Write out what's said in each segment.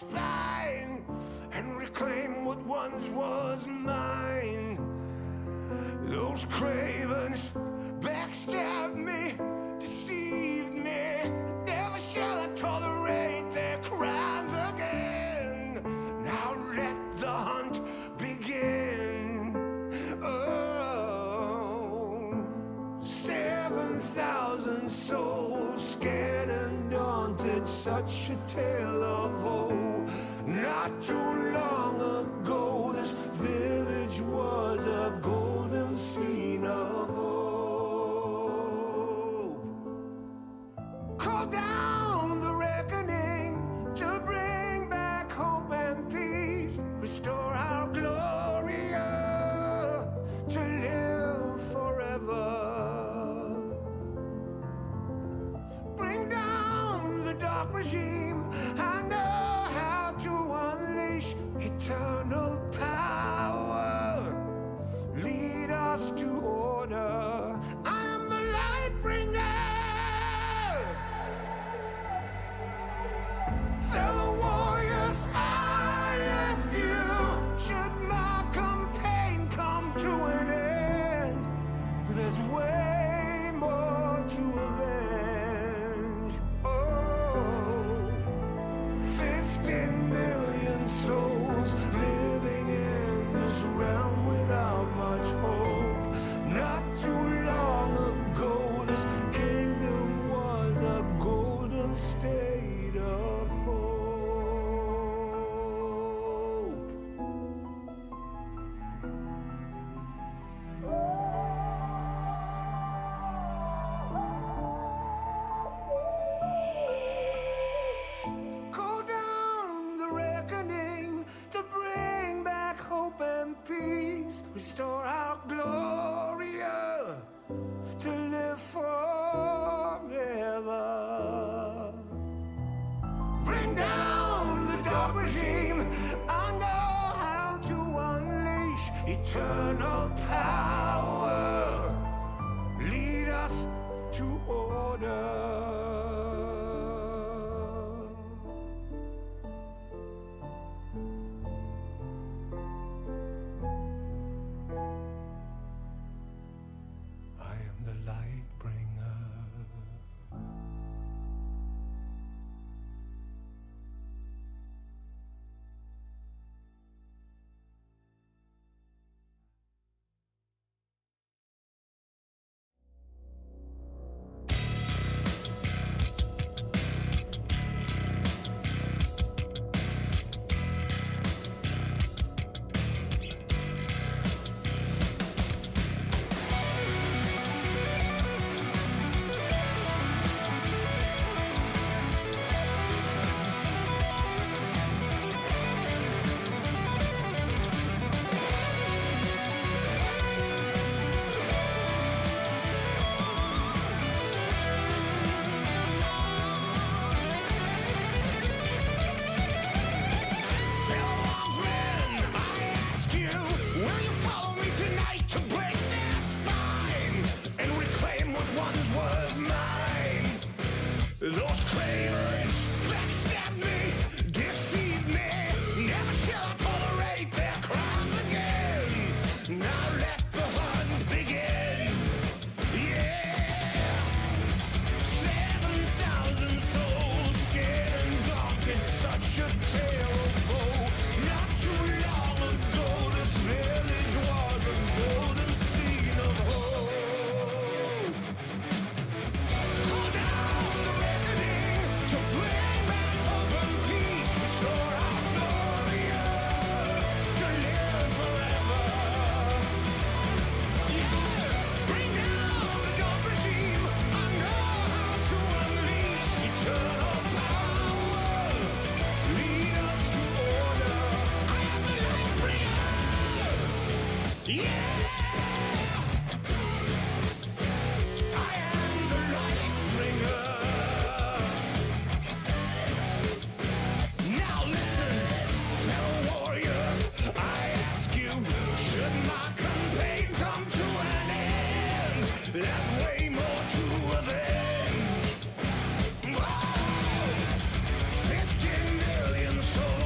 spine and reclaim what once was mine. Those cravens backstabbed me, deceived me. Never shall I tolerate their crimes again. Now let the hunt begin. Oh, 7,000 souls scared and daunted, such a tale of woe. Not too long ago, this village was a golden scene of hope. Call down the reckoning to bring back hope and peace. Restore our Gloria to live forever. Bring down the dark regime. I know how to unleash eternal power. Lead us to order. I am the light bringer. Fellow warriors, I ask you, should my campaign come to an end? There's way more to avenge. Oh, 15 million souls living in this realm without much hope. Not too long ago, this kingdom was a golden state of hope. Call down the reckoning to bring back hope and peace. Restore our Gloria to live forever. Bring down the dark regime. I know how to unleash eternal power. Lead us to order. I am the light bringer. Those cravens backstabbed me, deceived me. Never shall I tolerate their crimes again. Now let the hunt begin. Yeah, 7,000 souls scared and daunted, such a tale of woe. Not too long ago, this village was a golden scene of hope. Call down the reckoning to bring back hope and peace. Restore our Gloria to live forever. Yeah, bring down the dark regime. I know how to unleash eternal power. Lead us to order. I am the light bringer. Yeah. I am the light bringer. Now listen, fellow warriors, I ask you, should my campaign come to an end? There's way more to avenge. Whoa! 15 million souls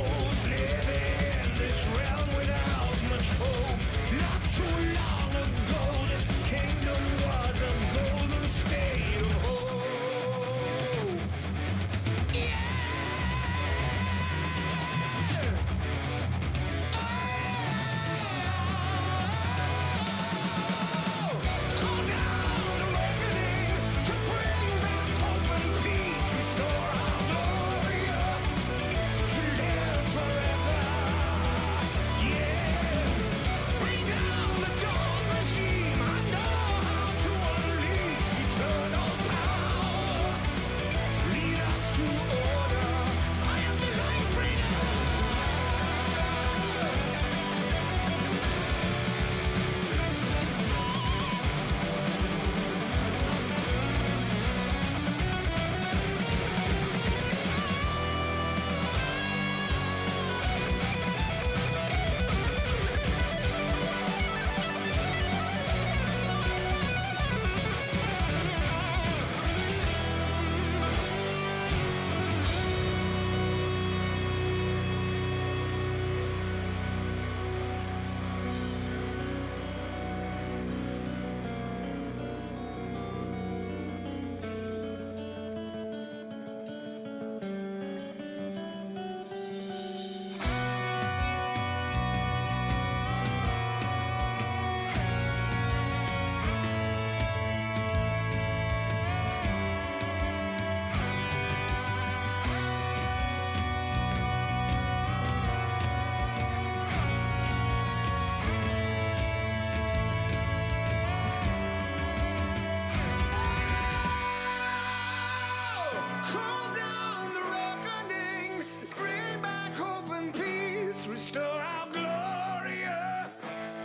peace, restore our glory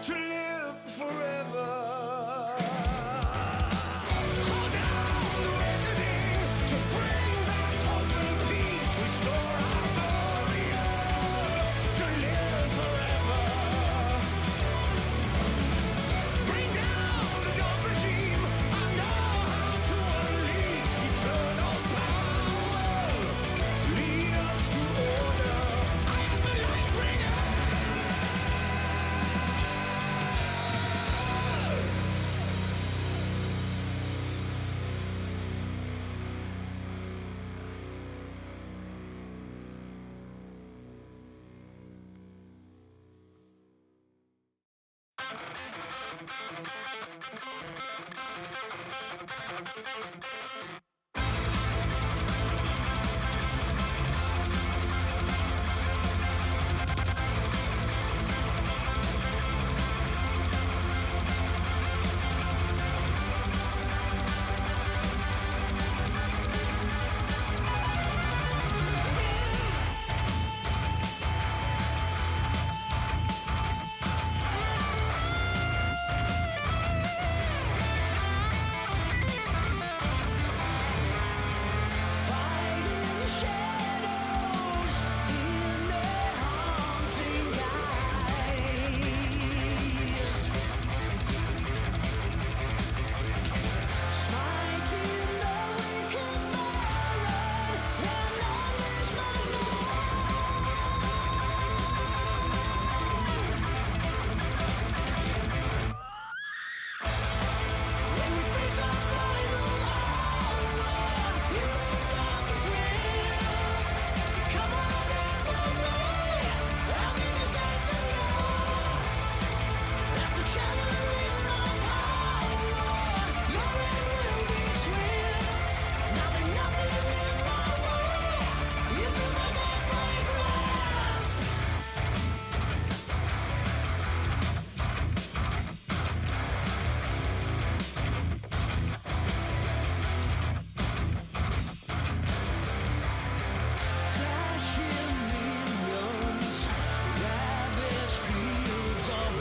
to live forever. Call down the reckoning to bring back hope and peace, restore our glory to live forever. Bring down the dark regime. I know how to unleash eternal power. Lead us to order. I am the light bringer. Fighting shadows in their haunting eyes, smiting the wicked morrow when knowledge my when we face our final hour in the darkest rift, come on everybody, I'll be the death of you. After channeling my power, your end will be swift. Now there's nothing in my way, you feel my deathly grasp. Clashing minions, ravaged fields of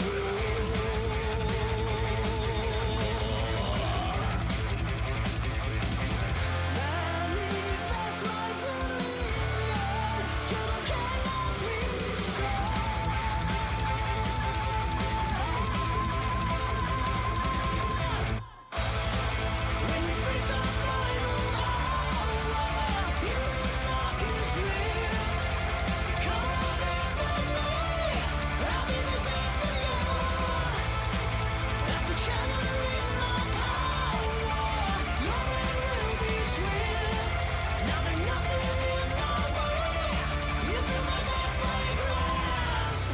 manifest my dominion to the chaos restore. When we face our final hour in the darkest rift, come on everybody, I'll be the death of you. After channeling my power, your end will be swift. Now there's nothing in my way, you feel my deathly grasp.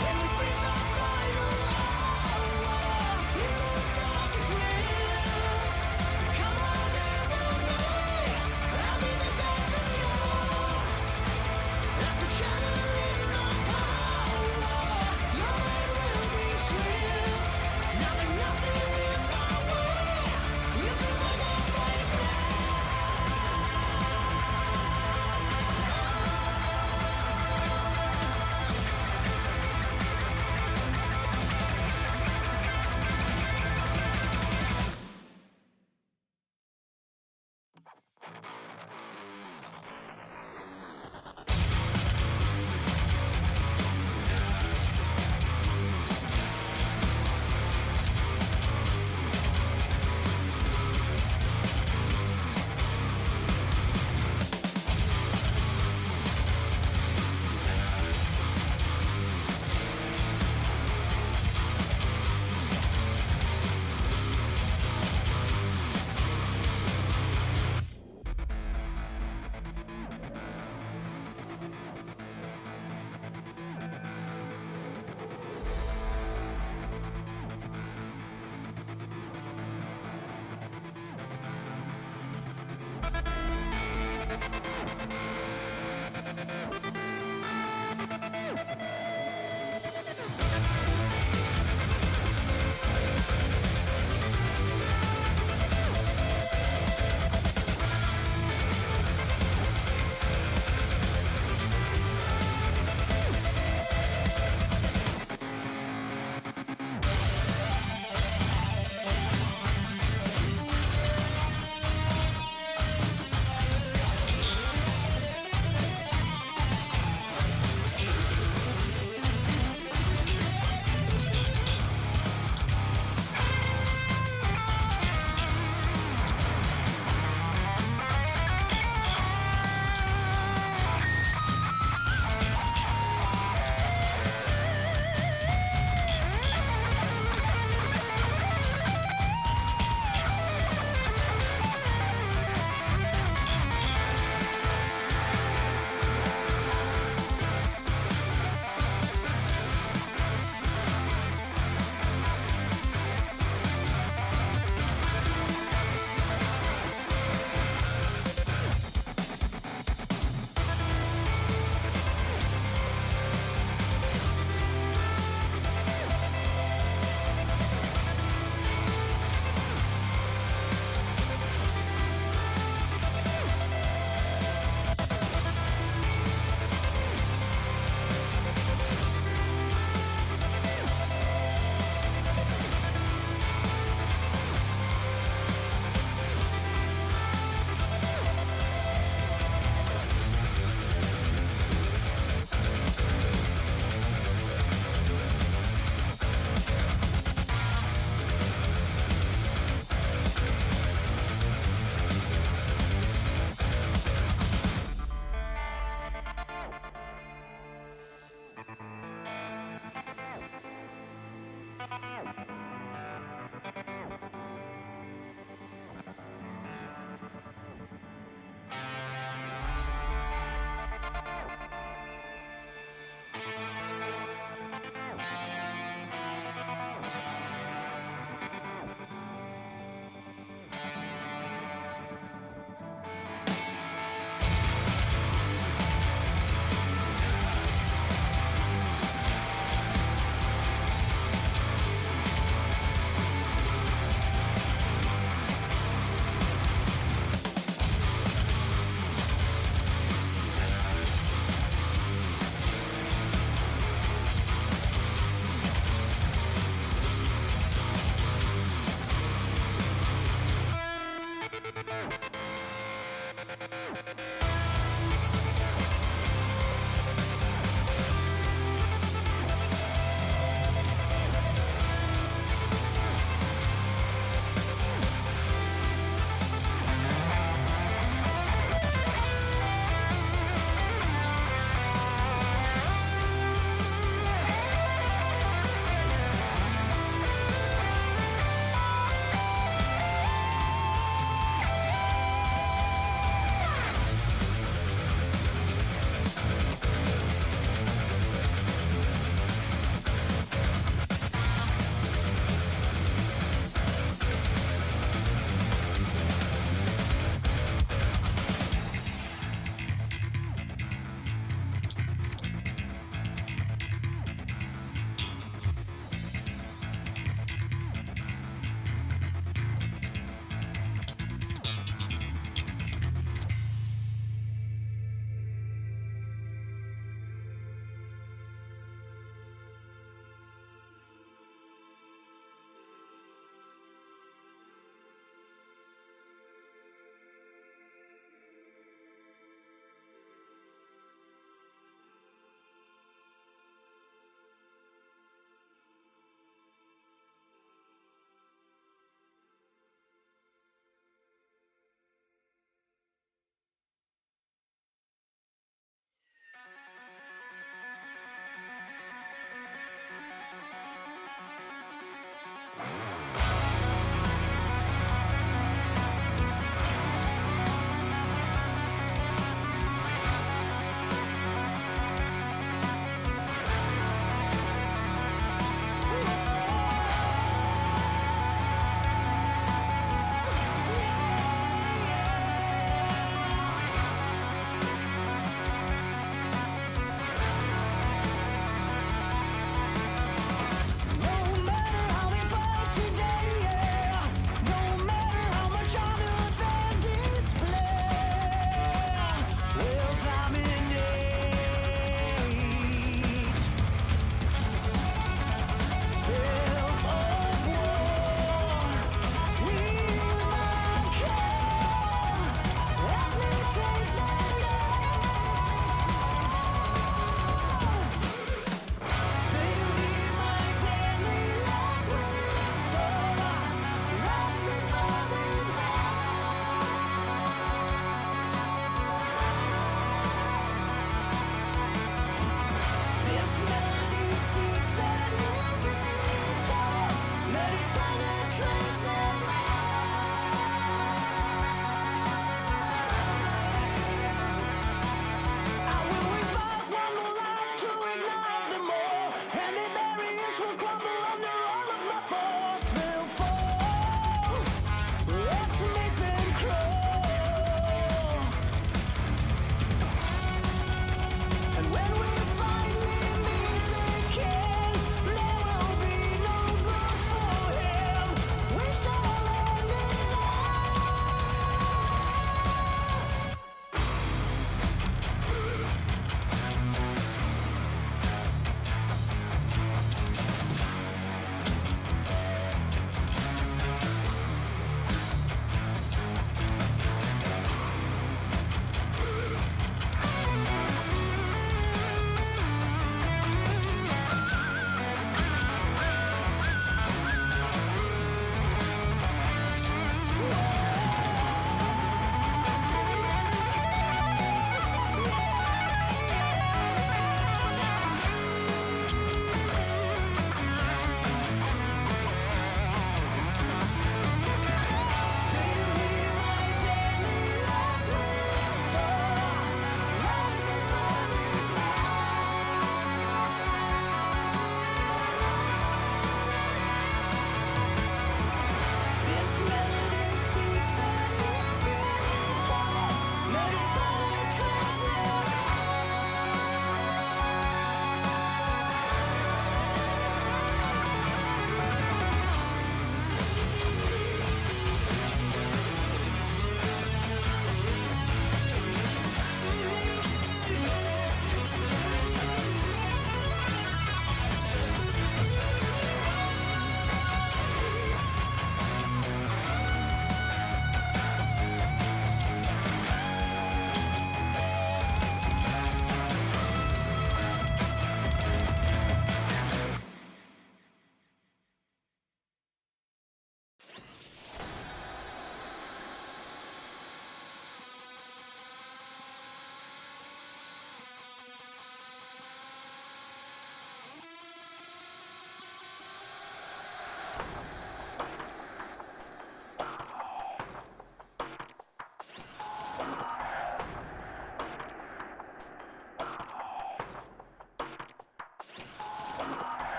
When we face our final hour in the darkest rift, come on everybody, I'll be the death of you. After channeling my power, your end will be swift. Now there's nothing in my way, you feel my deathly grasp.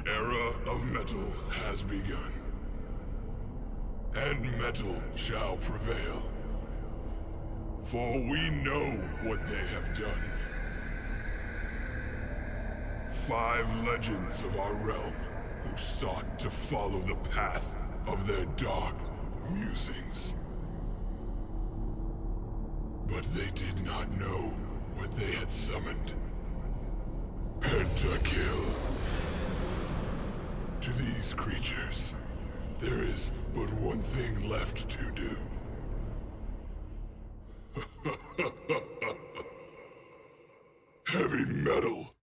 The era of metal has begun, and metal shall prevail. For we know what they have done. 5 legends of our realm who sought to follow the path of their dark musings. But they did not know what they had summoned. Pentakill. To these creatures, there is but one thing left to do. Heavy metal.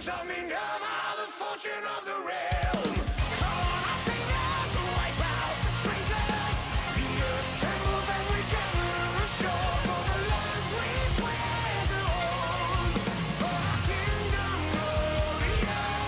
Tell me now the fortune of the realm. Come on, I say now to wipe out the traitors. The earth trembles as we gather ashore for the lands we swear to hold. For our kingdom glorious.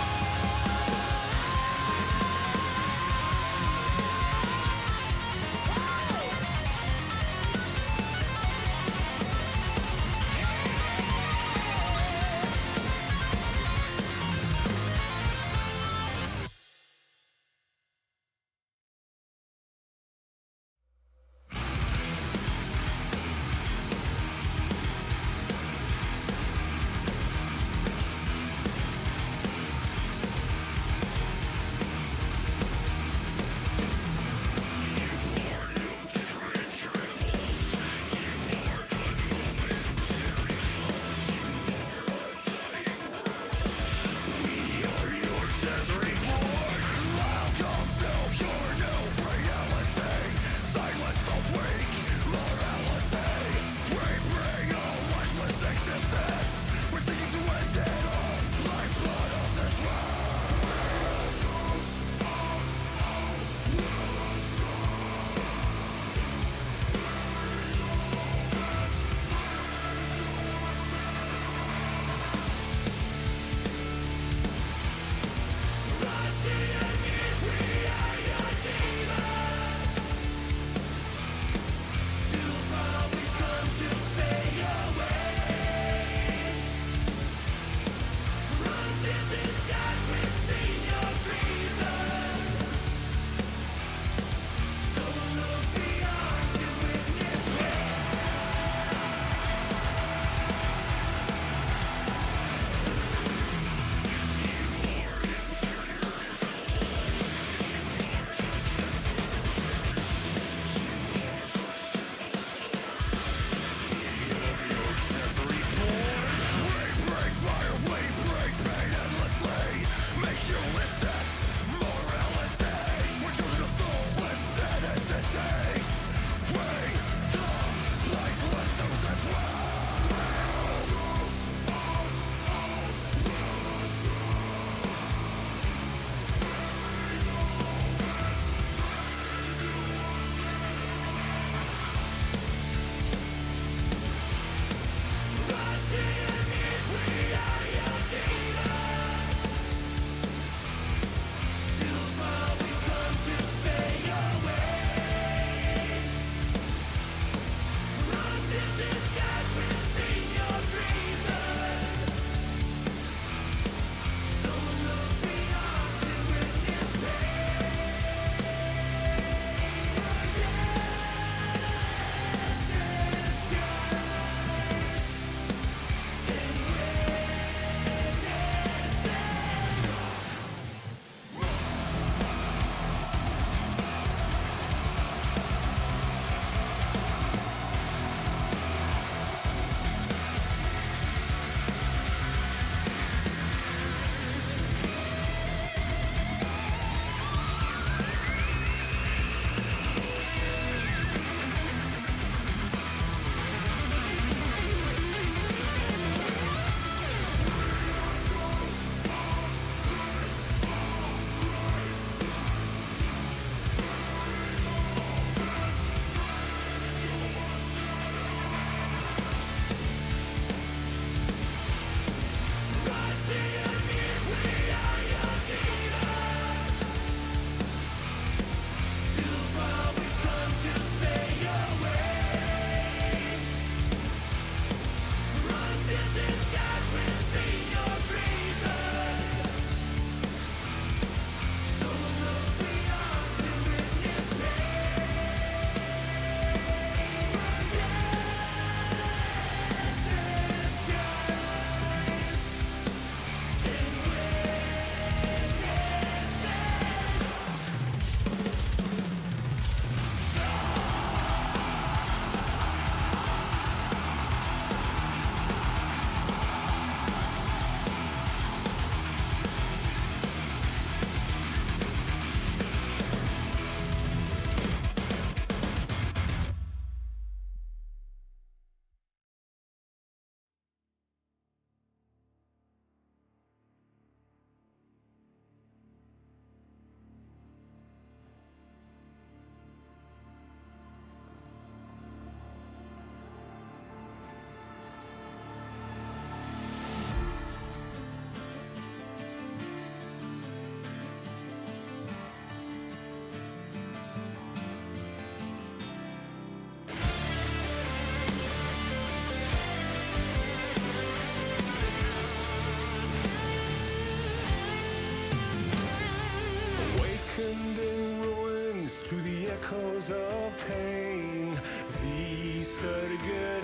echoes of pain. Vi sörger,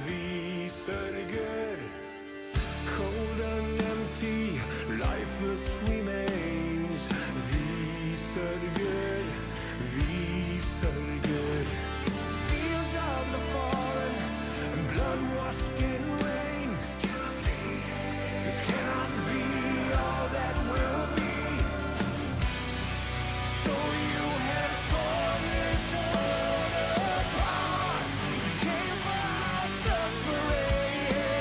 vi sörger. Cold and empty, lifeless remains. Vi sörger, vi sörger. Fields of the fallen and blood washed in rain. This cannot be all that will be. So you have torn this world apart. You came for our suffering.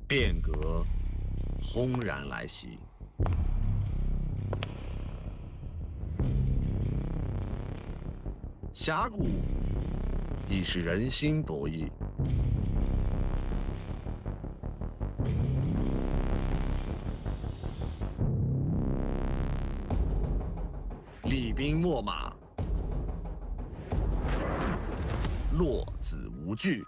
变革轰然来袭。峡谷亦是人心博弈。厉兵秣马，落子无惧。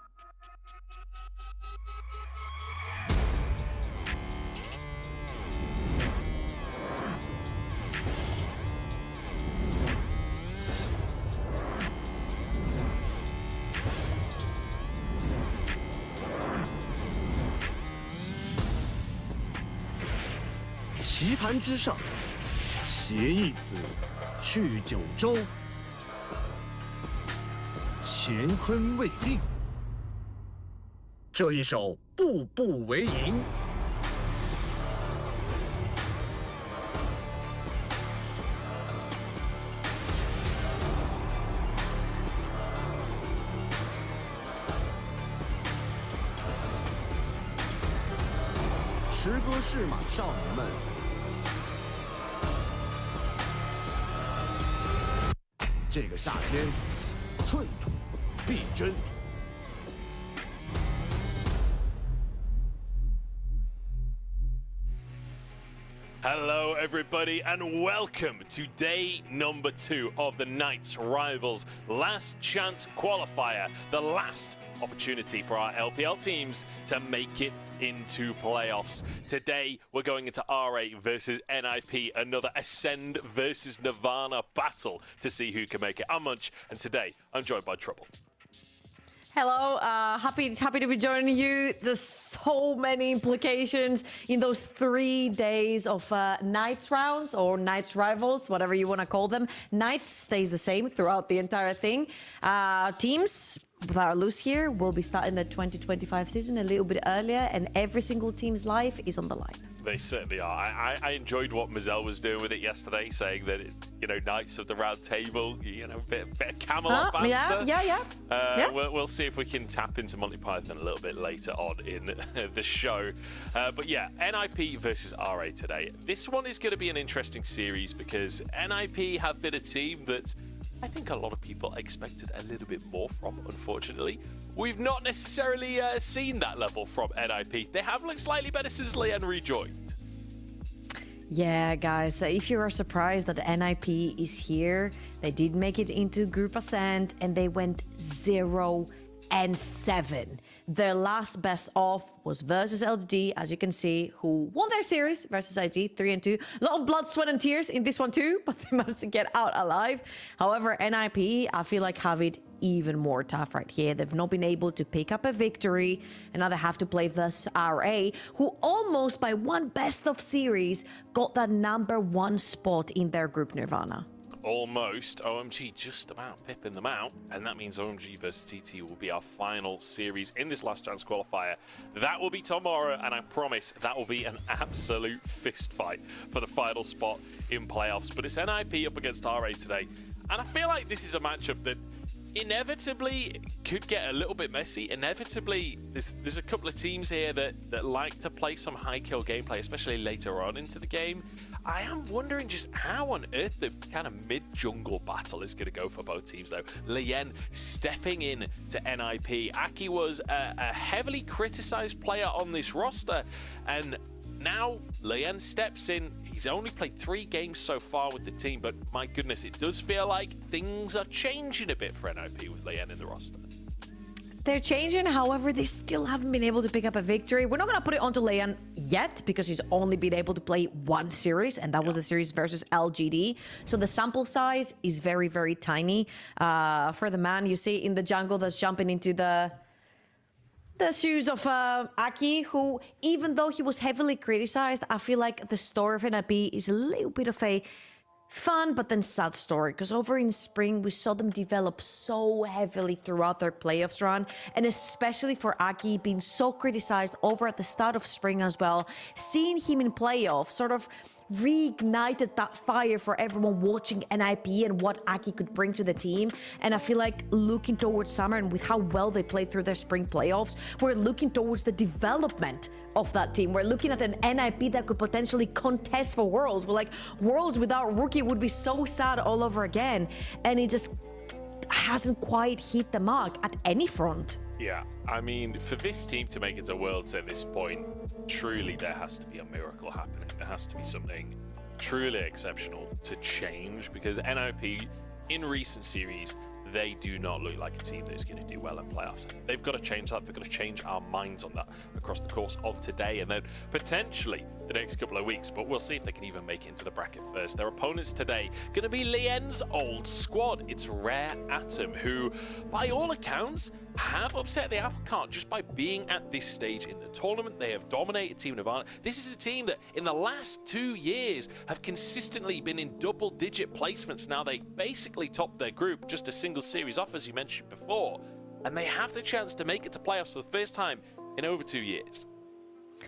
棋盘之上，携一子去九州，乾坤未定。这一手步步为营。驰歌试马少年们，这个夏天，寸土必争。Hello, everybody, and welcome to day number 2 of the Knights Rivals Last Chance Qualifier, the last opportunity for our LPL teams to make it into playoffs. Today, we're going into RA versus NIP, another Ascend versus Nirvana battle to see who can make it. I'm Munch, and today, I'm joined by Trouble. Hello, happy to be joining you. There's so many implications in those 3 days of Knights rounds or Knights Rivals, whatever you want to call them. Knights stays the same throughout the entire thing. Teams that are loose here will be starting the 2025 season a little bit earlier, and every single team's life is on the line. They certainly are. I enjoyed what Mazel was doing with it yesterday, saying that, Knights of the Round Table, a bit of Camelot banter. Yeah. We'll see if we can tap into Monty Python a little bit later on in the show. But yeah, NIP versus RA today. This one is going to be an interesting series because NIP have been a team that I think a lot of people expected a little bit more from, unfortunately. We've not necessarily seen that level from NIP. They have looked slightly better since Leyen rejoined. Yeah, guys, if you are surprised that NIP is here, they did make it into Group Ascent and they went 0-7. Their last best off was versus LGD, as you can see, who won their series versus IG 3-2. A lot of blood, sweat, and tears in this one too, but they managed to get out alive. However, NIP, I feel like have it even more tough right here. They've not been able to pick up a victory, and now they have to play versus RA, who almost by one best of series got that #1 spot in their group Nirvana. Almost. OMG just about pipping them out, and that means OMG versus TT will be our final series in this last chance qualifier. That will be tomorrow, and I promise that will be an absolute fist fight for the final spot in playoffs. But it's NIP up against RA today, and I feel like this is a matchup that inevitably could get a little bit messy. Inevitably, there's a couple of teams here that like to play some high kill gameplay, especially later on into the game. I am wondering just how on earth the kind of mid-jungle battle is going to go for both teams, though. Leyen stepping in to NIP. Aki was a heavily criticized player on this roster, and now Leyen steps in. He's only played 3 games so far with the team, but my goodness, it does feel like things are changing a bit for NIP with Leyen in the roster. They're changing, however, they still haven't been able to pick up a victory. We're not going to put it onto Leyen yet because he's only been able to play 1 series, and that was the series versus LGD. So the sample size is very, very tiny. For the man you see in the jungle that's jumping into the shoes of Aki, who, even though he was heavily criticized, I feel like the story of NIP is a little bit of a fun but then sad story, because over in spring we saw them develop so heavily throughout their playoffs run, and especially for Aki being so criticized over at the start of spring as well. Seeing him in playoffs sort of reignited that fire for everyone watching NIP and what Aki could bring to the team. And I feel like looking towards summer and with how well they played through their spring playoffs, we're looking towards the development of that team. We're looking at an NIP that could potentially contest for Worlds. We're like, Worlds without Rookie would be so sad all over again. And it just hasn't quite hit the mark at any front. Yeah, I mean, for this team to make it to Worlds at this point, truly there has to be a miracle happening. There has to be something truly exceptional to change, because NIP in recent series, they do not look like a team that is going to do well in playoffs. They've got to change that. They've got to change our minds on that across the course of today and then potentially the next couple of weeks. But we'll see if they can even make it into the bracket first. Their opponents today going to be Lien's old squad. It's Rare Atom, who, by all accounts, have upset the apple cart just by being at this stage in the tournament. They have dominated Team Nirvana. This is a team that in the last 2 years have consistently been in double-digit placements. Now they basically topped their group just a single series off, as you mentioned before, and they have the chance to make it to playoffs for the first time in over 2 years.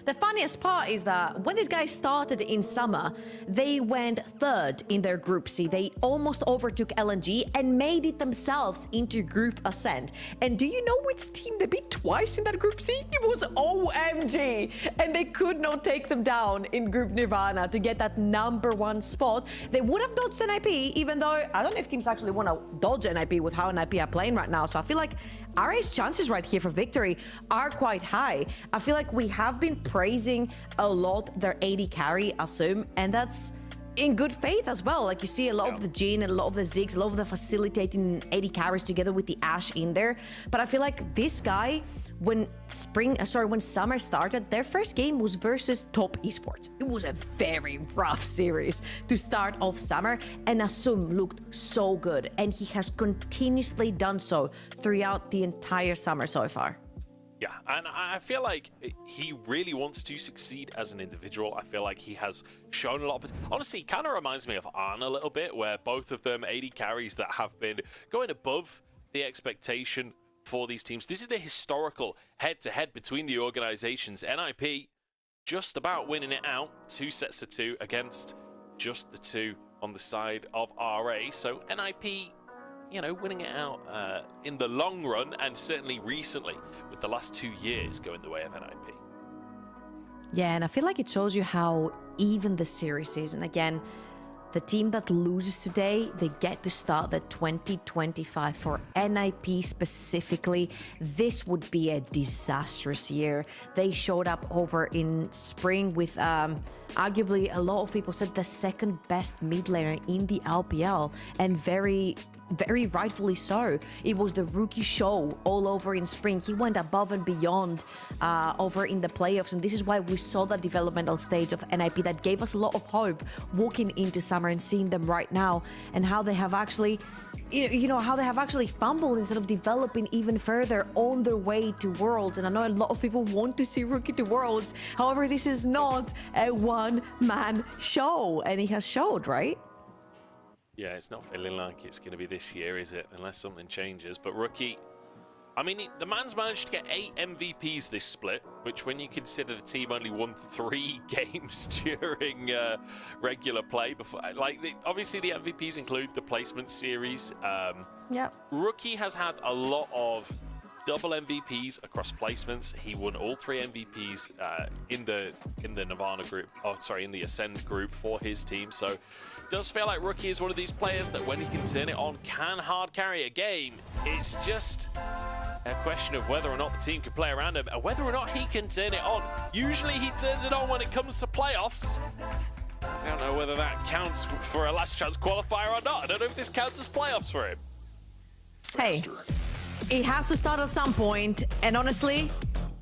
The funniest part is that when these guys started in summer, they went third in their Group C. They almost overtook LNG and made it themselves into Group Ascent. And do you know which team they beat twice in that Group C? It was OMG! And they could not take them down in Group Nirvana to get that #1 spot. They would have dodged NIP, even though I don't know if teams actually want to dodge NIP with how NIP are playing right now. So I feel like RA's chances right here for victory are quite high. I feel like we have been praising a lot their AD carry, Assume, and that's in good faith as well. Like you see a lot of the Jhin and a lot of the Ziggs, a lot of the facilitating AD carries together with the Ashe in there. But I feel like this guy, when summer started, their first game was versus Top Esports. It was a very rough series to start off summer, and Assume looked so good, and he has continuously done so throughout the entire summer so far. Yeah, and I feel like he really wants to succeed as an individual. I feel like he has shown a lot of... Honestly, he kind of reminds me of Arn a little bit, where both of them AD carries that have been going above the expectation for these teams. This is the historical head-to-head between the organizations. NIP just about winning it out, 2 sets to 2 against just the 2 on the side of RA. So NIP, you know, winning it out in the long run, and certainly recently with the last 2 years going the way of NIP. Yeah, and I feel like it shows you how even the series is. And again, the team that loses today, they get to start the 2025. For NIP specifically, this would be a disastrous year. They showed up over in spring with arguably a lot of people said the second best mid laner in the LPL, and very rightfully so. It was the Rookie show all over in spring. He went above and beyond over in the playoffs, and this is why we saw that developmental stage of NIP that gave us a lot of hope walking into summer and seeing them right now, and how they have actually how they have actually fumbled instead of developing even further on their way to Worlds. And I know a lot of people want to see Rookie to Worlds. However, this is not a one-man show, and he has showed, right? Yeah, it's not feeling like it's going to be this year, is it? Unless something changes. But Rookie, I mean, the man's managed to get 8 MVPs this split, which when you consider the team only won 3 games during regular play before, obviously the MVPs include the placement series. Yeah. Rookie has had a lot of double MVPs across placements. He won all 3 MVPs in the Nirvana group, in the Ascend group for his team. So it does feel like Rookie is one of these players that when he can turn it on, can hard carry a game. It's just a question of whether or not the team can play around him and whether or not he can turn it on. Usually he turns it on when it comes to playoffs. I don't know whether that counts for a last chance qualifier or not. I don't know if this counts as playoffs for him. Hey, it has to start at some point, and honestly,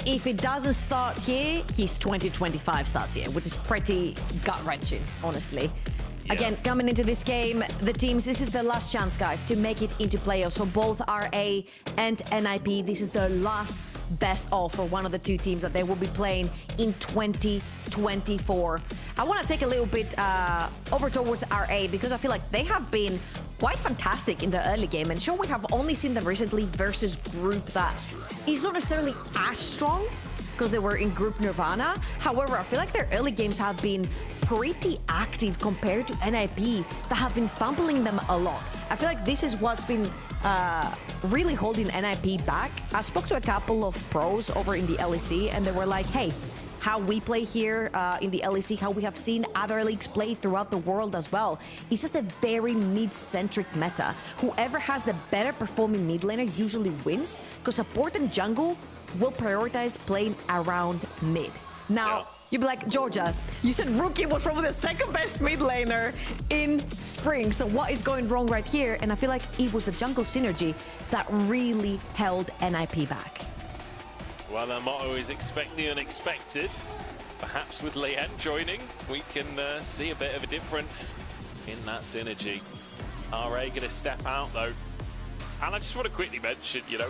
if it doesn't start here, his 2025 starts here, which is pretty gut-wrenching, honestly. Yeah. Again, coming into this game, the teams, this is the last chance, guys, to make it into playoffs for both RA and NIP. This is the last best of for one of the 2 teams that they will be playing in 2024. I want to take a little bit over towards RA, because I feel like they have been quite fantastic in the early game, and sure, we have only seen them recently versus group that is not necessarily as strong because they were in Group Nirvana. However, I feel like their early games have been pretty active compared to NIP that have been fumbling them a lot. I feel like this is what's been really holding NIP back. I spoke to a couple of pros over in the LEC and they were like, hey, how we play here in the LEC, how we have seen other leagues play throughout the world as well. It's just a very mid-centric meta. Whoever has the better performing mid laner usually wins, because support and jungle will prioritize playing around mid. Now, you'd be like, Georgia, you said Rookie was probably the second best mid laner in spring. So what is going wrong right here? And I feel like it was the jungle synergy that really held NIP back. Well, their motto is expect the unexpected. Perhaps with Lien joining, we can see a bit of a difference in that synergy. RA going to step out though. And I just want to quickly mention, you know,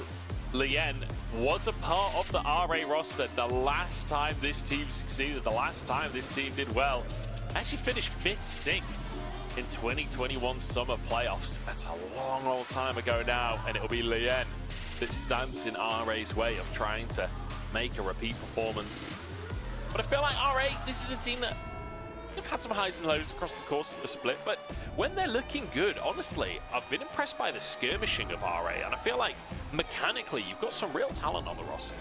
Lien was a part of the RA roster the last time this team succeeded, the last time this team did well. Actually finished 5th, 6th in 2021 summer playoffs. That's a long old time ago now, and it'll be Lien that stands in RA's way of trying to make a repeat performance. But I feel like RA, this is a team that have had some highs and lows across the course of the split, but when they're looking good, honestly, I've been impressed by the skirmishing of RA, and I feel like mechanically you've got some real talent on the roster.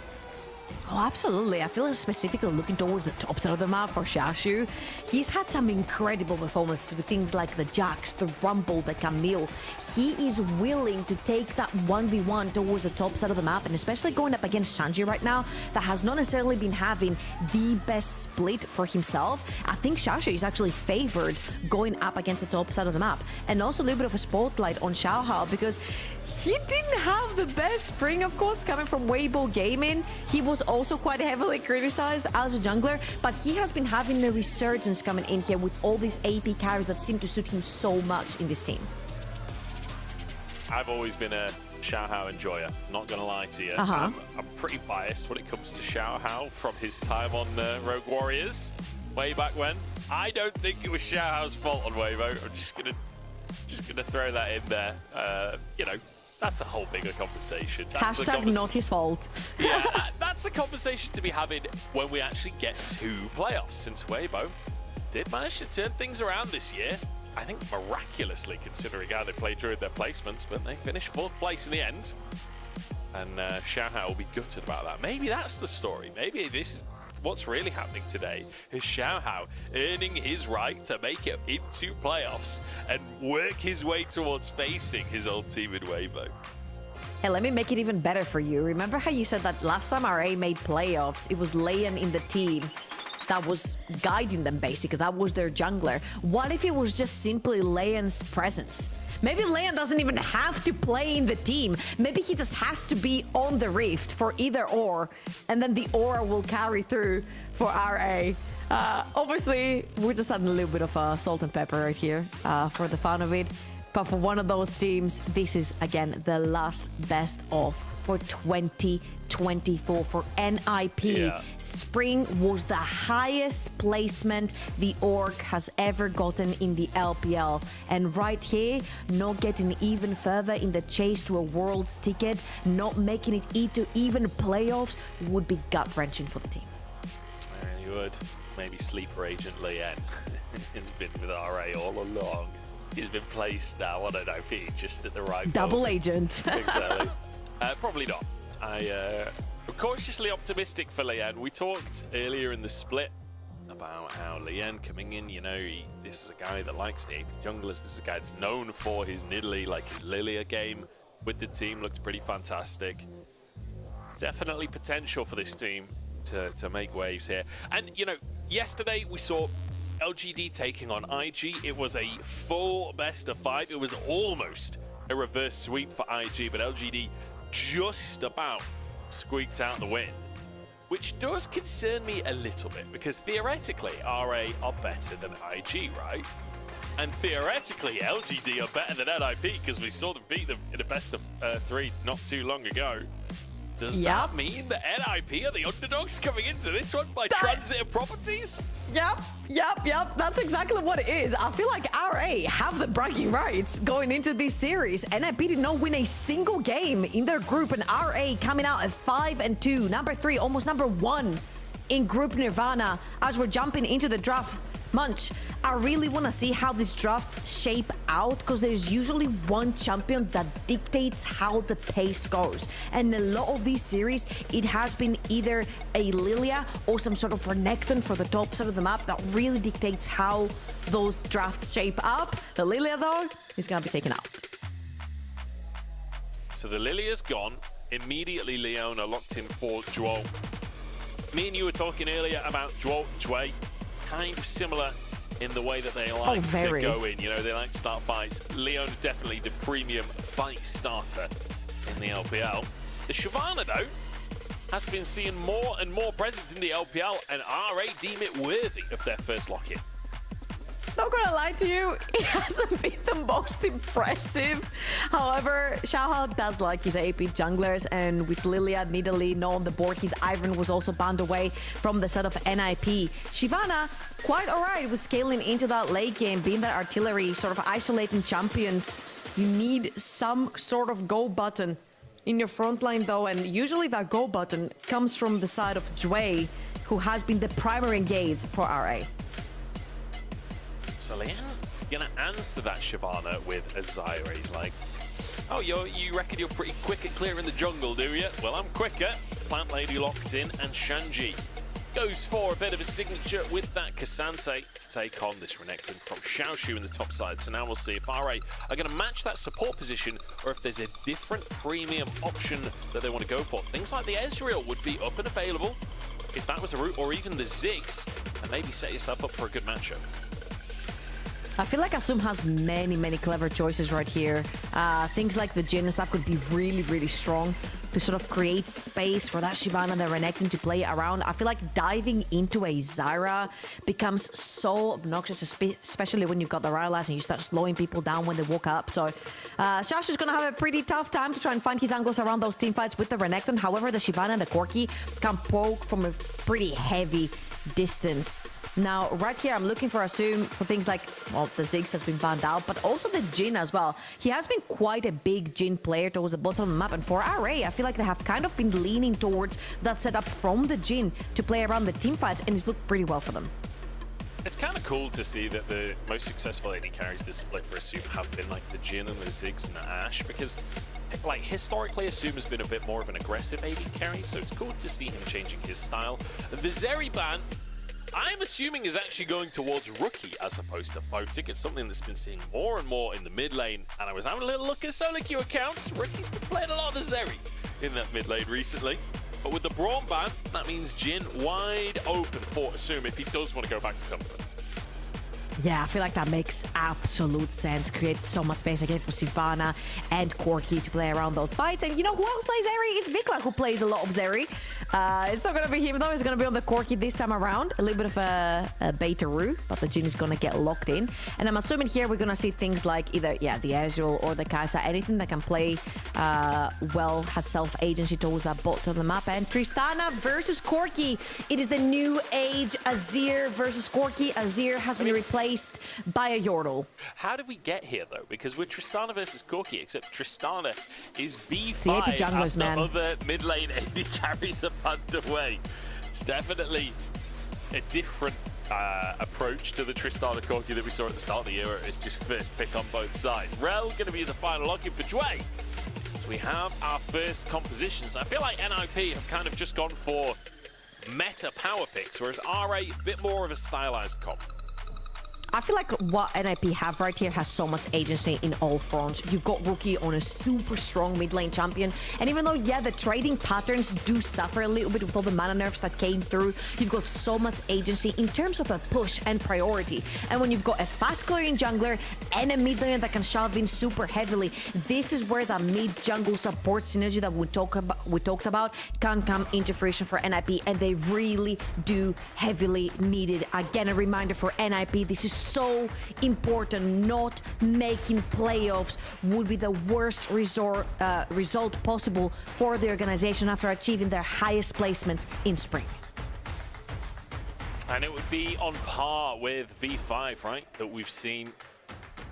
Oh, absolutely. I feel like specifically looking towards the top side of the map for Shashu. He's had some incredible performances with things like the Jax, the Rumble, the Camille. He is willing to take that 1v1 towards the top side of the map, and especially going up against Sanji right now, that has not necessarily been having the best split for himself. I think Shashu is actually favored going up against the top side of the map. And also a little bit of a spotlight on Xiaohao, because he didn't have the best spring, of course, coming from Weibo Gaming. He was also quite heavily criticized as a jungler, but he has been having a resurgence coming in here with all these AP carries that seem to suit him so much in this team. I've always been a Xiaohao enjoyer, not gonna lie to you. I'm pretty biased when it comes to Xiaohao from his time on Rogue Warriors way back when. I don't think it was Xiaohao's fault on Weibo. I'm just gonna throw that in there. You know, that's a whole bigger conversation. That's Hashtag not his fault. Yeah, that's a conversation to be having when we actually get to playoffs, since Weibo did manage to turn things around this year. I think miraculously, considering how they played during their placements, but they finished 4th place in the end. And Xiaohao will be gutted about that. Maybe that's the story. Maybe this what's really happening today is Xiaohao earning his right to make it into playoffs and work his way towards facing his old team in Weibo. Hey, let me make it even better for you. Remember how you said that last time RA made playoffs, it was Lien in the team that was guiding them, basically. That was their jungler. What if it was just simply Lien's presence? Maybe Lien doesn't even have to play in the team. Maybe he just has to be on the Rift for either or, and then the aura will carry through for RA. Obviously, we're just adding a little bit of salt and pepper right here for the fun of it. But for one of those teams, this is, again, the last best of for 2024 for NIP. Yeah. Spring was the highest placement the org has ever gotten in the LPL. And right here, not getting even further in the chase to a Worlds ticket, not making it into even playoffs would be gut-wrenching for the team. I really would. Maybe sleeper agent Lien. He's been with RA all along. He's been placed now on an IP just at the right Double moment. agent. Exactly. Probably not. I'm cautiously optimistic for Lien. We talked earlier in the split about how Lien coming in, you know, this is a guy that likes the AP junglers. This is a guy that's known for his Nidalee, like his Lilia game with the team looked pretty fantastic. Definitely potential for this team to make waves here. And, you know, yesterday we saw LGD taking on IG. It was a full best of 5. It was almost a reverse sweep for IG, but LGD just about squeaked out the win, which does concern me a little bit, because theoretically RA are better than IG, right? And theoretically LGD are better than NIP, because we saw them beat them in a best of 3 not too long ago. Does that mean that NIP are the underdogs coming into this one by transitive properties? Yep. That's exactly what it is. I feel like RA have the bragging rights going into this series. NIP did not win a single game in their group, and RA coming out at 5-2, number 3, almost number 1 in Group Nirvana. As we're jumping into the draft, Munch, I really want to see how these drafts shape out, because there's usually one champion that dictates how the pace goes. And a lot of these series, it has been either a Lilia or some sort of Renekton for the top side of the map that really dictates how those drafts shape up. The Lilia, though, is going to be taken out. So the Lilia's gone. Immediately, Leona locked in for Zhuo. Me and you were talking earlier about Zhuo and Jue. Kind of similar in the way that they like to go in. You know, they like to start fights. Leona definitely the premium fight starter in the LPL. The Shyvana, though, has been seeing more and more presence in the LPL, and RA deem it worthy of their first lock-in. Not gonna lie to you, it hasn't been the most impressive. However, Xiaohao does like his AP junglers, and with Lilia, Nidalee not on the board, his Ivan was also banned away from the set of NIP. Shyvana, quite alright with scaling into that late game, being that artillery, sort of isolating champions. You need some sort of go button in your front line, though, and usually that go button comes from the side of Jue, who has been the primary engage for RA. So Leon gonna answer that Shyvana with a Zyra. He's like, oh, you reckon you're pretty quick at clearing the jungle, do you? Well, I'm quicker. Plant Lady locked in, and Shanji goes for a bit of a signature with that Cassante to take on this Renekton from Xiaoshu in the top side. So now we'll see if RA are going to match that support position, or if there's a different premium option that they want to go for. Things like the Ezreal would be up and available if that was a route, or even the Ziggs, and maybe set yourself up for a good matchup. I feel like Asum has many clever choices right here. Things like the Jhin and stuff could be really strong to sort of create space for that Shyvana and the Renekton to play around. I feel like diving into a Zyra becomes so obnoxious, especially when you've got the Rylaz and you start slowing people down when they walk up. So Shasha's going to have a pretty tough time to try and find his angles around those teamfights with the Renekton. However, the Shyvana and the Corki can poke from a pretty heavy distance. Now, right here, I'm looking for Asum for things like, well, the Ziggs has been banned out, but also the Jhin as well. He has been quite a big Jhin player towards the bottom of the map, and for RA, I feel like they have kind of been leaning towards that setup from the Jhin to play around the teamfights, and it's looked pretty well for them. It's kind of cool to see that the most successful AD carries this split for Asum have been like the Jhin and the Ziggs and the Ashe, because like historically Asum has been a bit more of an aggressive AD carry, so it's cool to see him changing his style. The Zeri ban, I'm assuming, is actually going towards Rookie as opposed to Photic. It's something that's been seen more and more in the mid lane, and I was having a little look at solo queue accounts. Rookie's been playing a lot of the Zeri in that mid lane recently. But with the Braum ban, that means Jhin wide open for Asum if he does want to go back to comfort. Yeah, I feel like that makes absolute sense. Creates so much space again for Shyvana and Corki to play around those fights. And you know who else plays Zeri? It's Vikla who plays a lot of Zeri. It's not going to be him though. It's going to be on the Corki this time around. A little bit of a beta-roo, but the Jhin is going to get locked in. And I'm assuming here we're going to see things like either, the Ezreal or the Kai'Sa. Anything that can play well, has self-agency towards that bot side of the map. And Tristana versus Corki. It is the new age Azir versus Corki. Azir has been replaced by a Yordle. How did we get here though? Because with Tristana versus Corki, except Tristana is B5 it's the AP junglers, after man. Other mid lane AD carries are banned away. It's definitely a different approach to the Tristana Corki that we saw at the start of the year. It's just first pick on both sides. Rel going to be the final lock-in for Jue. So we have our first compositions. I feel like NIP have kind of just gone for meta power picks, whereas RA a bit more of a stylized comp. I feel like what NIP have right here has so much agency in all fronts. You've got Rookie on a super strong mid lane champion, and even though, the trading patterns do suffer a little bit with all the mana nerfs that came through, you've got so much agency in terms of a push and priority. And when you've got a fast clearing jungler and a mid laner that can shove in super heavily, this is where the mid jungle support synergy that we talk we talked about can come into fruition for NIP, and they really do heavily need it. Again, a reminder for NIP, this is so important. Not making playoffs would be the worst result possible for the organization after achieving their highest placements in spring. And it would be on par with V5, right? That we've seen.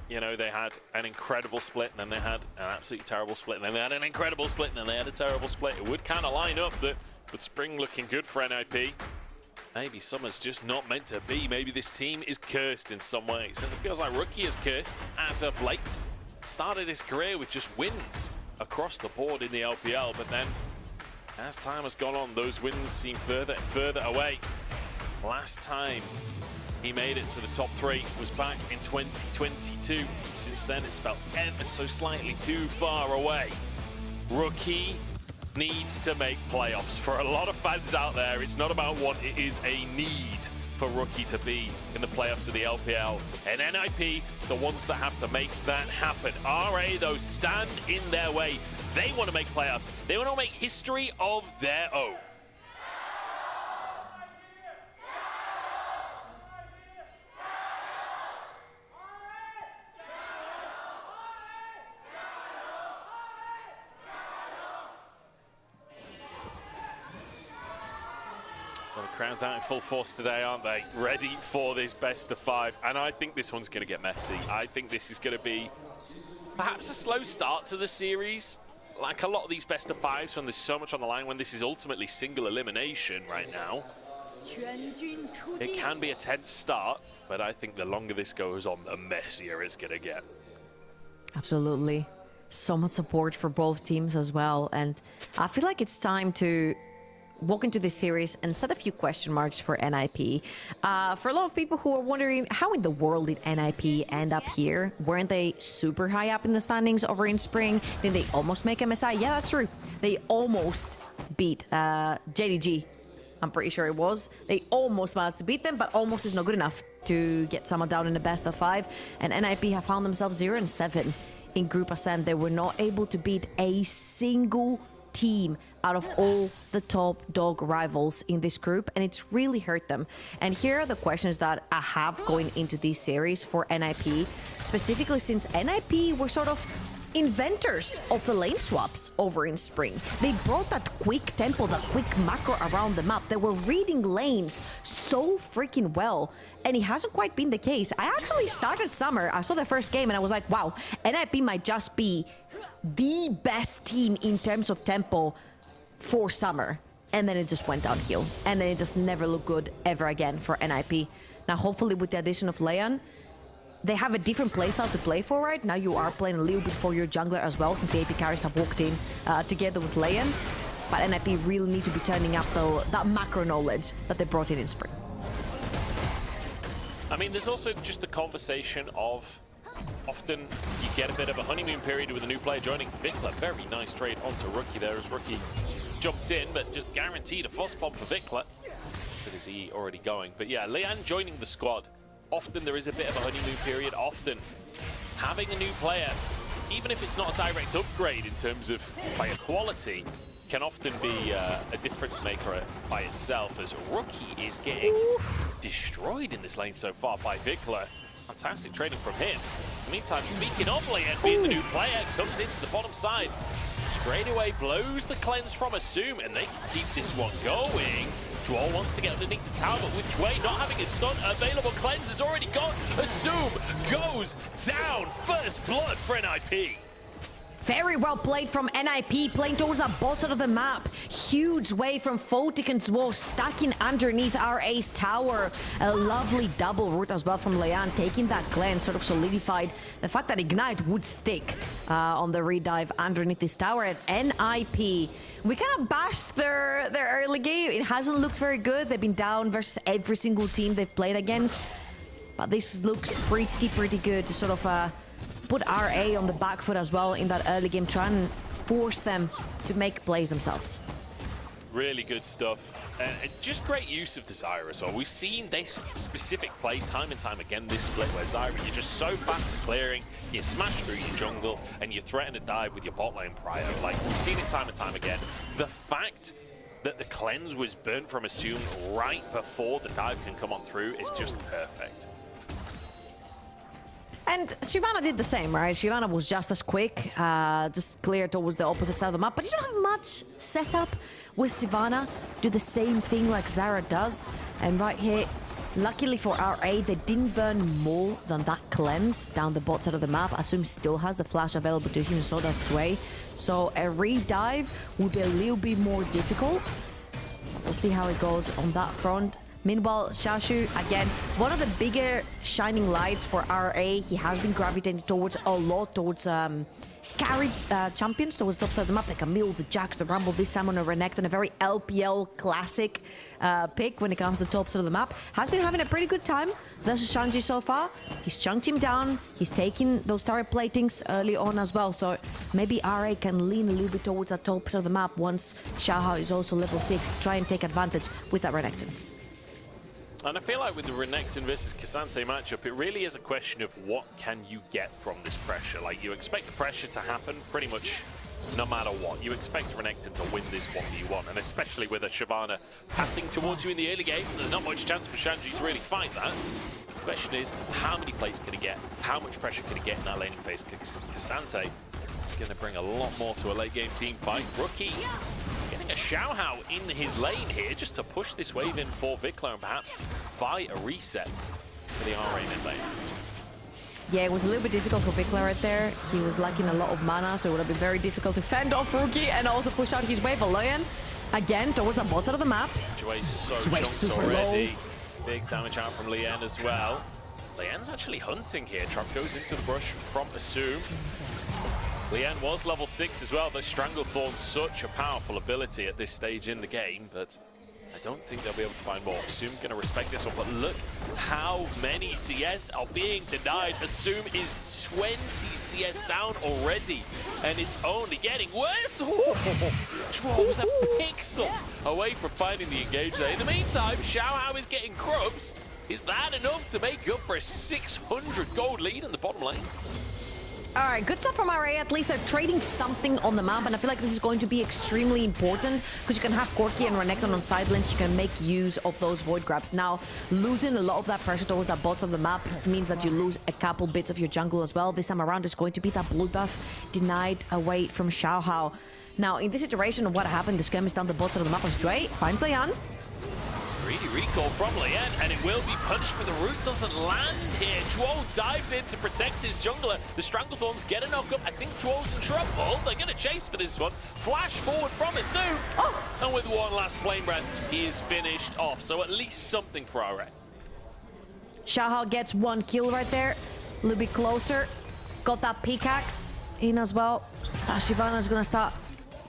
You know, they had an incredible split, and then they had an absolutely terrible split, and then they had an incredible split, and then they had a terrible split. It would kind of line up that with spring looking good for NIP. Maybe summer's just not meant to be. Maybe this team is cursed in some ways. And it feels like Rookie is cursed as of late. Started his career with just wins across the board in the LPL, but then as time has gone on, those wins seem further and further away. Last time he made it to the top 3 was back in 2022. Since then, it's felt ever so slightly too far away. Rookie needs to make playoffs. For a lot of fans out there, it's not about what, it is a need for Rookie to be in the playoffs of the LPL. And NIP, the ones that have to make that happen. RA, though, stand in their way. They want to make playoffs. They want to make history of their own. Well, the crowd's out in full force today, aren't they? Ready for this best of 5. And I think this one's going to get messy. I think this is going to be perhaps a slow start to the series. Like a lot of these best of 5s, when there's so much on the line, when this is ultimately single elimination right now, it can be a tense start, but I think the longer this goes on, the messier it's going to get. Absolutely. So much support for both teams as well. And I feel like it's time to walk into this series and set a few question marks for NIP. For a lot of people who are wondering, how in the world did NIP end up here? Weren't they super high up in the standings over in spring? Did they almost make MSI? Yeah, that's true. They almost beat JDG. I'm pretty sure it was. They almost managed to beat them, but almost is not good enough to get someone down in the best of 5. And NIP have found themselves 0-7 in Group Ascent. They were not able to beat a single team out of all the top dog rivals in this group, and it's really hurt them. And here are the questions that I have going into this series for NIP, specifically since NIP were sort of inventors of the lane swaps over in spring. They brought that quick tempo, that quick macro around the map. They were reading lanes so freaking well, and it hasn't quite been the case. I actually started summer, I saw the first game, and I was like, wow, NIP might just be the best team in terms of tempo for summer. And then it just went downhill, and then it just never looked good ever again for NIP. Now, hopefully with the addition of Leon, they have a different playstyle to play for right now. You are playing a little bit for your jungler as well, since the AP carries have walked in together with Leon. But NIP really need to be turning up though that macro knowledge that they brought in spring. I mean, there's also just the conversation of often you get a bit of a honeymoon period with a new player joining. Vikla, very nice trade onto Rookie there as Rookie jumped in, but just guaranteed a false bomb for Vikla. With his E already going. But yeah, Leon joining the squad. Often there is a bit of a honeymoon period. Often having a new player, even if it's not a direct upgrade in terms of player quality, can often be a difference maker by itself, as Rookie is getting destroyed in this lane so far by Vikla. Fantastic trading from him. In the meantime, speaking of Leon being the new player, comes into the bottom side. Straight away blows the cleanse from Assume, and they can keep this one going. Joel wants to get underneath the tower, but which way? Not having his stun available. Cleanse is already gone. Assume goes down. First blood for NIP. Very well played from NIP, playing towards that bot side of the map. Huge wave from Photican's wall, stacking underneath our ace tower. A lovely double root as well from Leon, taking that cleanse, sort of solidified the fact that Ignite would stick on the redive underneath this tower at NIP. We kind of bashed their early game. It hasn't looked very good. They've been down versus every single team they've played against. But this looks pretty good to sort of put RA on the back foot as well in that early game, try and force them to make plays themselves. Really good stuff. And just great use of the Zyra as well. We've seen this specific play time and time again this split where Zyra, you're just so fast at clearing, you smash through your jungle, and you threaten to dive with your bot lane prior. Like, we've seen it time and time again. The fact that the cleanse was burnt from Assume right before the dive can come on through is just perfect. And Shyvana did the same, right? Shyvana was just as quick, just clear towards the opposite side of the map. But you don't have much setup with Shyvana. Do the same thing like Zyra does. And right here, luckily for RA, they didn't burn more than that cleanse down the bot side of the map. Assume still has the flash available to him, so does Sway. So a re-dive would be a little bit more difficult. We'll see how it goes on that front. Meanwhile, Shashu, again, one of the bigger shining lights for RA. He has been gravitating towards a lot, towards carry champions, towards the top side of the map. The Camille, the Jax, the Rumble, this time on a Renekton, a very LPL classic pick when it comes to the top side of the map. Has been having a pretty good time versus Shanji so far. He's chunked him down. He's taking those turret platings early on as well. So maybe RA can lean a little bit towards that top side of the map once Xiaohao is also level 6 to try and take advantage with that Renekton. And I feel like with the Renekton versus Cassante matchup, it really is a question of what can you get from this pressure. Like, you expect the pressure to happen pretty much no matter what. You expect Renekton to win this 1v1, and especially with a Shyvana pathing towards you in the early game, there's not much chance for Shanji to really fight that. The question is, how many plays can he get? How much pressure can he get in that laning phase? Cassante is going to bring a lot more to a late game team fight. Rookie getting a Xiaohao in his lane here just to push this wave in for Vikla and perhaps buy a reset for the RA mid lane. Yeah, it was a little bit difficult for Vikla right there. He was lacking a lot of mana, so it would have been very difficult to fend off Rookie and also push out his wave. Leon, again, towards the bottom side of the map. Jue's so Jue's chunked already. Big damage out from Lien as well. Lien's actually hunting here. Trap goes into the brush from Assume. Lien was level 6 as well, but Stranglethorn's such a powerful ability at this stage in the game, but I don't think they'll be able to find more. Assume going to respect this one, but look how many CS are being denied. Assume is 20 CS down already, and it's only getting worse. Chua was a pixel away from finding the engage there. In the meantime, Xiaohao is getting grubs. Is that enough to make up for a 600 gold lead in the bottom lane? All right, good stuff from RA. At least they're trading something on the map, and I feel like this is going to be extremely important because you can have Corki and Renekton on side lanes. You can make use of those void grabs. Now, losing a lot of that pressure towards that bottom of the map means that you lose a couple bits of your jungle as well. This time around, it's going to be that blue buff denied away from Xiaohao. Now, in this iteration, what happened? The scam is down the bottom of the map as Dre finds Leon. Greedy recall from Lien, and it will be punched, but the root doesn't land here. Chuo dives in to protect his jungler. The Stranglethorns get a knock up. I think Chuo's in trouble. They're going to chase for this one. Flash forward from Assume. And with one last flame breath, he is finished off. So at least something for RA. Xiaohao gets one kill right there. A little bit closer. Got that pickaxe in as well. Shyvana's going to start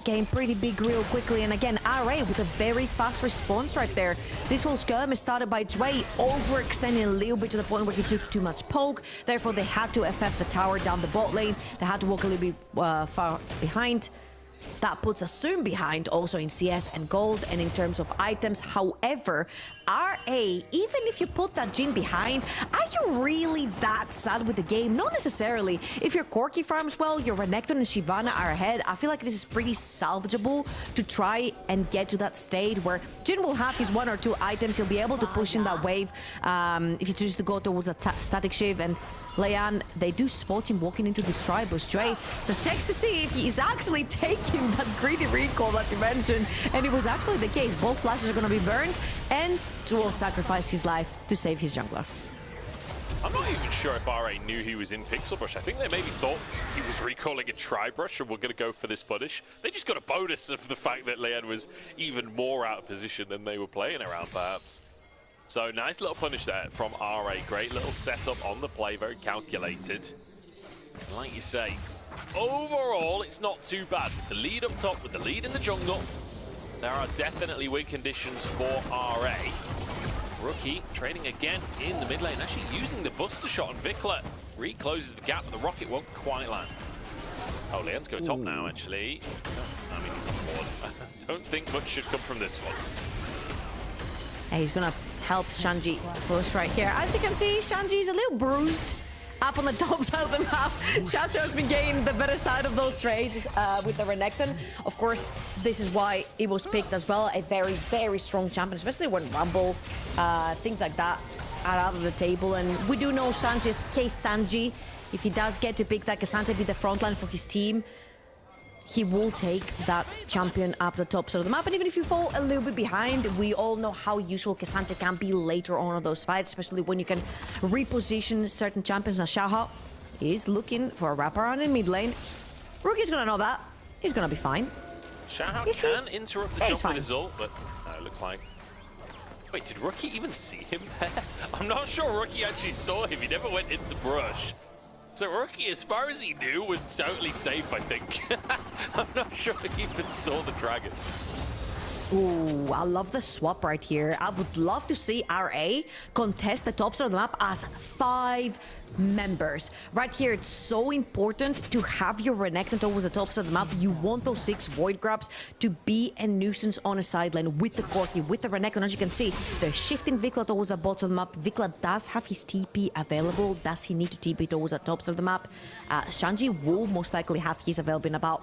getting pretty big real quickly, and again, RA with a very fast response right there. This whole skirmish started by Dre overextending a little bit to the point where he took too much poke, therefore they had to FF the tower down the bot lane. They had to walk a little bit far behind. That puts Assume behind also in CS and gold and in terms of items. However, RA, even if you put that Jhin behind, are you really that sad with the game? Not necessarily. If your Corki farms well, your Renekton and Shyvana are ahead, I feel like this is pretty salvageable to try and get to that state where Jhin will have his 1 or 2 items. He'll be able to push in that wave if you choose to go towards a static shiv. And Leon, they do spot him walking into this tribus. Dre just checks to see if he's actually taking that greedy recall that you mentioned. And it was actually the case. Both flashes are going to be burned, and Duo sacrificed his life to save his jungler. I'm not even sure if RA knew he was in Pixel Brush. I think they maybe thought he was recalling a Tri-Brush and we're going to go for this punish. They just got a bonus of the fact that Leon was even more out of position than they were playing around, perhaps. So nice little punish there from RA. Great little setup on the play, very calculated. And like you say, overall, it's not too bad. With the lead up top, with the lead in the jungle, there are definitely win conditions for RA. Rookie trading again in the mid lane, actually using the Buster Shot on Vikla. Recloses the gap, but the rocket won't quite land. Oh, Leon's going top now, actually. I mean, he's on board. I don't think much should come from this one. And he's gonna help Shanji push right here. As you can see, Shanji's a little bruised up on the top side of the map. Xiaoxiu has been getting the better side of those trades with the Renekton. Of course, this is why it was picked as well. A very, very strong champion, especially when Rumble, things like that are out of the table. And we do know Shanji's case Sanji. If he does get to pick that Cassandra be the frontline for his team, he will take that champion up the top side of the map. And even if you fall a little bit behind, we all know how useful Cassandra can be later on in those fights, especially when you can reposition certain champions. Now Xiaohao is looking for a wraparound in mid lane. Rookie's gonna know that. He's gonna be fine. Xiaohao can interrupt the jump fine. with his ult, but it looks like... Wait, did Rookie even see him there? I'm not sure Rookie actually saw him. He never went in the brush. So Rookie, as far as he knew, was totally safe, I think. I'm not sure he even saw the dragon. Ooh, I love the swap right here. I would love to see RA contest the top side of the map as 5 members. Right here, it's so important to have your Renekton towards the top side of the map. You want those 6 Void Grabs to be a nuisance on a sideline with the Corki, with the Renekton. As you can see, they're shifting Vikla towards the bottom of the map. Vikla does have his TP available. Does he need to TP towards the top side of the map? Shanji will most likely have his available in about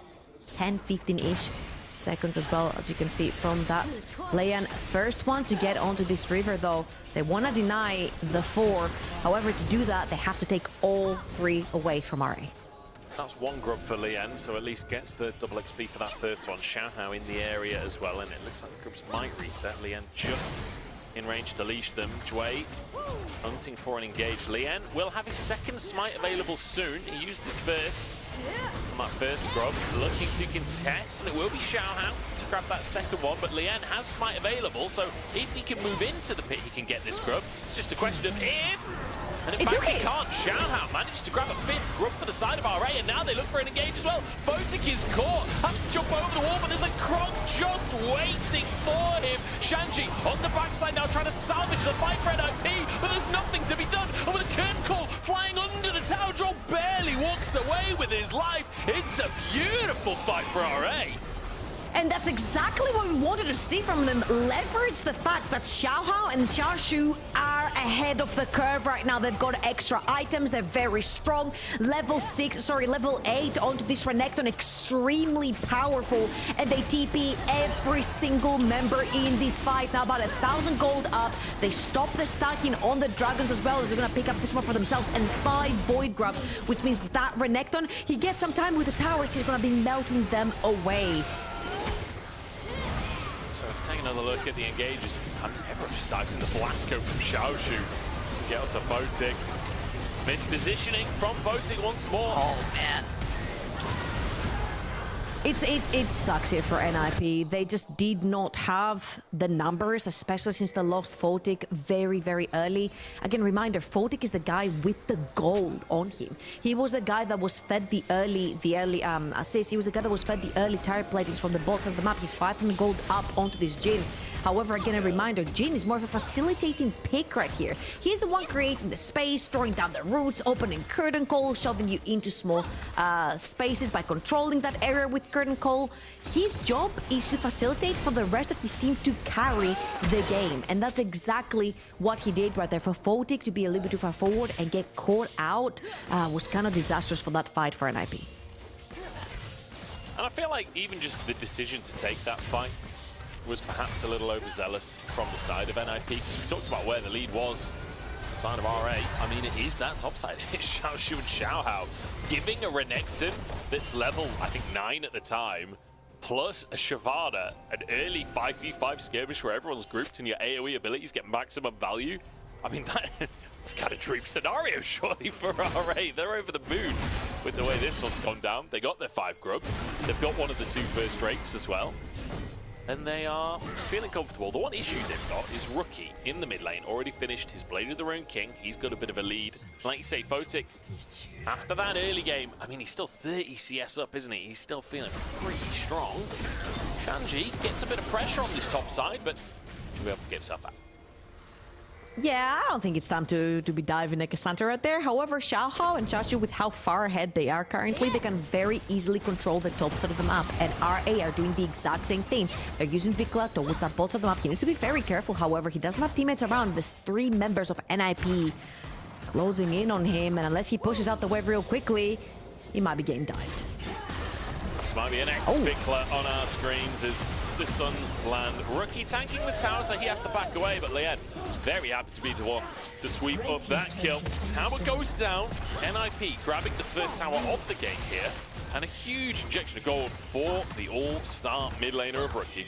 10-15-ish seconds as well, as you can see from that. Leian, first one to get onto this river though. They want to deny the 4. However, to do that, they have to take all 3 away from RA. So that's 1 grub for Leon, so at least gets the double XP for that first one. Xiaohao in the area as well, and it looks like the grubs might reset. Leon just in range to leash them. Jway hunting for an engaged. Leon will have his second smite available soon. He used his first on that first grub, looking to contest, and it will be Xiaohao to grab that second one, but Leon has smite available, so if he can move into the pit, he can get this grub. It's just a question of if, and in fact he can't. Xiaohao managed to grab a 5th grub for the side of RA, and now they look for an engage as well. Photic is caught, has to jump over the wall, but there's a Croc just waiting for him. Shanji on the backside now trying to salvage the fight for NIP, but there's nothing to be done, and with a curtain call flying under the tower, Joel barely walks away with his life. It's a beautiful fight for RA. And that's exactly what we wanted to see from them. Leverage the fact that Xiaohao and Xiaoshu are ahead of the curve right now. They've got extra items. They're very strong. Level 8 onto this Renekton, extremely powerful. And they TP every single member in this fight. Now about 1,000 gold up. They stop the stacking on the dragons as well, as they're going to pick up this one for themselves. And 5 Void Grubs, which means that Renekton, he gets some time with the towers. He's going to be melting them away. So take another look at the engages. Everyone just dives in the blast code from Xiaoshu to get onto Photic. Mispositioning from Photic once more. Oh man. It sucks here for NIP. They just did not have the numbers, especially since they lost Photic very, very early. Again, reminder, Photic is the guy with the gold on him. He was the guy that was fed the early assist. He was the guy that was fed the early tire platings from the bottom of the map. He's 500 gold up onto this Jhin. However, again, a reminder, Jhin is more of a facilitating pick right here. He's the one creating the space, throwing down the roots, opening curtain call, shoving you into small spaces by controlling that area with curtain call. His job is to facilitate for the rest of his team to carry the game. And that's exactly what he did right there. For Photic to be a little bit too far forward and get caught out was kind of disastrous for that fight for NIP. And I feel like even just the decision to take that fight was perhaps a little overzealous from the side of NIP, because we talked about where the lead was, the side of RA. I mean, it is that top side. It's Xiaoshu and Xiaohao giving a Renekton that's level, I think, 9 at the time, plus a Shavada, an early 5v5 skirmish where everyone's grouped and your AoE abilities get maximum value. I mean, that's kind of dream scenario, surely, for RA. They're over the moon with the way this one's gone down. They got their 5 grubs. They've got one of the 2 first Drakes as well. And they are feeling comfortable. The one issue they've got is Rookie in the mid lane. Already finished his Blade of the Rune King. He's got a bit of a lead. Like you say, Photic, after that early game, I mean, he's still 30 CS up, isn't he? He's still feeling pretty strong. Shanji gets a bit of pressure on this top side, but he'll be able to get himself out. Yeah, I don't think it's time to be diving a Cassandra right there. However, Xiaohao and Xiaoshu, with how far ahead they are currently, they can very easily control the top side of the map. And RA are doing the exact same thing. They're using Vikla towards that bot side of the map. He needs to be very careful, however. He doesn't have teammates around. There's 3 members of NIP closing in on him. And unless he pushes out the wave real quickly, he might be getting dived. This might be an X-Vikla on our screens as the Suns land. Rookie tanking the tower, so he has to back away, but Lien very happy to be the one to sweep up that kill. Tower goes down, NIP grabbing the first tower of the game here, and a huge injection of gold for the all-star mid laner of Rookie.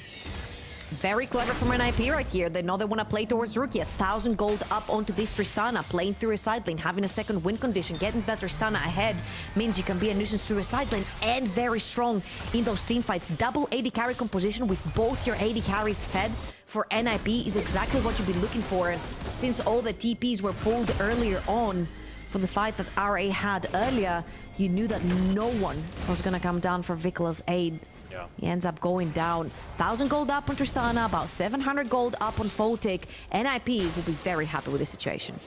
Very clever from NIP right here. They know they want to play towards Rookie. 1,000 gold up onto this Tristana, playing through a side lane, having a second win condition, getting that Tristana ahead means you can be a nuisance through a side lane and very strong in those team fights. Double AD carry composition with both your AD carries fed for NIP is exactly what you've been looking for. And since all the TPs were pulled earlier on for the fight that RA had earlier, you knew that no one was going to come down for Vikla's aid. Yeah. He ends up going down. 1,000 gold up on Tristana, about 700 gold up on Photic. NIP will be very happy with this situation.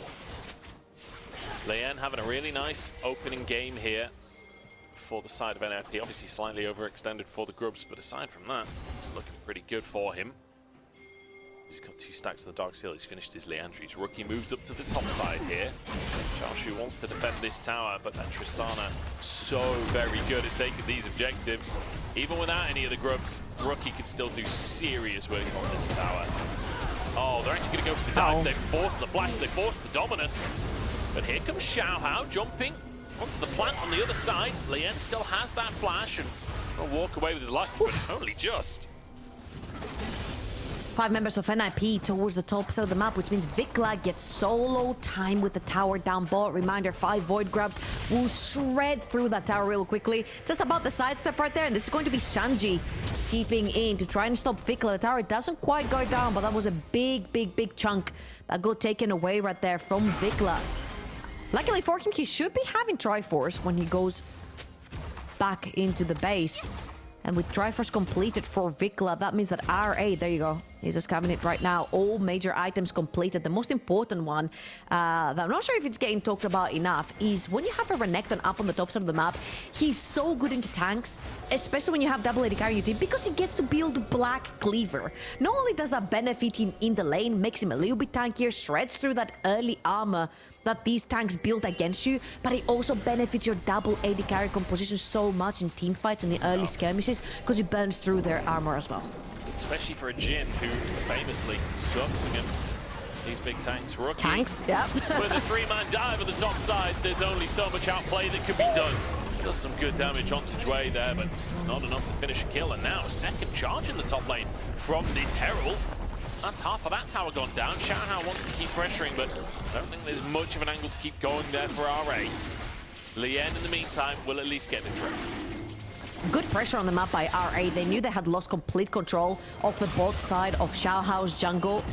Lien having a really nice opening game here for the side of NIP. Obviously slightly overextended for the Grubs, but aside from that, it's looking pretty good for him. He's got 2 stacks of the Dark Seal. He's finished his Leandries. Rookie moves up to the top side here. Xiaoshu wants to defend this tower, but that Tristana so very good at taking these objectives. Even without any of the Grubs, Rookie can still do serious work on this tower. Oh, they're actually going to go for the dive. They forced the Black, they forced the Dominus. But here comes Xiaohao jumping onto the plant on the other side. Lien still has that flash and will walk away with his life, but only just. 5 members of NIP towards the top side of the map, which means Vikla gets solo time with the tower down bot. Reminder, 5 Void Grabs will shred through that tower real quickly. Just about the sidestep right there, and this is going to be Shanji TPing in to try and stop Vikla. The tower doesn't quite go down, but that was a big chunk that got taken away right there from Vikla. Luckily for him, he should be having Triforce when he goes back into the base. And with Triforce completed for Vikla, that means that RA, there you go, he's just having it right now. All major items completed. The most important one, that I'm not sure if it's getting talked about enough, is when you have a Renekton up on the top side of the map, he's so good into tanks, especially when you have double AD carry your team, because he gets to build Black Cleaver. Not only does that benefit him in the lane, makes him a little bit tankier, shreds through that early armor that these tanks build against you, but it also benefits your double AD carry composition so much in team fights and the early skirmishes because it burns through their armor as well. Especially for a Jhin who famously sucks against these big tanks. Rookie. Tanks, yeah. With a 3-man dive on the top side, there's only so much outplay that could be done. Does some good damage onto Jway there, but it's not enough to finish a kill. And now a second charge in the top lane from this Herald. That's half of that tower gone down. Xiaohao wants to keep pressuring, but I don't think there's much of an angle to keep going there for RA. Lien, in the meantime, will at least get the trade. Good pressure on the map by RA. They knew they had lost complete control of the bot side of Xiaohao's jungle.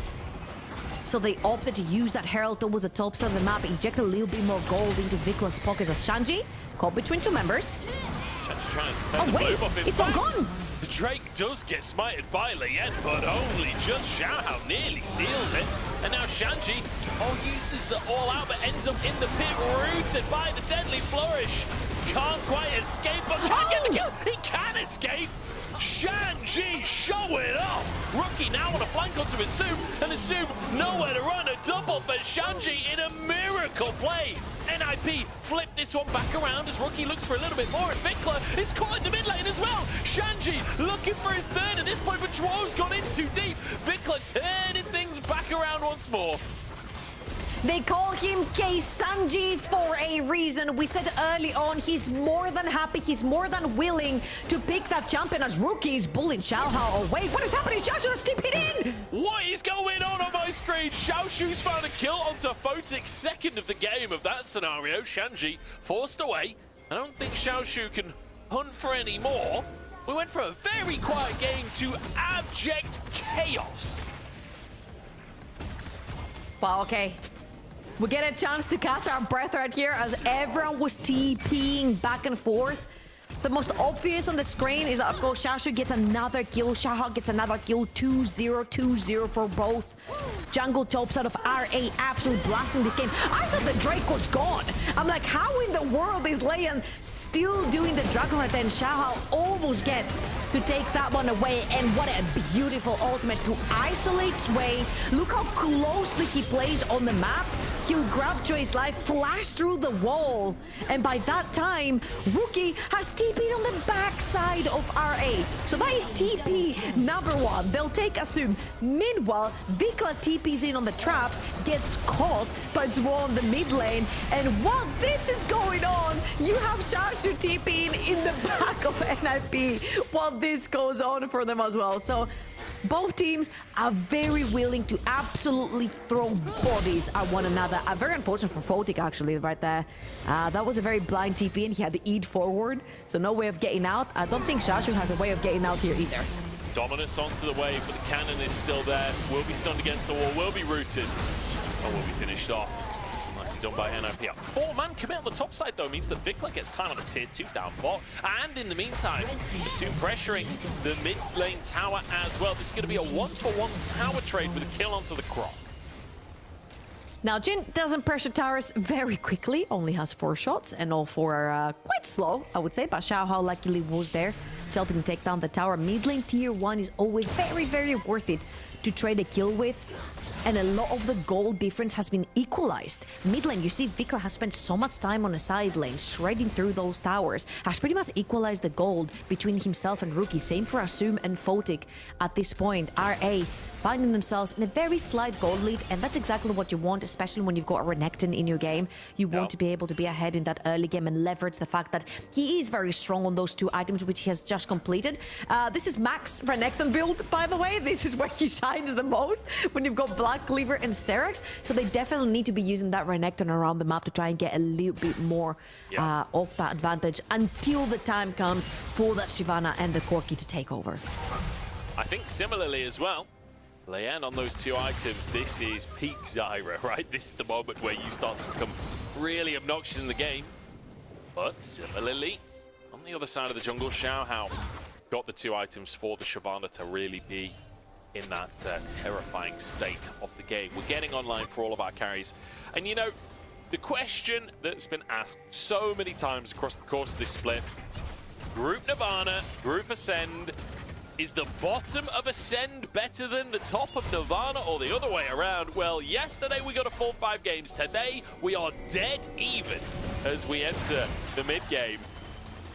So they opted to use that Herald towards the top side of the map, inject a little bit more gold into Vikla's pockets as Shanji caught between 2 members. Shanji trying to defend the move off. It's all gone! The Drake does get smited by Lien, but only just. Xiaohao nearly steals it. And now Shanji, uses the all-out, but ends up in the pit, rooted by the deadly flourish. Can't quite escape, but can get the kill. He can escape. Shanji show it off. Rookie now on a flank onto Assume, and Assume nowhere to run. A double for Shanji in a miracle play. NIP flip this one back around as Rookie looks for a little bit more, and Vikla is caught in the mid lane as well. Shanji looking for his third at this point, but Dwo's gone in too deep. Vikla turning things back around once more. They call him Keisanji for a reason. We said early on, he's more than happy, he's more than willing to pick that champion as Rookie is bullying Xiaohao away. What is happening? Xiaoshu's tipping in! What is going on my screen? Xiaoshu's found a kill onto Photic's second of the game of that scenario. Shanji forced away. I don't think Xiaoshu can hunt for any more. We went from a very quiet game to abject chaos. Well, okay. We get a chance to catch our breath right here as everyone was TPing back and forth. The most obvious on the screen is that, of course, Shashu gets another kill. Xiaohao gets another kill. 2-0, 2-0 for both. Jungle tops out of RA, absolutely blasting this game. I thought the Drake was gone. I'm like, how in the world is Leon still doing the Dragon right then? Xiaohao almost gets to take that one away. And what a beautiful ultimate to isolate Sway. Look how closely he plays on the map. He'll grab Joy's life, flash through the wall, and by that time, Wookie has TP'd on the backside of RA. So that is TP number one. They'll take Assume. Meanwhile, Vikla TP's in on the traps, gets caught by Zwo on the mid lane, and while this is going on, you have Shashu TPing in the back of NIP while this goes on for them as well. So both teams are very willing to absolutely throw bodies at one another. Very unfortunate for Photic, actually, right there. That was a very blind TP, and he had to eat forward, so no way of getting out. I don't think Shashu has a way of getting out here either. Dominance onto the wave, but the cannon is still there. Will be stunned against the wall, will be rooted, and will be finished off. Nicely done by NIP. A 4-man commit on the top side, though, means that Vikla gets time on a tier 2 down bot. And in the meantime, soon pressuring the mid lane tower as well. This is going to be a 1-for-1 tower trade with a kill onto the Croc. Now, Jin doesn't pressure towers very quickly, only has 4 shots, and all 4 are quite slow, I would say, but Xiaohao luckily was there to help him take down the tower. Mid lane tier 1 is always very, very worth it to trade a kill with, and a lot of the gold difference has been equalized. Mid lane, you see Vikla has spent so much time on a side lane, shredding through those towers, has pretty much equalized the gold between himself and Rookie. Same for Assume and Photic at this point. RA finding themselves in a very slight gold lead, and that's exactly what you want, especially when you've got a Renekton in your game. You want to be able to be ahead in that early game and leverage the fact that he is very strong on those 2 items, which he has just completed. This is Max Renekton build, by the way. This is where he shines the most, when you've got Black Cleaver and Sterak's, so they definitely need to be using that Renekton around the map to try and get a little bit more of that advantage until the time comes for that Shyvana and the Corki to take over. I think similarly as well, Leanne on those 2 items, this is peak Zyra, right? This is the moment where you start to become really obnoxious in the game. But similarly, on the other side of the jungle, Xiaohao got the 2 items for the Shyvana to really be in that terrifying state of the game. We're getting online for all of our carries. And you know, the question that's been asked so many times across the course of this split, Group Nirvana, Group Ascend, is the bottom of Ascend better than the top of Nirvana, or the other way around? Well, yesterday we got a full 5 games. Today we are dead even as we enter the mid-game.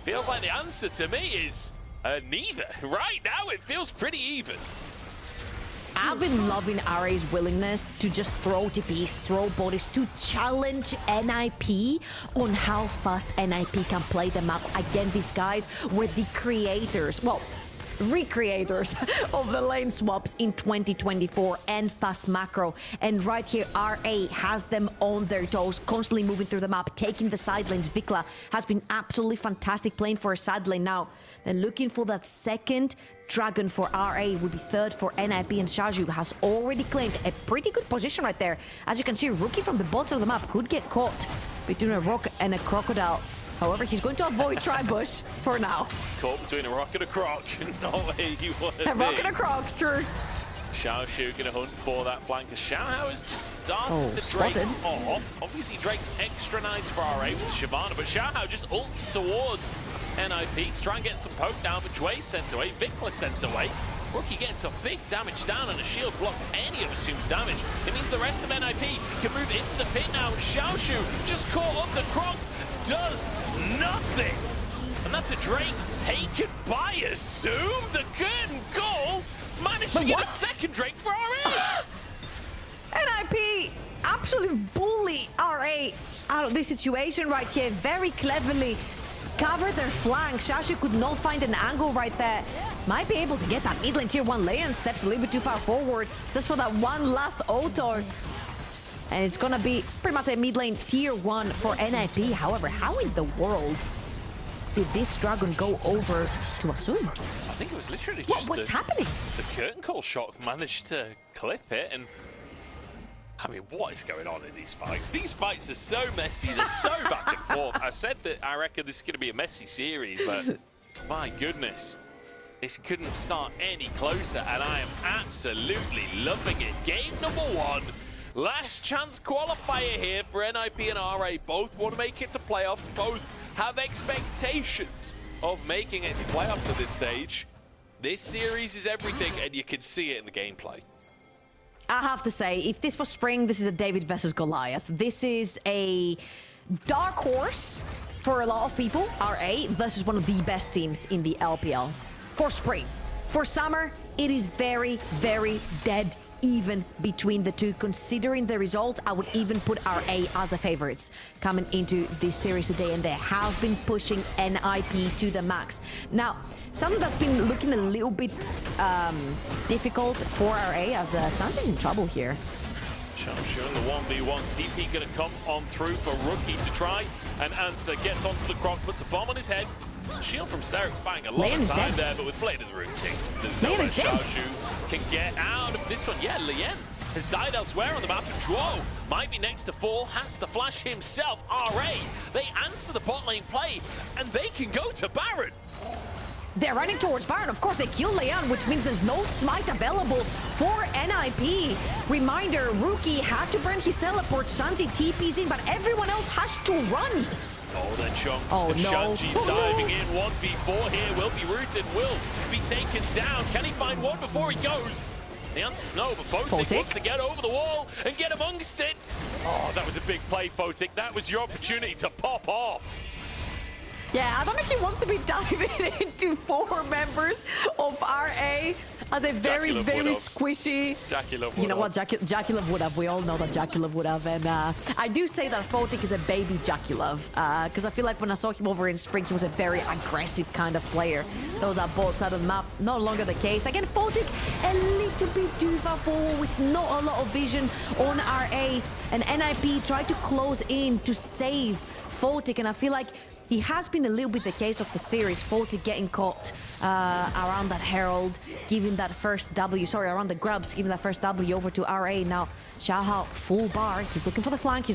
Feels like the answer to me is neither. Right now it feels pretty even. I've been loving RA's willingness to just throw TPs, throw bodies, to challenge NIP on how fast NIP can play the map. Again, these guys were the creators, well, recreators of the lane swaps in 2024 and fast macro, and right here RA has them on their toes, constantly moving through the map, taking the side lanes. Vikla has been absolutely fantastic playing for a side lane. Now they're looking for that second dragon for RA, would be third for NIP, and Shaju has already claimed a pretty good position right there. As you can see, Rookie from the bottom of the map could get caught between a rock and a crocodile. However, he's going to avoid Tribush for now. Caught between a rock and a croc. Not where you want to be. A rock and a croc, true. Xiaoshu gonna hunt for that flank, as Xiaohao has just started the Drake off. Obviously, Drake's extra nice for RA with Shyvana, but Xiaohao just ults towards NIP to try and get some poke down, but Jway's sent away, Vikla sent away. Rookie getting some big damage down, and a shield blocks any of Assume's damage. It means the rest of NIP can move into the pit now. Xiaoshu just caught up the Croc, does nothing. And that's a Drake taken by Assume. The curtain goal managed to get a second Drake for RA. NIP absolutely bully RA out of this situation right here. Very cleverly covered their flank. Shashu could not find an angle right there. Might be able to get that mid lane tier 1 lane. Steps a little bit too far forward just for that one last auto. And it's gonna be pretty much a mid lane tier 1 for NIP. However, how in the world did this dragon go over to Assume? I think it was literally just what was happening? The curtain call shot managed to clip it, and I mean, what is going on in these fights? These fights are so messy. They're so back and forth. I said that I reckon this is going to be a messy series, but my goodness. This couldn't start any closer, and I am absolutely loving it. Game number 1. Last chance qualifier here for NIP and RA. Both want to make it to playoffs. Both have expectations of making it to playoffs at this stage. This series is everything, and you can see it in the gameplay. I have to say, if this was spring, this is a David versus Goliath. This is a dark horse for a lot of people, RA, versus one of the best teams in the LPL. For spring. For summer, it is very, very dead even between the two. Considering the result, I would even put RA as the favorites coming into this series today, and they have been pushing NIP to the max. Now, something that's been looking a little bit difficult for RA, as Sanchez in trouble here. Xiaoshu in the 1v1. TP gonna come on through for Rookie to try and answer. Gets onto the Croc, puts a bomb on his head. Shield from Steric's buying a lot of time there, but with Blade of the Rune King, there's no way Xiaoshu can get out of this one. Yeah, Lien has died elsewhere on the map. Duo might be next to fall, has to flash himself. RA, they answer the bot lane play, and they can go to Baron. They're running towards Baron. Of course, they kill Leon, which means there's no smite available for NIP. Reminder, Rookie had to burn his teleport. Shanji TP's in, but everyone else has to run. Oh, they're chunked. Oh, and no. Shanji's diving in. 1v4 here. Will be rooted. Will be taken down. Can he find one before he goes? The answer's no, but Photic wants to get over the wall and get amongst it. Oh, that was a big play, Photic. That was your opportunity to pop off. Yeah, I don't think he wants to be diving into 4 members of RA as a very, very squishy. Jackie Love would have. You know what, Jackie Love would have. We all know that Jackie Love would have. And I do say that Photic is a baby Jackie Love, because I feel like when I saw him over in spring, he was a very aggressive kind of player. Those are both sides of the map. No longer the case. Again, Photic a little bit too far forward with not a lot of vision on RA. And NIP tried to close in to save Photic, and I feel like he has been a little bit the case of the series. Photic getting caught around that Herald, giving that first W, around the Grubs, giving that first W over to RA. Now, Xiaohao full bar. He's looking for the flank.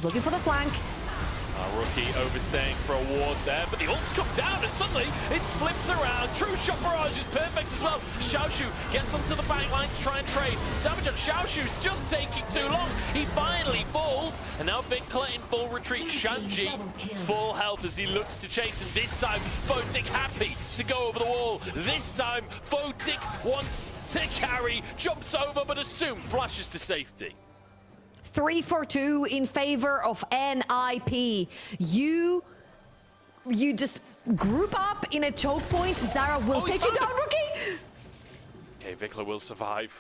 Rookie overstaying for a ward there, but the ult's come down and suddenly it's flipped around. True shot barrage is perfect as well. Xiaoshu gets onto the back line to try and trade. Damage on Xiaoshu's just taking too long. He finally falls, and now Vikla in full retreat. Shanji full health as he looks to chase, and this time Photic happy to go over the wall. This time Photic wants to carry, jumps over, but as soon flashes to safety. 3 for 2 in favor of NIP. You just group up in a choke point. Zara will take you down, Rookie. Okay, Vikla will survive.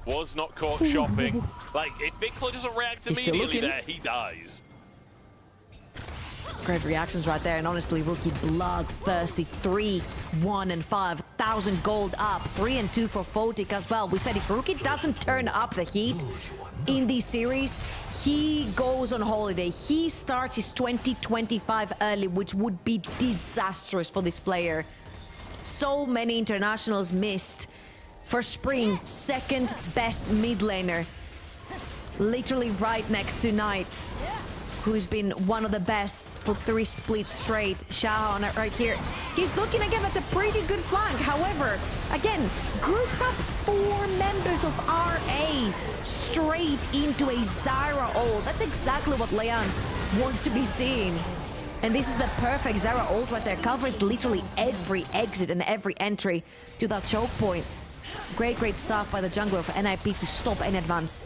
Was not caught shopping. Like, if Vikla doesn't react immediately there, he dies. Great reactions right there, and honestly, Rookie bloodthirsty. 3, 1, and 5. 1,000 gold up. 3 and 2 for Photic as well. We said if Rookie doesn't turn up the heat in this series, he goes on holiday. He starts his 2025 early, which would be disastrous for this player. So many internationals missed. For spring, 2nd best mid laner. Literally right next to Knight, who's been one of the best for 3 splits straight. Xiao on it right here. He's looking again, that's a pretty good flank. However, again, grouped up 4 members of RA straight into a Zyra ult. That's exactly what Leon wants to be seeing. And this is the perfect Zyra ult right there. Covers literally every exit and every entry to that choke point. Great stuff by the jungler for NIP to stop any advance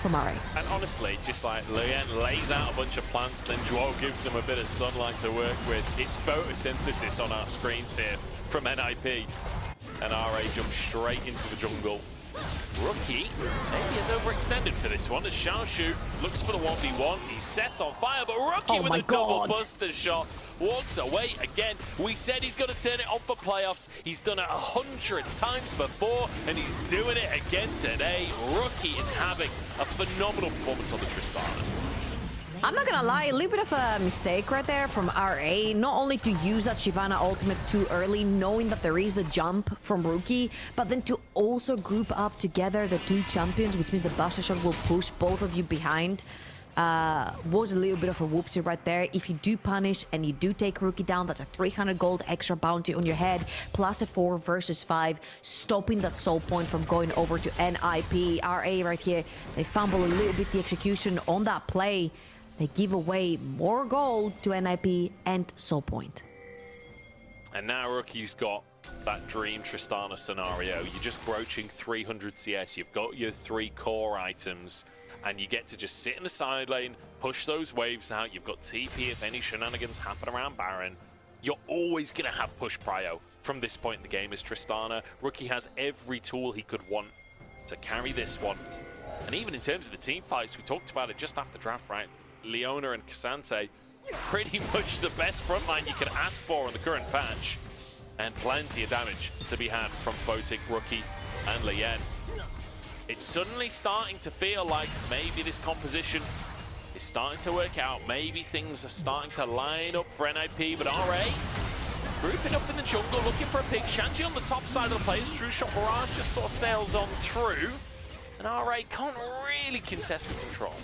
from RA. And honestly, just like Lien lays out a bunch of plants, then Joel gives him a bit of sunlight to work with. It's photosynthesis on our screens here from NIP. And RA jumps straight into the jungle. Rookie maybe is overextended for this one as Xiaoshu looks for the 1v1. He's set on fire, but Rookie with a double buster shot walks away again. We said he's going to turn it on for playoffs. He's done it 100 times before, and he's doing it again today. Rookie is having a phenomenal performance on the Tristana. I'm not gonna lie, a little bit of a mistake right there from RA. Not only to use that Shyvana ultimate too early, knowing that there is the jump from Rookie, but then to also group up together the two champions, which means the Buster Shot will push both of you behind. Was a little bit of a whoopsie right there. If you do punish and you do take Rookie down, that's a 300 gold extra bounty on your head, plus a 4 versus 5, stopping that soul point from going over to NIP. RA right here, they fumble a little bit the execution on that play. They give away more gold to NIP and soul point. And now Rookie's got that dream Tristana scenario. You're just broaching 300 CS. You've got your 3 core items, and you get to just sit in the side lane, push those waves out. You've got TP if any shenanigans happen around Baron. You're always going to have push prio from this point in the game as Tristana. Rookie has every tool he could want to carry this one. And even in terms of the team fights, we talked about it just after draft, right? Leona and Cassante, pretty much the best frontline you could ask for in the current patch. And plenty of damage to be had from Photic, Rookie, and Lien. It's suddenly starting to feel like maybe this composition is starting to work out. Maybe things are starting to line up for NIP, but RA grouping up in the jungle, looking for a pick. Shanji on the top side of the place. True Shot Barrage just sort of sails on through. And RA can't really contest with control.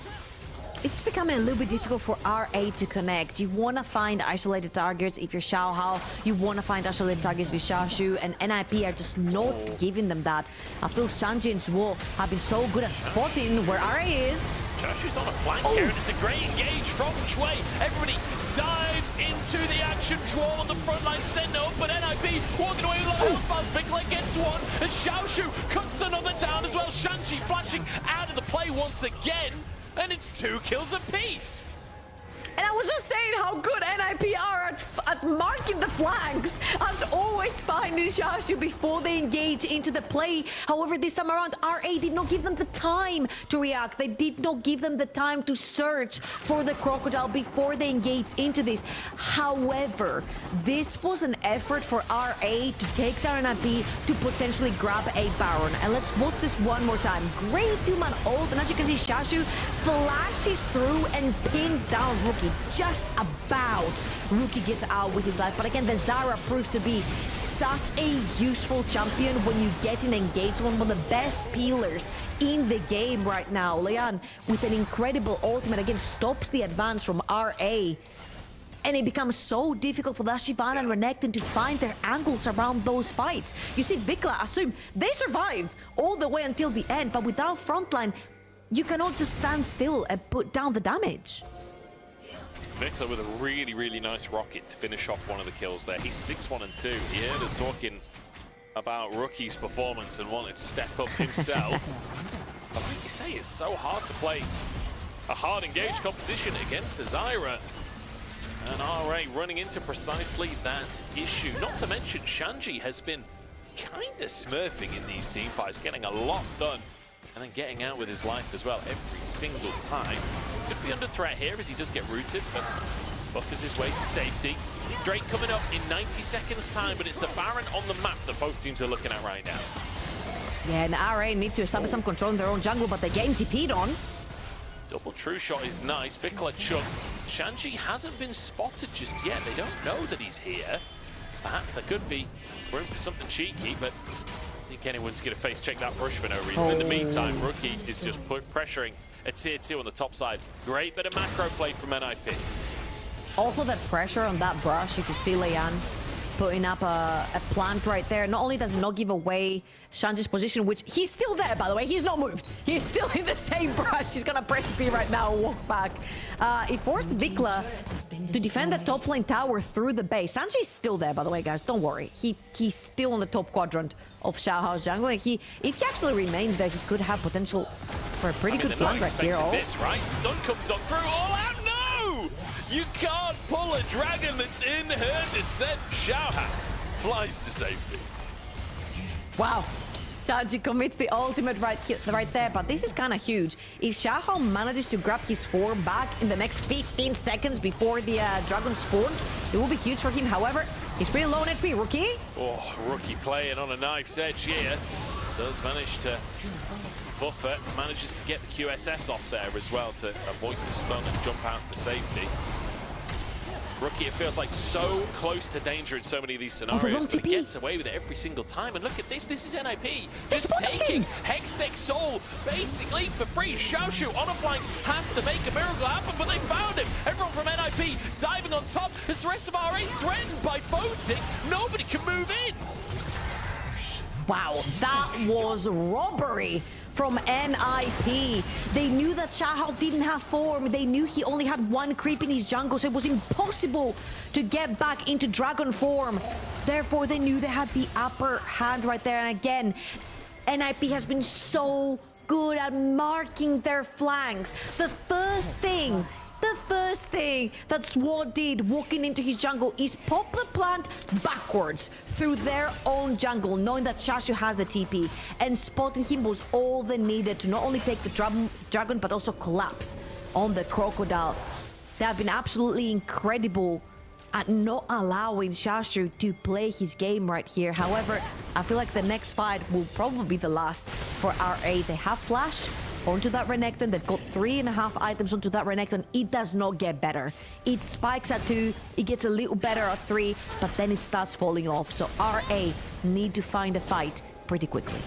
It's becoming a little bit difficult for RA to connect. You want to find isolated targets if you're Xiaohao. You want to find isolated targets with Xiaoshu, and NIP are just not giving them that. I feel Sanji and Zhuo have been so good at spotting where RA is. Xiaoshu's on a flank here, and it's a great engage from Shui. Everybody dives into the action. Zhuo on the front line, sent up, but NIP walking away with a health buzz. Bigla gets one, and Xiaoshu cuts another down as well. Shanji flashing out of the play once again. And it's 2 kills apiece. And I was just saying how good NIP are at marking the flanks and always finding Xiaoshu before they engage into the play. However, this time around, RA did not give them the time to react. They did not give them the time to search for the crocodile before they engaged into this. However, this was an effort for RA to take down NIP to potentially grab a Baron. And let's watch this one more time. Great 2-man ult, and as you can see, Xiaoshu flashes through and pins down Rookie. Just about. Rookie gets out with his life, but again, the Zara proves to be such a useful champion when you get an engaged one of the best peelers in the game right now. Leon, with an incredible ultimate, again, stops the advance from RA. And it becomes so difficult for that Shyvana and Renekton to find their angles around those fights. You see, Bigla, assume they survive all the way until the end, but without frontline, you cannot just stand still and put down the damage. Vikla with a really, really nice rocket to finish off one of the kills there. He's 6-1 and 2. He heard us talking about Rookie's performance and wanted to step up himself. But like you say, it's so hard to play a hard engaged composition against a Zyra. And RA running into precisely that issue. Not to mention, Shanji has been kind of smurfing in these team fights, getting a lot done, and then getting out with his life as well every single time. Could be under threat here as he does get rooted, but buffers his way to safety. Drake coming up in 90 seconds time, but it's the Baron on the map that both teams are looking at right now. Yeah, and RA need to establish some control in their own jungle, but they're getting TP'd on. Double true shot is nice. Vikla chucked. Shanji hasn't been spotted just yet. They don't know that he's here. Perhaps there could be room for something cheeky, but I think anyone's going to face check that brush for no reason. In the meantime, Rookie is just pressuring a tier 2 on the top side. Great bit of macro play from NIP. Also that pressure on that brush, you could see Leon putting up a plant right there. Not only does it not give away Shanji's position, which he's still there, by the way. He's not moved. He's still in the same brush. He's gonna press B right now and walk back. It forced Vikla to defend the top lane tower through the base. Sanji's still there, by the way, guys. Don't worry. He's still in the top quadrant of Xiaohao's jungle. If he actually remains there, he could have potential for a pretty good flank right here. This, right? Stun comes up through. All out. No! You can't pull a dragon that's in her descent. Xiaohao flies to safety. Wow. Shanji commits the ultimate right there, but this is kind of huge. If Xiaohao manages to grab his form back in the next 15 seconds before the dragon spawns, it will be huge for him. However, he's pretty low on HP. Rookie? Oh, Rookie playing on a knife's edge here. Does manage to buffer, manages to get the QSS off there as well to avoid the stun and jump out to safety. Rookie, it feels like so close to danger in so many of these scenarios, but he gets away with it every single time. And look at this, this is NIP just taking Hextech Soul basically for free. Xiaoshu on a flank has to make a miracle happen, but they found him. Everyone from NIP diving on top as the rest of RA threatened by Photic. Nobody can move in. Wow, that was robbery from NIP. They knew that Xiaohao didn't have form. They knew he only had one creep in his jungle, so it was impossible to get back into dragon form. Therefore, they knew they had the upper hand right there. And again, NIP has been so good at marking their flanks. The first thing that SWAT did walking into his jungle is pop the plant backwards through their own jungle, knowing that Xiaoshu has the TP, and spotting him was all they needed to not only take the dragon but also collapse on the crocodile. They have been absolutely incredible at not allowing Xiaoshu to play his game right here. However, I feel like the next fight will probably be the last for RA. They have flash onto that Renekton. They've got 3.5 items onto that Renekton. It does not get better. It spikes at 2, it gets a little better at 3, but then it starts falling off. So RA need to find a fight pretty quickly.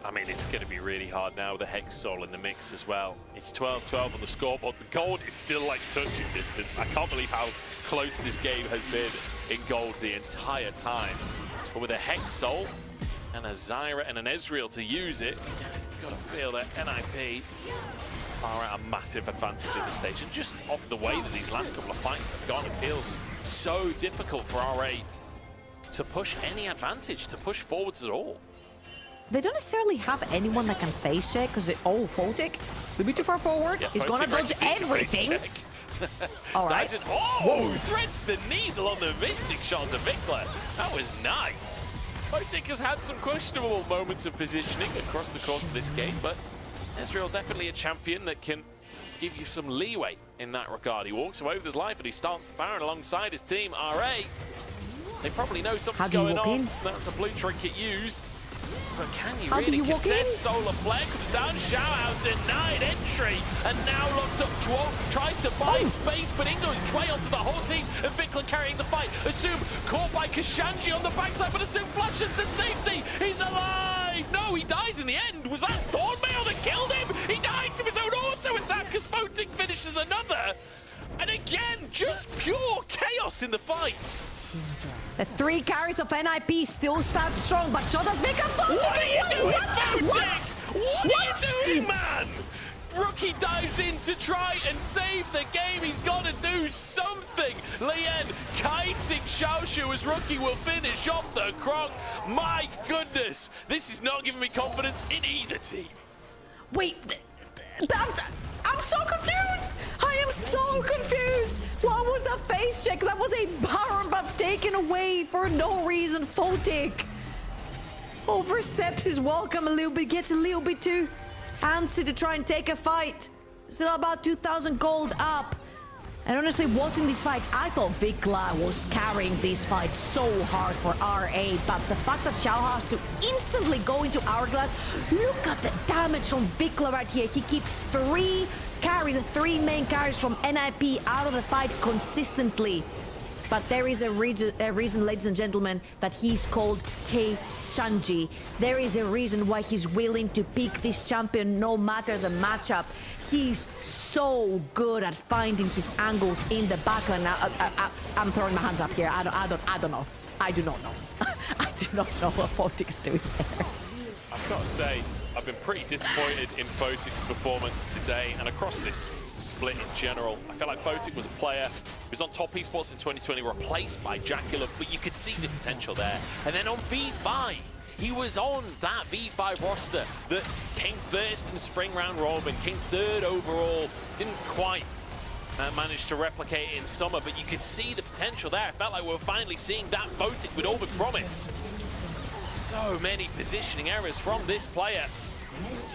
I mean, it's going to be really hard now with the Hex Soul in the mix as well. It's 12-12 on the scoreboard. The gold is still like touching distance. I can't believe how close this game has been in gold the entire time. But with a Hex Soul and a Zyra and an Ezreal to use it, you've got to feel that NIP are at a massive advantage at this stage. And just off the way that these last couple of fights have gone, it feels so difficult for RA to push any advantage, to push forwards at all. They don't necessarily have anyone that can face check because it all Photic. We'll be too far forward. Yeah, he's gonna dodge everything. All right. Oh, threads the needle on the Mystic shot to Vikla. That was nice. Photic has had some questionable moments of positioning across the course of this game, but Ezreal definitely a champion that can give you some leeway in that regard. He walks away with his life and he starts the Baron alongside his team. RA, they probably know something's going on. That's a blue trinket used. But can you really contest? Solar Flare comes down, Xiaohao denied entry, and now locked up Dwo, tries to buy space, but in goes Dway onto the whole team, and Vikla carrying the fight. Assume caught by Kashanji on the backside, but Assume flashes to safety. He's alive! No, he dies in the end. Was that Thornmail that killed him? He died to his own auto attack as Photic finishes another. And again, just pure chaos in the fight. The 3 carries of NIP still stand strong, but so does Vikla. What are you doing, Photic? What are you doing, man? Rookie dives in to try and save the game. He's got to do something. Lien kiting Xiaoshu as Rookie will finish off the croc. My goodness, this is not giving me confidence in either team. Wait, I'm so confused. I am so confused. What was that face check? That was a Baron buff taken away for no reason. Photic oversteps his welcome a little bit, gets a little bit too antsy to try and take a fight. Still about 2,000 gold up. And honestly, watching this fight, I thought Vikla was carrying this fight so hard for RA, but the fact that Xiao has to instantly go into Hourglass, look at the damage from Vikla right here. He keeps 3 carries, 3 main carries from NIP out of the fight consistently. But there is a reason, ladies and gentlemen, that he's called Kashanji. There is a reason why he's willing to pick this champion no matter the matchup. He's so good at finding his angles in the backline. Now, I'm throwing my hands up here. I don't know. I do not know. I do not know what Photic is doing there. I've got to say, I've been pretty disappointed in Photic's performance today and across this split in general. I feel like Photic was a player who was on top esports in 2020, replaced by Jackula, but you could see the potential there. And then on V5, he was on that V5 roster that came first in Spring Round Robin, came 3rd overall, didn't quite manage to replicate it in summer, but you could see the potential there. I felt like we were finally seeing that Photic we'd all been promised. So many positioning errors from this player.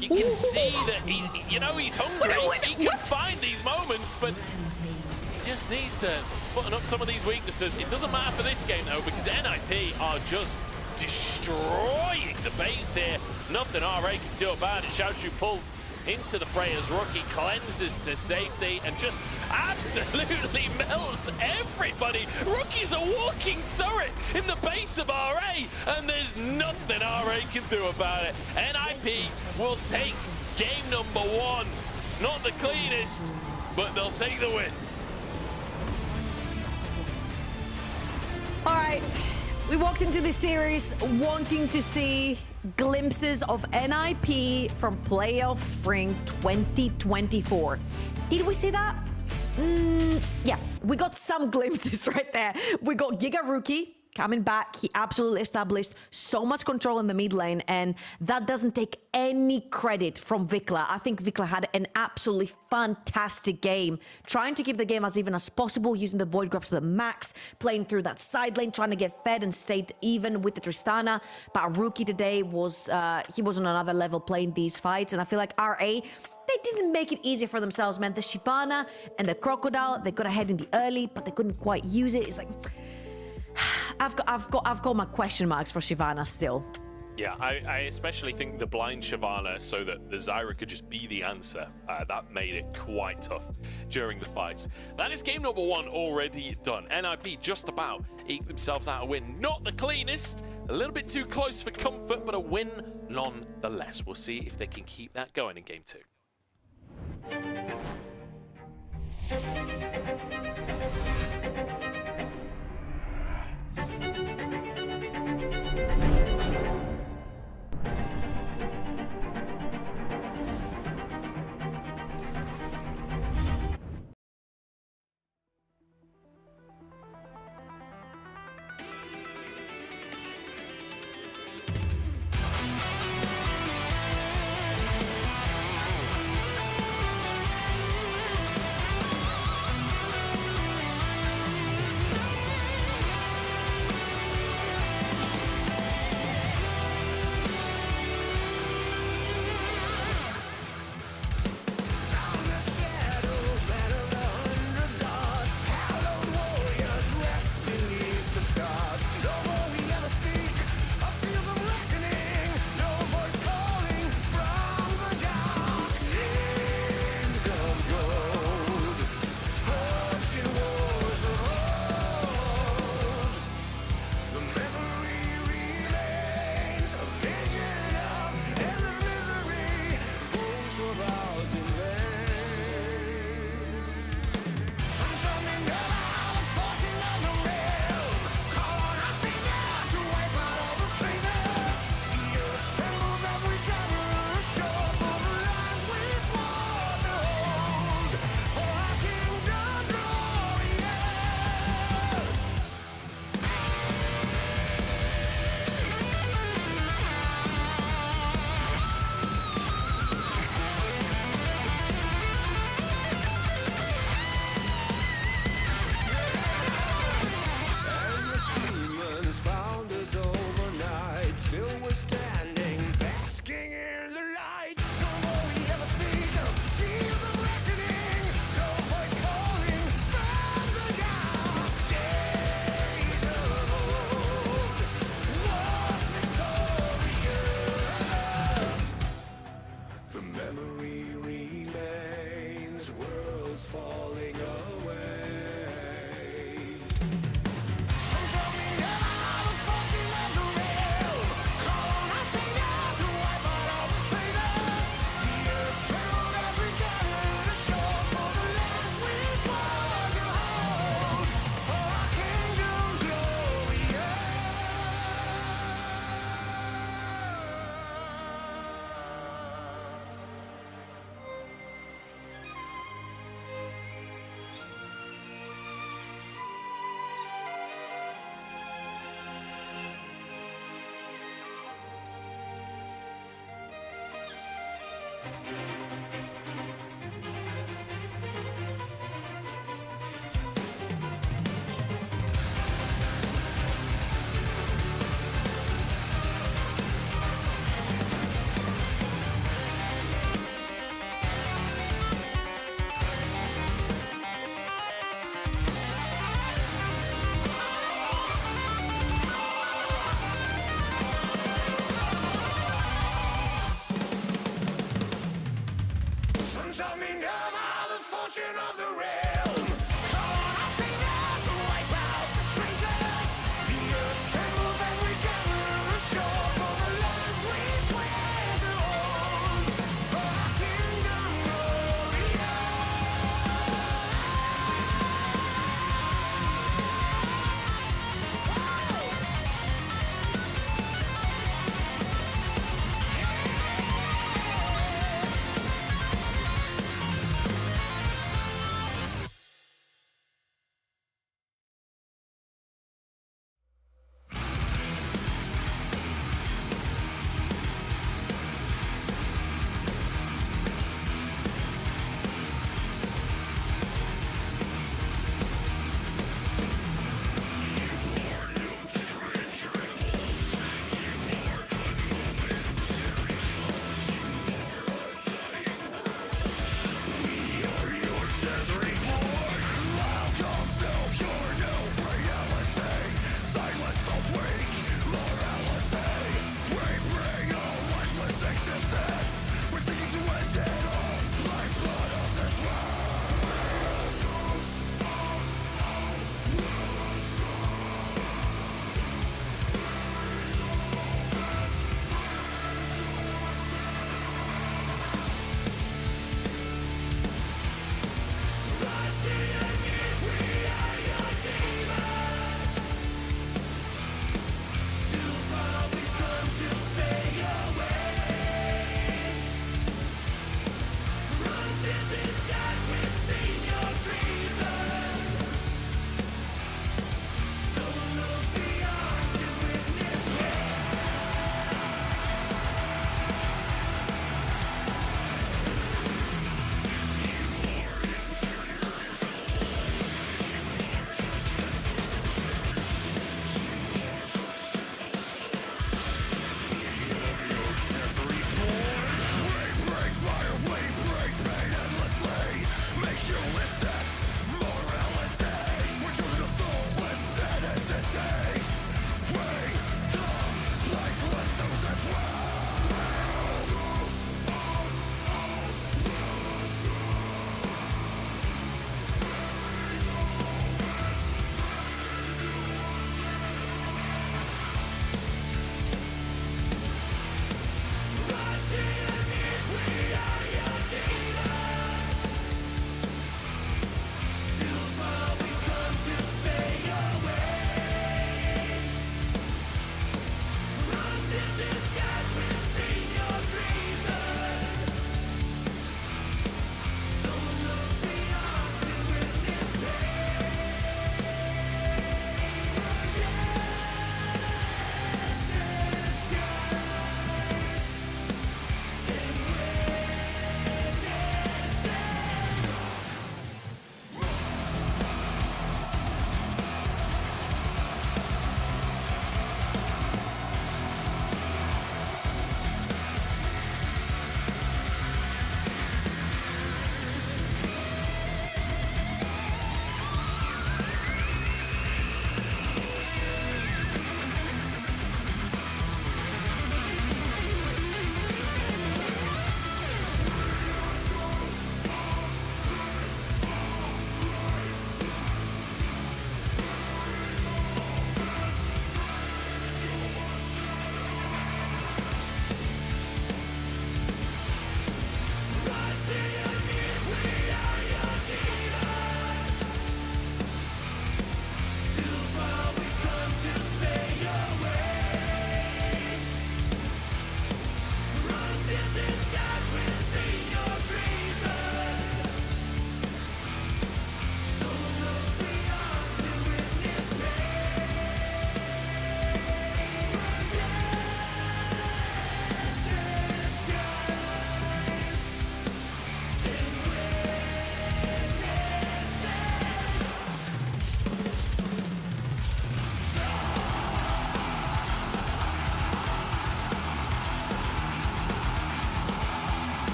You can see that he's hungry. He can find these moments, but he just needs to button up some of these weaknesses. It doesn't matter for this game though, because NIP are just destroying the base here. Nothing RA can do about it. Xiaoshu pulled into the fray as Rookie cleanses to safety and just absolutely melts everybody. Rookie's a walking turret in the base of RA, and there's nothing RA can do about it. NIP will take game number 1. Not the cleanest, but they'll take the win. All right, we walked into this series wanting to see glimpses of NIP from Playoff Spring 2024. Did we see that? Yeah, we got some glimpses right there. We got Giga Rookie coming back. He absolutely established so much control in the mid lane, and that doesn't take any credit from Vikla. I think Vikla had an absolutely fantastic game, trying to keep the game as even as possible, using the Void Grabs to the max, playing through that side lane, trying to get fed and stayed even with the Tristana. But Rookie today was, he was on another level playing these fights, and I feel like RA, they didn't make it easy for themselves, man. The Shyvana and the Crocodile, they got ahead in the early, but they couldn't quite use it. It's like, I've got my question marks for Shyvana still. Yeah, I especially think the blind Shyvana, so that the Zyra could just be the answer, that made it quite tough during the fights. That is game number 1 already done. NIP just about eked themselves out a win. Not the cleanest, a little bit too close for comfort, but a win nonetheless. We'll see if they can keep that going in game 2.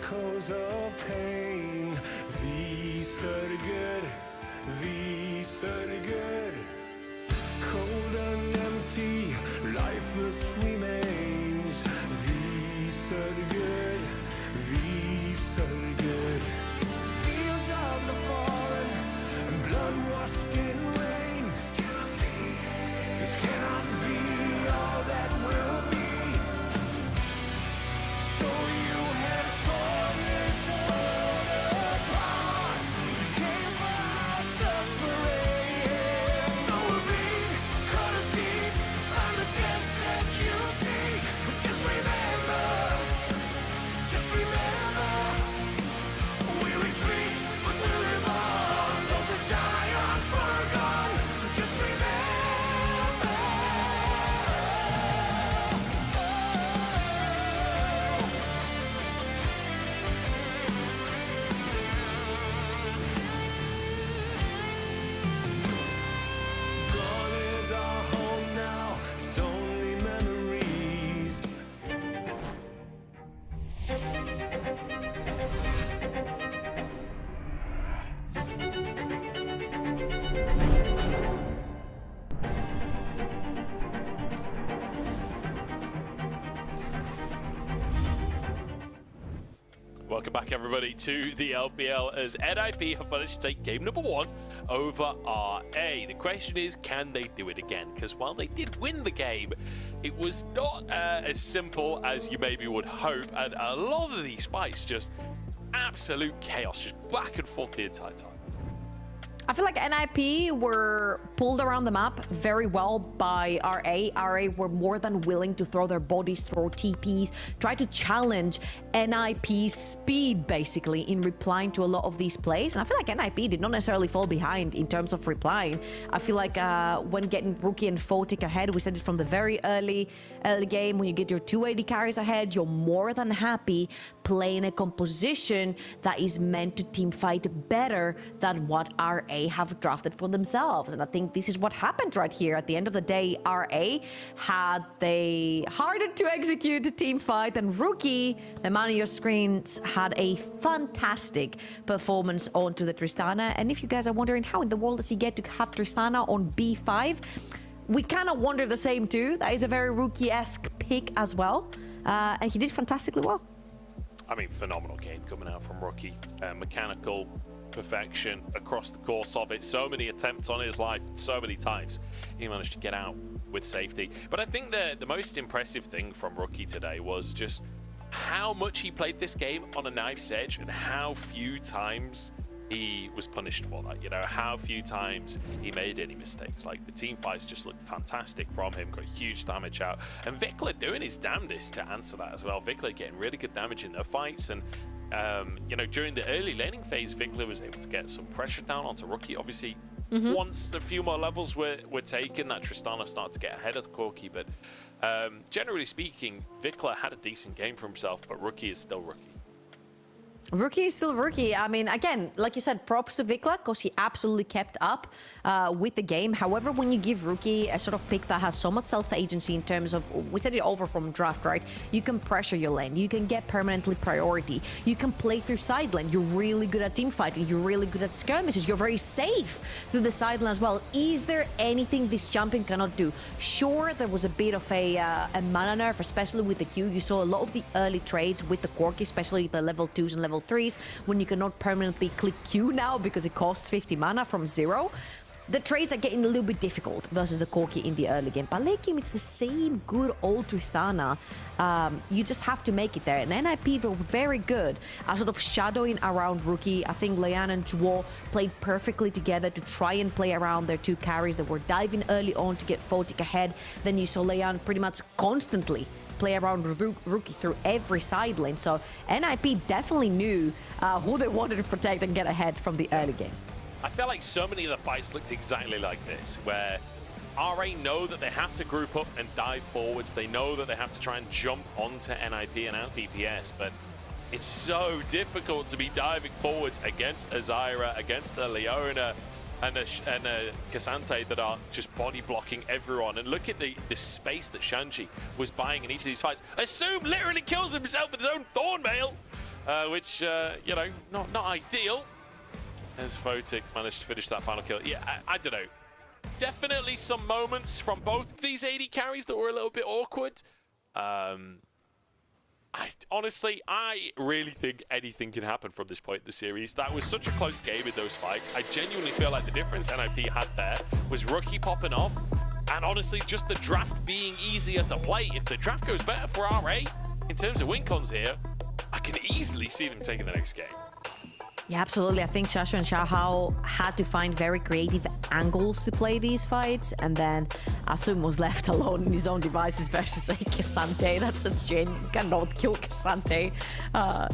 echoes of pain. Vi sörger, vi sörger. Cold and empty, lifeless remains. Vi sörger, vi sörger. Fields of the fallen, blood-washed in rain. This cannot be all that will be. So you have torn this world apart. You came for our suffering. So bleed, cut us deep, find the death that you seek. But just remember, we retreat, but we live on. Those that die aren't forgotten. Just remember. Gone is our home now. It's only memories. Welcome back, everybody, to the LPL as NIP have managed to take game number 1 over RA. The question is, can they do it again? Because while they did win the game, it was not as simple as you maybe would hope, and a lot of these fights just absolute chaos, just back and forth the entire time. I feel like NIP were pulled around the map very well by RA. RA were more than willing to throw their bodies, throw TPs, try to challenge NIP's speed, basically, in replying to a lot of these plays. And I feel like NIP did not necessarily fall behind in terms of replying. I feel like when getting Rookie and Photic ahead, we said it from the very early game, when you get your 280 carries ahead, you're more than happy playing a composition that is meant to team fight better than what RA have drafted for themselves. And I think this is what happened right here. At the end of the day, RA had the harder to execute team fight, and Rookie, the man on your screens, had a fantastic performance onto the Tristana. And if you guys are wondering how in the world does he get to have Tristana on B5, we kind of wonder the same too. That is a very Rookie-esque pick as well. And he did fantastically well. I mean, phenomenal game coming out from Rookie. Mechanical perfection across the course of it. So many attempts on his life, so many times he managed to get out with safety. But I think the most impressive thing from Rookie today was just how much he played this game on a knife's edge and how few times he was punished for that. You know, how few times he made any mistakes. Like, the team fights just looked fantastic from him, got huge damage out, and Vikla doing his damnedest to answer that as well. Vikla getting really good damage in their fights, and you know, during the early laning phase, Vikla was able to get some pressure down onto Rookie. Obviously, once a few more levels were taken, that Tristana started to get ahead of the Corki, but generally speaking, Vikla had a decent game for himself, but Rookie is still Rookie. Rookie is still Rookie. I mean, again, like you said, props to Vikla because he absolutely kept up with the game. However, when you give Rookie a sort of pick that has so much self-agency in terms of, we said it over from draft, right? You can pressure your lane. You can get permanently priority. You can play through side lane. You're really good at team fighting. You're really good at skirmishes. You're very safe through the side lane as well. Is there anything this champion cannot do? Sure, there was a bit of a mana nerf, especially with the Q. You saw a lot of the early trades with the Corki, especially the level 2s and level 3s, when you cannot permanently click Q now because it costs 50 mana from 0. The trades are getting a little bit difficult versus the Corki in the early game. But late game, it's the same good old Tristana. You just have to make it there. And NIP were very good at sort of shadowing around Rookie. I think Leanne and Zhuo played perfectly together to try and play around their two carries that were diving early on to get Photic ahead. Then you saw Leanne pretty much constantly play around Rookie through every side lane. So NIP definitely knew who they wanted to protect and get ahead from the early game. I felt like so many of the fights looked exactly like this, where RA know that they have to group up and dive forwards. They know that they have to try and jump onto NIP and out DPS, but it's so difficult to be diving forwards against a Zyra, against a Leona, and a Cassante that are just body blocking everyone. And look at the space that Shanji was buying in each of these fights. Assume literally kills himself with his own Thorn Mail. which, you know, not ideal. As Photic managed to finish that final kill. Yeah, I don't know. Definitely some moments from both of these AD carries that were a little bit awkward. Honestly, I really think anything can happen from this point in the series. That was such a close game in those fights. I genuinely feel like the difference NIP had there was Rookie popping off, and honestly, just the draft being easier to play. If the draft goes better for RA, in terms of win cons here, I can easily see them taking the next game. Yeah, absolutely. I think Xiaoshu and Xiaohao had to find very creative angles to play these fights, and then Asum was left alone in his own devices versus like K'Sante. That's a gen. You cannot kill K'Sante.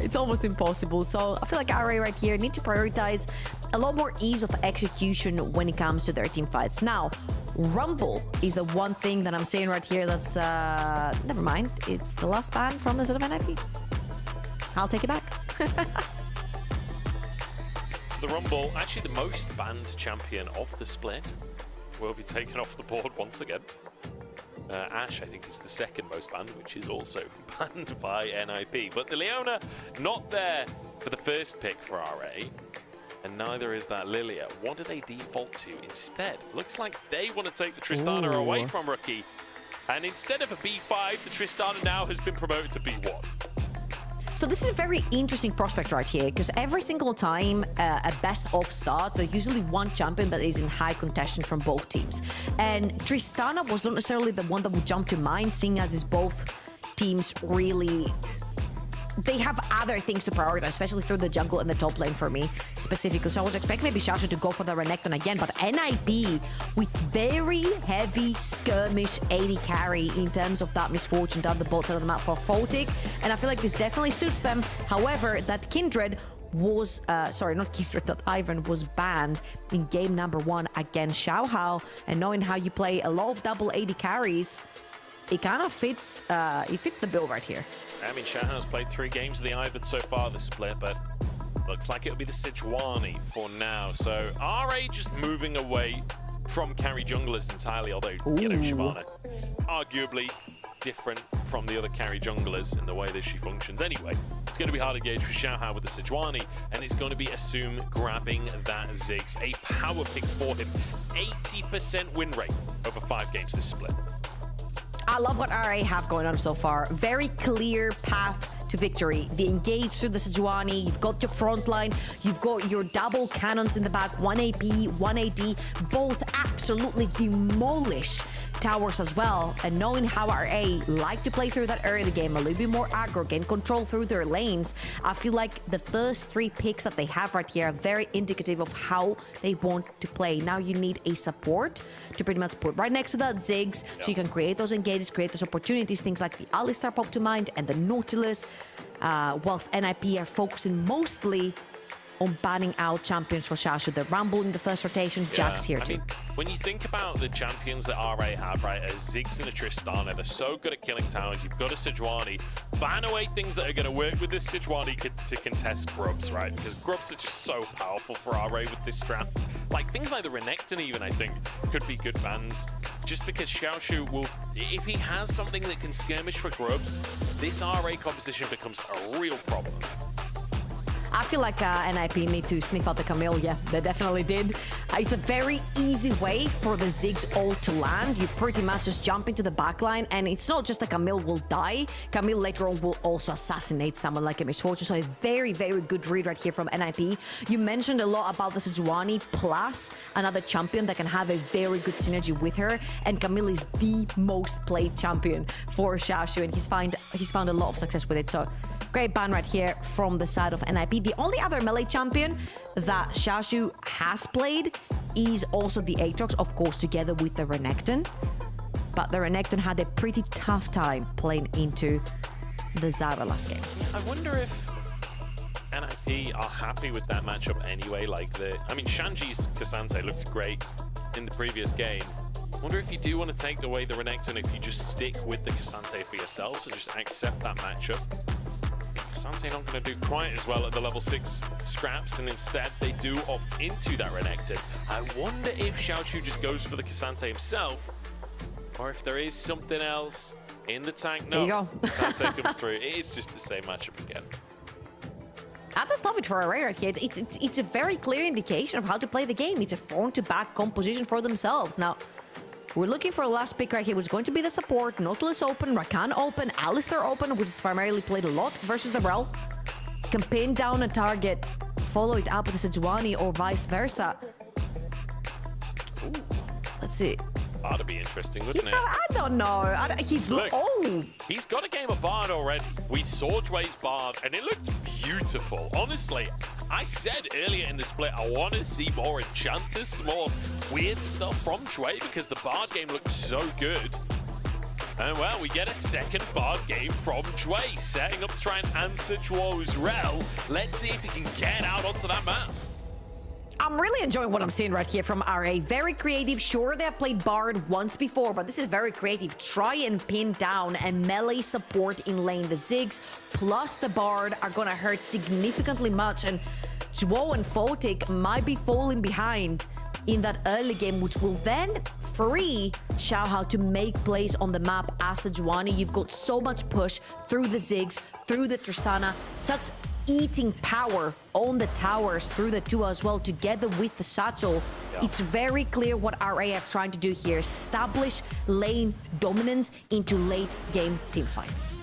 It's almost impossible. So I feel like RA right here need to prioritize a lot more ease of execution when it comes to their team fights. Now, Rumble is the one thing that I'm saying right here that's... never mind. It's the last ban from the set of NIP. I'll take it back. The Rumble, actually the most banned champion of the split, will be taken off the board once again. Ashe, I think, is the second most banned, which is also banned by NIP. But the Leona, not there for the first pick for RA, and neither is that Lilia. What do they default to instead? Looks like they want to take the Tristana away from Rookie, and instead of a B5, the Tristana now has been promoted to B1. So this is a very interesting prospect right here, because every single time a best-of starts, there's usually one champion that is in high contention from both teams. And Tristana was not necessarily the one that would jump to mind, seeing as these both teams really... They have other things to prioritize, especially through the jungle and the top lane for me, specifically. So I was expecting maybe Xiaoshu to go for the Renekton again, but NIP with very heavy skirmish AD carry in terms of that misfortune down the bot side of the map for Photic, and I feel like this definitely suits them. However, that Kindred was, sorry, not Kindred, that Ivan was banned in game number 1 against Xiaohao, and knowing how you play a lot of double AD carries, it kind of fits, it fits the bill right here. I mean, Xiaohao's played 3 games of the Ivan so far this split, but looks like it'll be the Sejuani for now. So RA just moving away from carry junglers entirely, although, you know, Shyvana, arguably different from the other carry junglers in the way that she functions. Anyway, it's going to be hard to gauge for Xiaohao with the Sejuani, and it's going to be Assume grabbing that Ziggs. A power pick for him. 80% win rate over 5 games this split. I love what RA have going on so far. Very clear path to victory. They engage through the Sejuani, you've got your front line, you've got your double cannons in the back, 1 AP, 1 AD, both absolutely demolish towers as well. And knowing how RA like to play through that early game, a little bit more aggro, gain control through their lanes, I feel like the first 3 picks that they have right here are very indicative of how they want to play. Now you need a support to pretty much put right next to that Ziggs, so you can create those engages, create those opportunities, things like the Alistar pop to mind and the Nautilus, whilst NIP are focusing mostly on banning out champions for Xiaoshu. The Rumble in the first rotation, Jack's here too. I mean, when you think about the champions that RA have, right, as Ziggs and a Tristana, they're so good at killing towers. You've got a Sejuani. Ban away things that are going to work with this Sejuani to contest Grubs, right? Because Grubs are just so powerful for RA with this draft. Like, things like the Renekton even, I think, could be good bans. Just because Xiaoshu will, if he has something that can skirmish for Grubs, this RA composition becomes a real problem. I feel like NIP need to sniff out the Camille. Yeah, they definitely did. It's a very easy way for the Ziggs ult to land. You pretty much just jump into the backline, and it's not just that Camille will die. Camille later on will also assassinate someone like a Misfortune. So a very, very good read right here from NIP. You mentioned a lot about the Sejuani plus another champion that can have a very good synergy with her, and Camille is the most played champion for Xiaoshu, and he's found a lot of success with it. So great ban right here from the side of NIP. The only other melee champion that Xiaoshu has played is also the Aatrox, of course, together with the Renekton. But the Renekton had a pretty tough time playing into the Zyra last game. I wonder if NIP are happy with that matchup anyway. Like I mean, Shanji's K'Sante looked great in the previous game. I wonder if you do want to take away the Renekton, if you just stick with the K'Sante for yourselves and just accept that matchup. K'Sante not going to do quite as well at the level 6 scraps, and instead they do opt into that Renekton. I wonder if Xiaoshu just goes for the K'Sante himself, or if there is something else in the tank. No, there you go. K'Sante comes through. It is just the same matchup again. That's a stoppage for Array right here. It's a very clear indication of how to play the game. It's a front-to-back composition for themselves. Now, we're looking for a last pick right here, which is going to be the support. Nautilus open, Rakan open, Alistair open, which is primarily played a lot versus the Rel. Can pin down a target, follow it up with a Sejuani or vice versa. Ooh. Let's see. That'd be interesting, wouldn't it? I don't know. He's got a game of Bard already. We saw Dway's Bard, and it looked beautiful. Honestly, I said earlier in the split, I want to see more enchanters, more weird stuff from Dway, because the Bard game looked so good. And well, we get a second Bard game from Dway, setting up to try and answer Dwo's Rel. Let's see if he can get out onto that map. I'm really enjoying what I'm seeing right here from RA. Very creative. Sure, they have played Bard once before, but this is very creative. Try and pin down a melee support in lane. The Ziggs plus the Bard are going to hurt significantly much, and Dwo and Photic might be falling behind in that early game, which will then free Xiaohao to make plays on the map as a Sejuani. You've got so much push through the Ziggs, through the Tristana, such eating power on the towers through the Tua as well, together with the Satchel. Yeah. It's very clear what RA are trying to do here. Establish lane dominance into late game teamfights.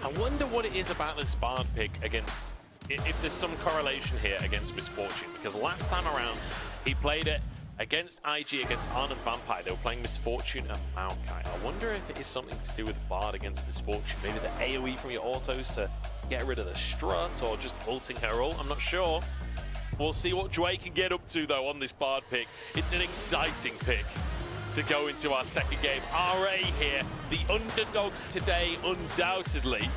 I wonder what it is about this Bard pick against, if there's some correlation here against Misfortune, because last time around he played it against IG, against Arn and Vampire. They were playing Misfortune and Maokai. I wonder if it is something to do with Bard against Misfortune. Maybe the AoE from your autos to get rid of the strut, or just ulting her ult. I'm not sure. We'll see what Dway can get up to, though, on this Bard pick. It's an exciting pick to go into our second game. RA here, the underdogs today, undoubtedly.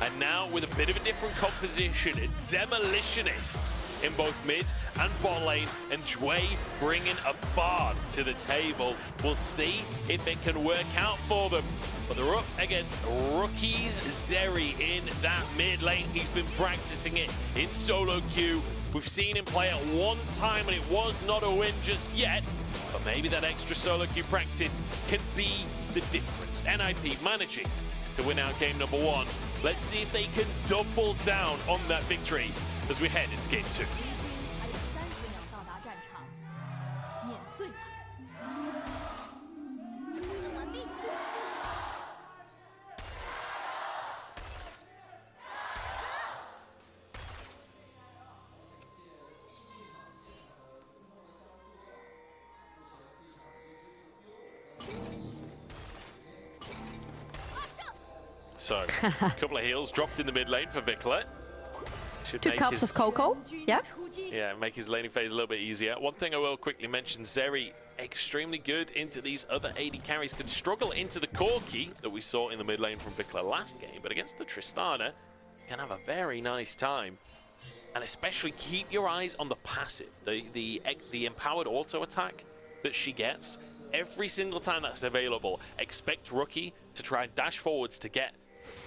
And now with a bit of a different composition, demolitionists in both mid and bot lane, and Dway bringing a Bard to the table. We'll see if it can work out for them. But they're up against rookies Zeri in that mid lane. He's been practicing it in solo queue. We've seen him play it one time, and it was not a win just yet. But maybe that extra solo queue practice can be the difference. NIP managing to win out game number 1. Let's see if they can double down on that victory as we head into game 2. So, a couple of heals dropped in the mid lane for Vikla. Should 2 cups of cocoa, yeah? Yeah, make his laning phase a little bit easier. One thing I will quickly mention, Zeri, extremely good into these other AD carries. Could struggle into the Corki that we saw in the mid lane from Vikla last game, but against the Tristana, can have a very nice time. And especially keep your eyes on the passive, the empowered auto attack that she gets. Every single time that's available, expect Rookie to try and dash forwards to get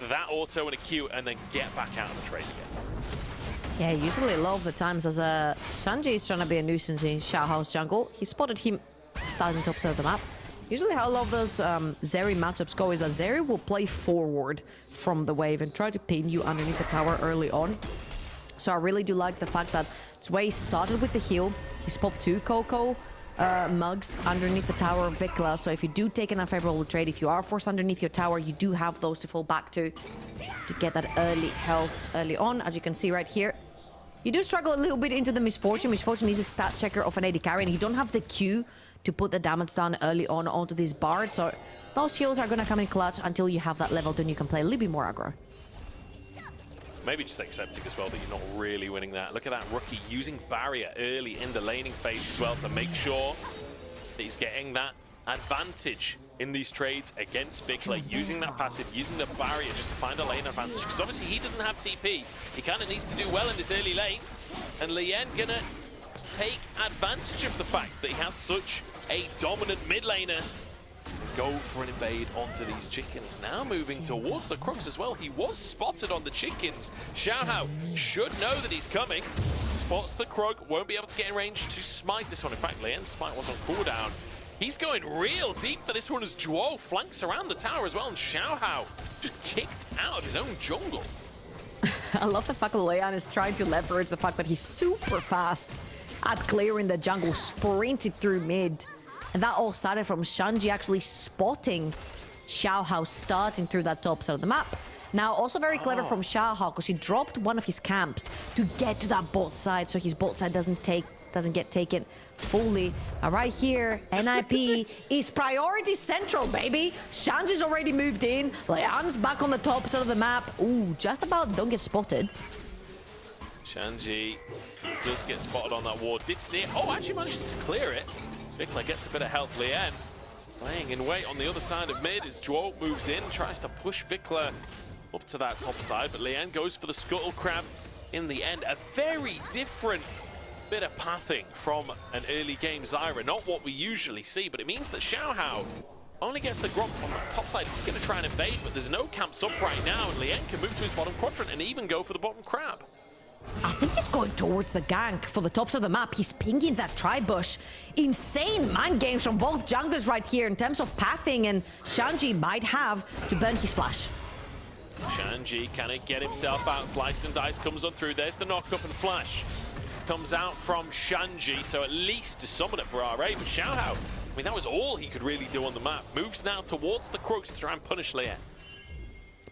that auto in a queue and then get back out of the trade again. Yeah, usually a lot of the times as Sanji is trying to be a nuisance in Xiaohao's jungle, he spotted him starting to observe the map. Usually how a lot of those Zeri matchups go is that Zeri will play forward from the wave and try to pin you underneath the tower early on. So I really do like the fact that Dway started with the heal. He's popped 2 Coco mugs underneath the tower of Vikla. So if you do take an unfavorable trade, if you are forced underneath your tower, you do have those to fall back to get that early health early on. As you can see right here, you do struggle a little bit into the Misfortune. Misfortune is a stat checker of an AD carry, and you don't have the Q to put the damage down early on onto this Bard. So those heals are going to come in clutch until you have that level, then you can play a little bit more aggro. Maybe just accepting as well that you're not really winning that. Look at that Rookie using Barrier early in the laning phase as well to make sure that he's getting that advantage in these trades against Vikla, using that passive, using the Barrier just to find a lane advantage. Because obviously he doesn't have TP. He kind of needs to do well in this early lane. And Lien gonna take advantage of the fact that he has such a dominant mid laner. Go for an invade onto these chickens. Now moving towards the Crux as well. He was spotted on the chickens. Xiaohao should know that he's coming. Spots the Krug, won't be able to get in range to smite this one. In fact, Lien's smite was on cooldown. He's going real deep for this one as Duo flanks around the tower as well. And Xiaohao just kicked out of his own jungle. I love the fact that Leon is trying to leverage the fact that he's super fast at clearing the jungle, sprinting through mid. And that all started from Shanji actually spotting Xiaohao starting through that top side of the map. Now, also very clever from Xiaohao because he dropped one of his camps to get to that bot side so his bot side doesn't get taken fully. Right here, NIP is priority central, baby. Shanji's already moved in. Leon's back on the top side of the map. Ooh, just about don't get spotted. Shanji does get spotted on that ward. Did see it. Oh, actually manages to clear it. Vikla gets a bit of health. Lien laying in wait on the other side of mid as Dwo moves in, tries to push Vikla up to that top side, but Lien goes for the scuttle crab in the end. A very different bit of pathing from an early game Zyra. Not what we usually see, but it means that Xiaohao only gets the Gromp on that top side. He's going to try and invade, but there's no camps up right now, and Lien can move to his bottom quadrant and even go for the bottom crab. I think he's going towards the gank for the tops of the map. He's pinging that tri-bush. Insane mind games from both junglers right here in terms of pathing, and Shanji might have to burn his flash. Shanji can get himself out. Slice and dice comes on through. There's the knock-up and flash. Comes out from Shanji, so at least to summon it for RA. But Xiaohao, I mean, that was all he could really do on the map. Moves now towards the Crux to try and punish Lien.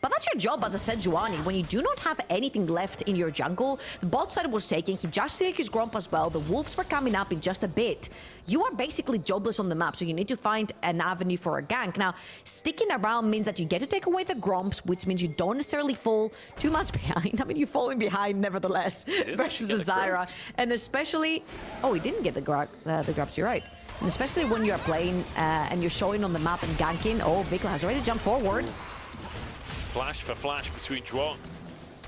But that's your job as a Sejuani. When you do not have anything left in your jungle, the bot side was taken, he just took his Gromp as well, the wolves were coming up in just a bit. You are basically jobless on the map, so you need to find an avenue for a gank. Now, sticking around means that you get to take away the Gromps, which means you don't necessarily fall too much behind. I mean, you're falling behind nevertheless versus a Zyra. And especially... Oh, he didn't get the grabs, you're right. And especially when you're playing and you're showing on the map and ganking. Oh, Vikla has already jumped forward. Flash for flash between Dwo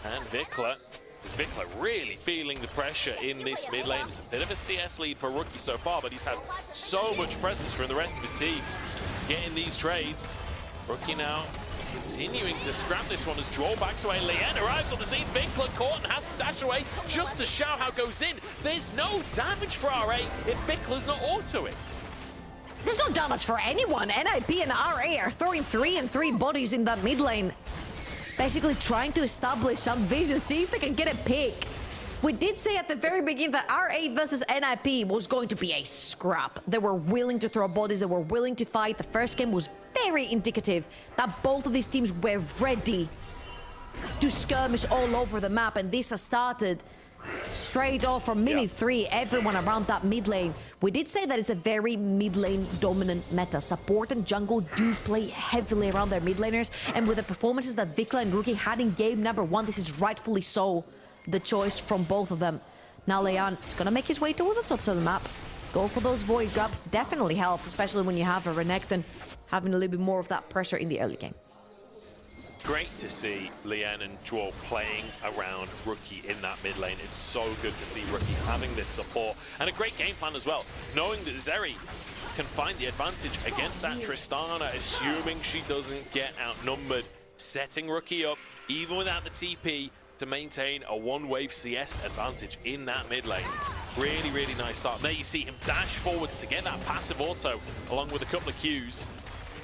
and Vikla. Is Vikla really feeling the pressure in this mid lane? It's a bit of a CS lead for Rookie so far, but he's had so much presence from the rest of his team to get in these trades. Rookie now continuing to scrap this one as Dwo backs away. Lien arrives on the scene. Vikla caught and has to dash away just as Xiaohao goes in. There's no damage for RA if Vikla's not autoing. There's no damage for anyone. NIP and RA are throwing 3 and 3 bodies in that mid lane. Basically trying to establish some vision, see if they can get a pick. We did say at the very beginning that RA versus NIP was going to be a scrap. They were willing to throw bodies, they were willing to fight. The first game was very indicative that both of these teams were ready to skirmish all over the map, and this has started straight off from minute 3, everyone around that mid lane. We did say that it's a very mid lane dominant meta. Support and jungle do play heavily around their mid laners, and with the performances that Vikla and Rookie had in game number 1, this is rightfully so the choice from both of them. Now Leon is gonna make his way towards the top of the map. Go for those void grabs, definitely helps, especially when you have a Renekton having a little bit more of that pressure in the early game. Great to see Lien and Dwo playing around Rookie in that mid lane. It's so good to see Rookie having this support and a great game plan as well, knowing that Zeri can find the advantage against that Tristana, assuming she doesn't get outnumbered, setting Rookie up even without the TP to maintain a one-wave CS advantage in that mid lane. Really, really nice start. There you see him dash forwards to get that passive auto along with a couple of Qs,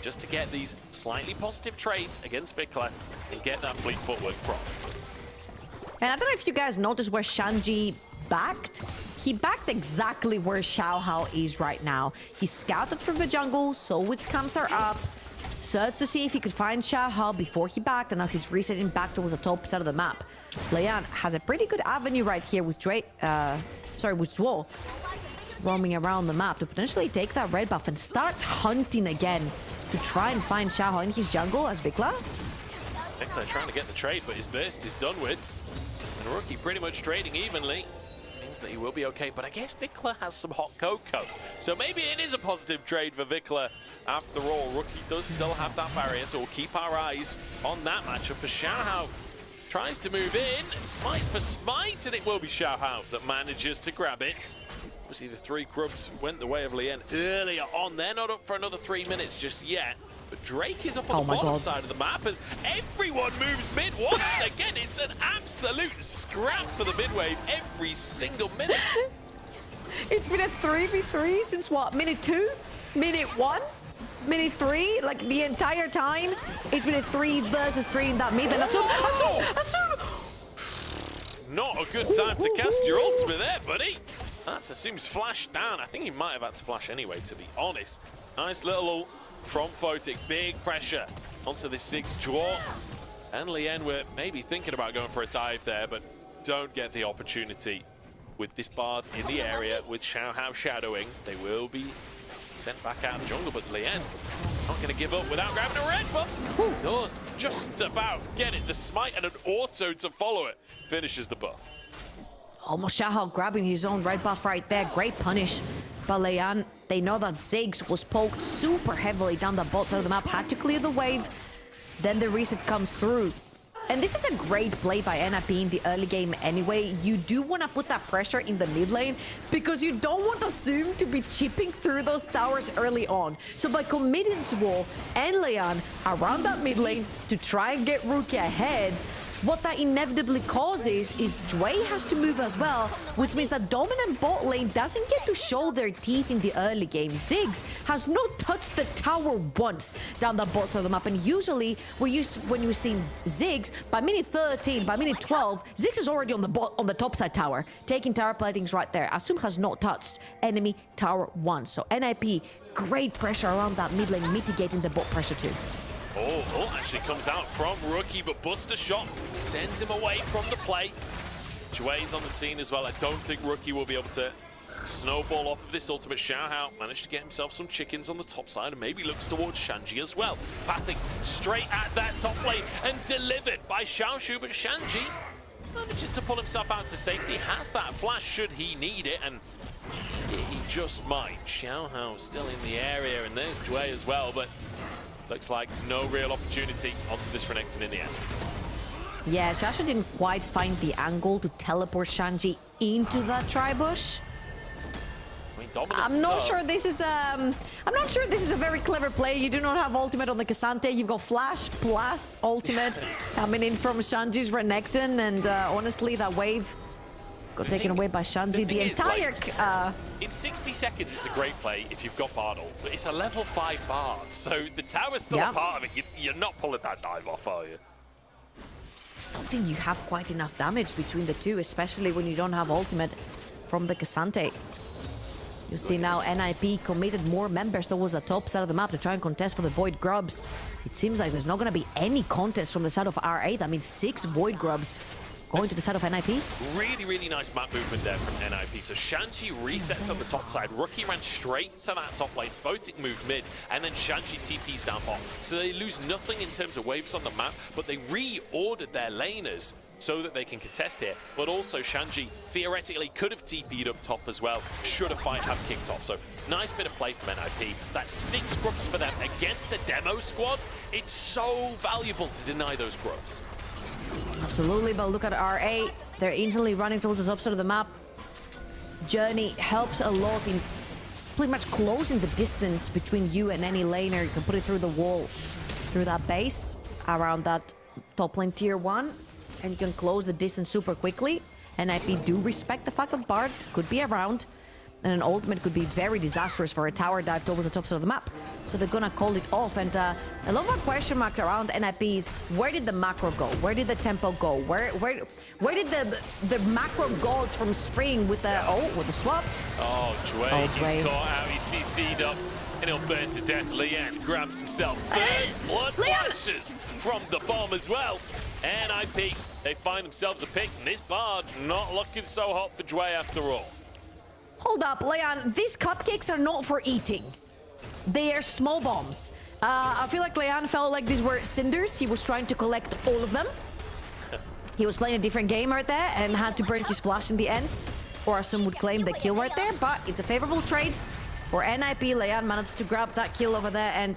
just to get these slightly positive trades against Vikla and get that fleet footwork propped. And I don't know if you guys noticed where Shanji backed. He backed exactly where Xiaohao is right now. He scouted through the jungle, saw which camps are up, searched to see if he could find Xiaohao before he backed, and now he's resetting back towards the top side of the map. Leon has a pretty good avenue right here with with Dwo roaming around the map to potentially take that red buff and start hunting again to try and find Xiaohao in his jungle as Vikla. Vikla trying to get the trade, but his burst is done with. And Rookie pretty much trading evenly. Means that he will be okay, but I guess Vikla has some hot cocoa. So maybe it is a positive trade for Vikla after all. Rookie does still have that barrier, so we'll keep our eyes on that matchup as Xiaohao tries to move in. Smite for smite, and it will be Xiaohao that manages to grab it. Obviously, the 3 grubs went the way of Lien earlier on. They're not up for another 3 minutes just yet. But Drake is up on the bottom side of the map as everyone moves mid once again. It's an absolute scrap for the mid wave every single minute. It's been a 3v3 since what? Minute 2? Minute 1? Minute 3? Like the entire time? It's been a 3 versus 3 in that mid. And not a good time to cast your ultimate there, buddy. That's assumes flash down. I think he might have had to flash anyway, to be honest. Nice little ult from Photic. Big pressure onto the 6 draw. And Lien were maybe thinking about going for a dive there, but don't get the opportunity. With this Bard in the area, with Xiao Hao shadowing, they will be sent back out of the jungle, but Lien not going to give up without grabbing a red buff. Does just about get it. The smite and an auto to follow it finishes the buff. Almost Xiao Hao grabbing his own red buff right there. Great punish by Lien. They know that Ziggs was poked super heavily down the bot side of the map, had to clear the wave. Then the reset comes through. And this is a great play by NIP in the early game anyway. You do want to put that pressure in the mid lane because you don't want Assume to be chipping through those towers early on. So by committing to Wall and Lien around that mid lane to try and get Rookie ahead, what that inevitably causes is Dway has to move as well, which means that dominant bot lane doesn't get to show their teeth in the early game. Ziggs has not touched the tower once down the bot side of the map, and usually when you see Ziggs, by minute 13, by minute 12, Ziggs is already on the top side tower, taking tower platings right there. Assume has not touched enemy tower once, so NIP, great pressure around that mid lane, mitigating the bot pressure too. Oh, actually comes out from Rookie, but Buster Shot sends him away from the play. Dway's on the scene as well. I don't think Rookie will be able to snowball off of this ultimate. Xiao Hao managed to get himself some chickens on the top side and maybe looks towards Shanji as well. Pathing straight at that top lane and delivered by Xiaoshu, but Shanji manages to pull himself out to safety. Has that flash should he need it, and he just might. Xiao Hao still in the area, and there's Dway as well, but looks like no real opportunity onto this Renekton in the end. Yeah, Xiaoshu didn't quite find the angle to teleport Shanji into that tri-bush. I mean, Dominus I'm not sure this is a very clever play. You do not have ultimate on the Cassante. You've got Flash plus ultimate coming in from Shanji's Renekton, and honestly, that wave got taken away by Shanji. The entire... in 60 seconds, it's a great play if you've got Bard ult, but it's a level 5 Bard, so the tower's still a part of it. You're not pulling that dive off, are you? I don't think you have quite enough damage between the two, especially when you don't have ultimate from the Cassante. You see now NIP committed more members towards the top side of the map to try and contest for the Void Grubs. It seems like there's not going to be any contest from the side of R8. I mean, 6 Void Grubs going to the side of NIP. Really nice map movement there from NIP. So Shanji resets on the top side. Rookie ran straight to that top lane. Photic moved mid, and then Shanji TP's down bot. So they lose nothing in terms of waves on the map, but they reordered their laners so that they can contest here. But also Shanji theoretically could have TP'd up top as well, should a fight have kicked off. So nice bit of play from NIP. That's 6 grubs for them against a demo squad. It's so valuable to deny those grubs. Absolutely, but look at RA. They're instantly running towards the top side of the map. Journey helps a lot in pretty much closing the distance between you and any laner. You can put it through the wall, through that base, around that top lane tier 1, and you can close the distance super quickly. NIP do respect the fact that Bard could be around, and an ultimate could be very disastrous for a tower dive towards the top side of the map. So they're gonna call it off, and a lot of our question marks around NIP is, where did the macro go? Where did the tempo go? Where did the macro gods from Spring with the swaps? Oh, Dway, he's caught out, he's CC'd up, and he'll burn to death. Lien grabs himself first blood flashes from the bomb as well. NIP, they find themselves a pick, and this Bard not looking so hot for Dway after all. Hold up, Leon, these cupcakes are not for eating. They are small bombs. I feel like Leon felt like these were cinders. He was trying to collect all of them. He was playing a different game right there and had to burn his flash in the end. Or some would claim the kill right there, but it's a favorable trade for NIP. Leon managed to grab that kill over there, and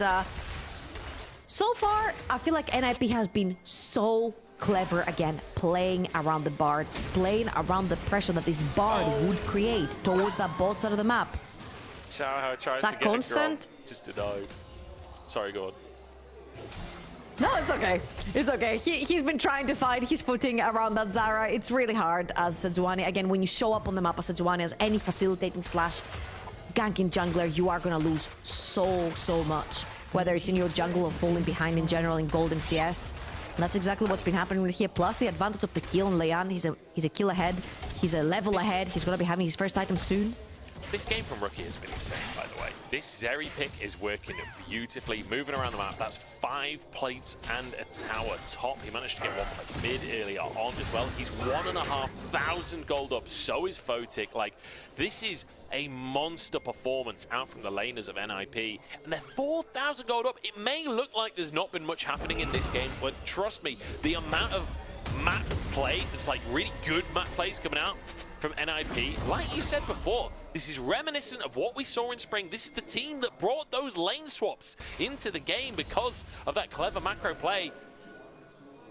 so far, I feel like NIP has been so clever again, playing around the Bard, playing around the pressure that this Bard would create towards that bot side of the map. Xiao Hao tries that to get constant... a grab, just to dive. Sorry, go on. No, it's okay. It's okay. He's been trying to find his footing around that Zara. It's really hard as Sejuani. Again, when you show up on the map as Sejuani as any facilitating slash ganking jungler, you are going to lose so much. Whether it's in your jungle or falling behind in general in gold and CS. That's exactly what's been happening here. Plus the advantage of the kill on Leon. He's a kill ahead. He's a level ahead. He's gonna be having his first item soon. This game from Rookie has been insane, by the way. This Zeri pick is working beautifully, moving around the map. That's 5 plates and a tower top. He managed to get 1 plate mid earlier on as well. He's 1,500 gold up. So is Photic. Like, this is a monster performance out from the laners of NIP. And they're 4,000 gold up. It may look like there's not been much happening in this game, but trust me, the amount of map play, it's like really good map plays coming out from NIP. Like you said before, this is reminiscent of what we saw in spring. This is the team that brought those lane swaps into the game because of that clever macro play.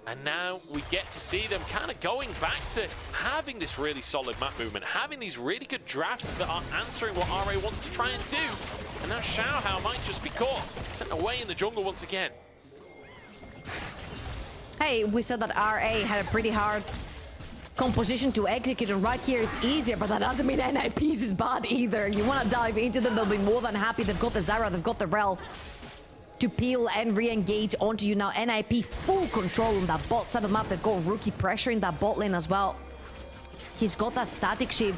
And now we get to see them kind of going back to having this really solid map movement, having these really good drafts that are answering what RA wants to try and do. And now Xiaohao might just be caught, sent away in the jungle once again. Hey, we said that RA had a pretty hard composition to execute, and right here it's easier, but that doesn't mean NIP's is bad either. You want to dive into them, they'll be more than happy. They've got the Zyra, they've got the Rel to peel and re-engage onto you now. NIP full control on that bot side of the map. They've got Rookie pressuring that bot lane as well. He's got that static shield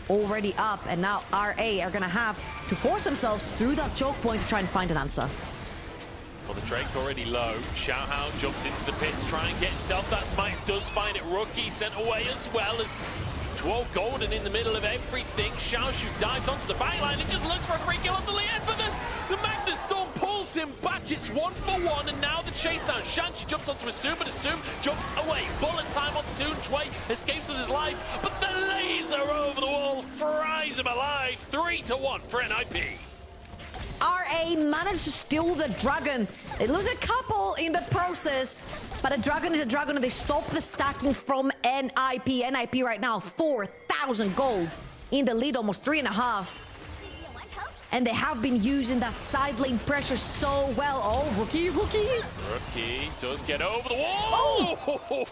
already up, and now RA are gonna have to force themselves through that choke point to try and find an answer. Well, the Drake already low. Xiaohao jumps into the pit to try and get himself that smite. Does find it. Rookie sent away as well as 12 golden in the middle of everything. Xiaoshu dives onto the backline and just looks for a free kill onto Lien, but then the Magnus Storm pulls him back. It's 1-for-1, and now the chase down. Shanchi jumps onto Asum, but Asum jumps away. Bullet time onto Toon. Chwei escapes with his life, but the laser over the wall fries him alive. 3-1 for NIP. RA managed to steal the dragon. They lose a couple in the process, but a dragon is a dragon, and they stop the stacking from NIP. NIP right now, 4,000 gold in the lead, almost 3.5. And they have been using that side lane pressure so well. Oh, Rookie. Rookie does get over the wall.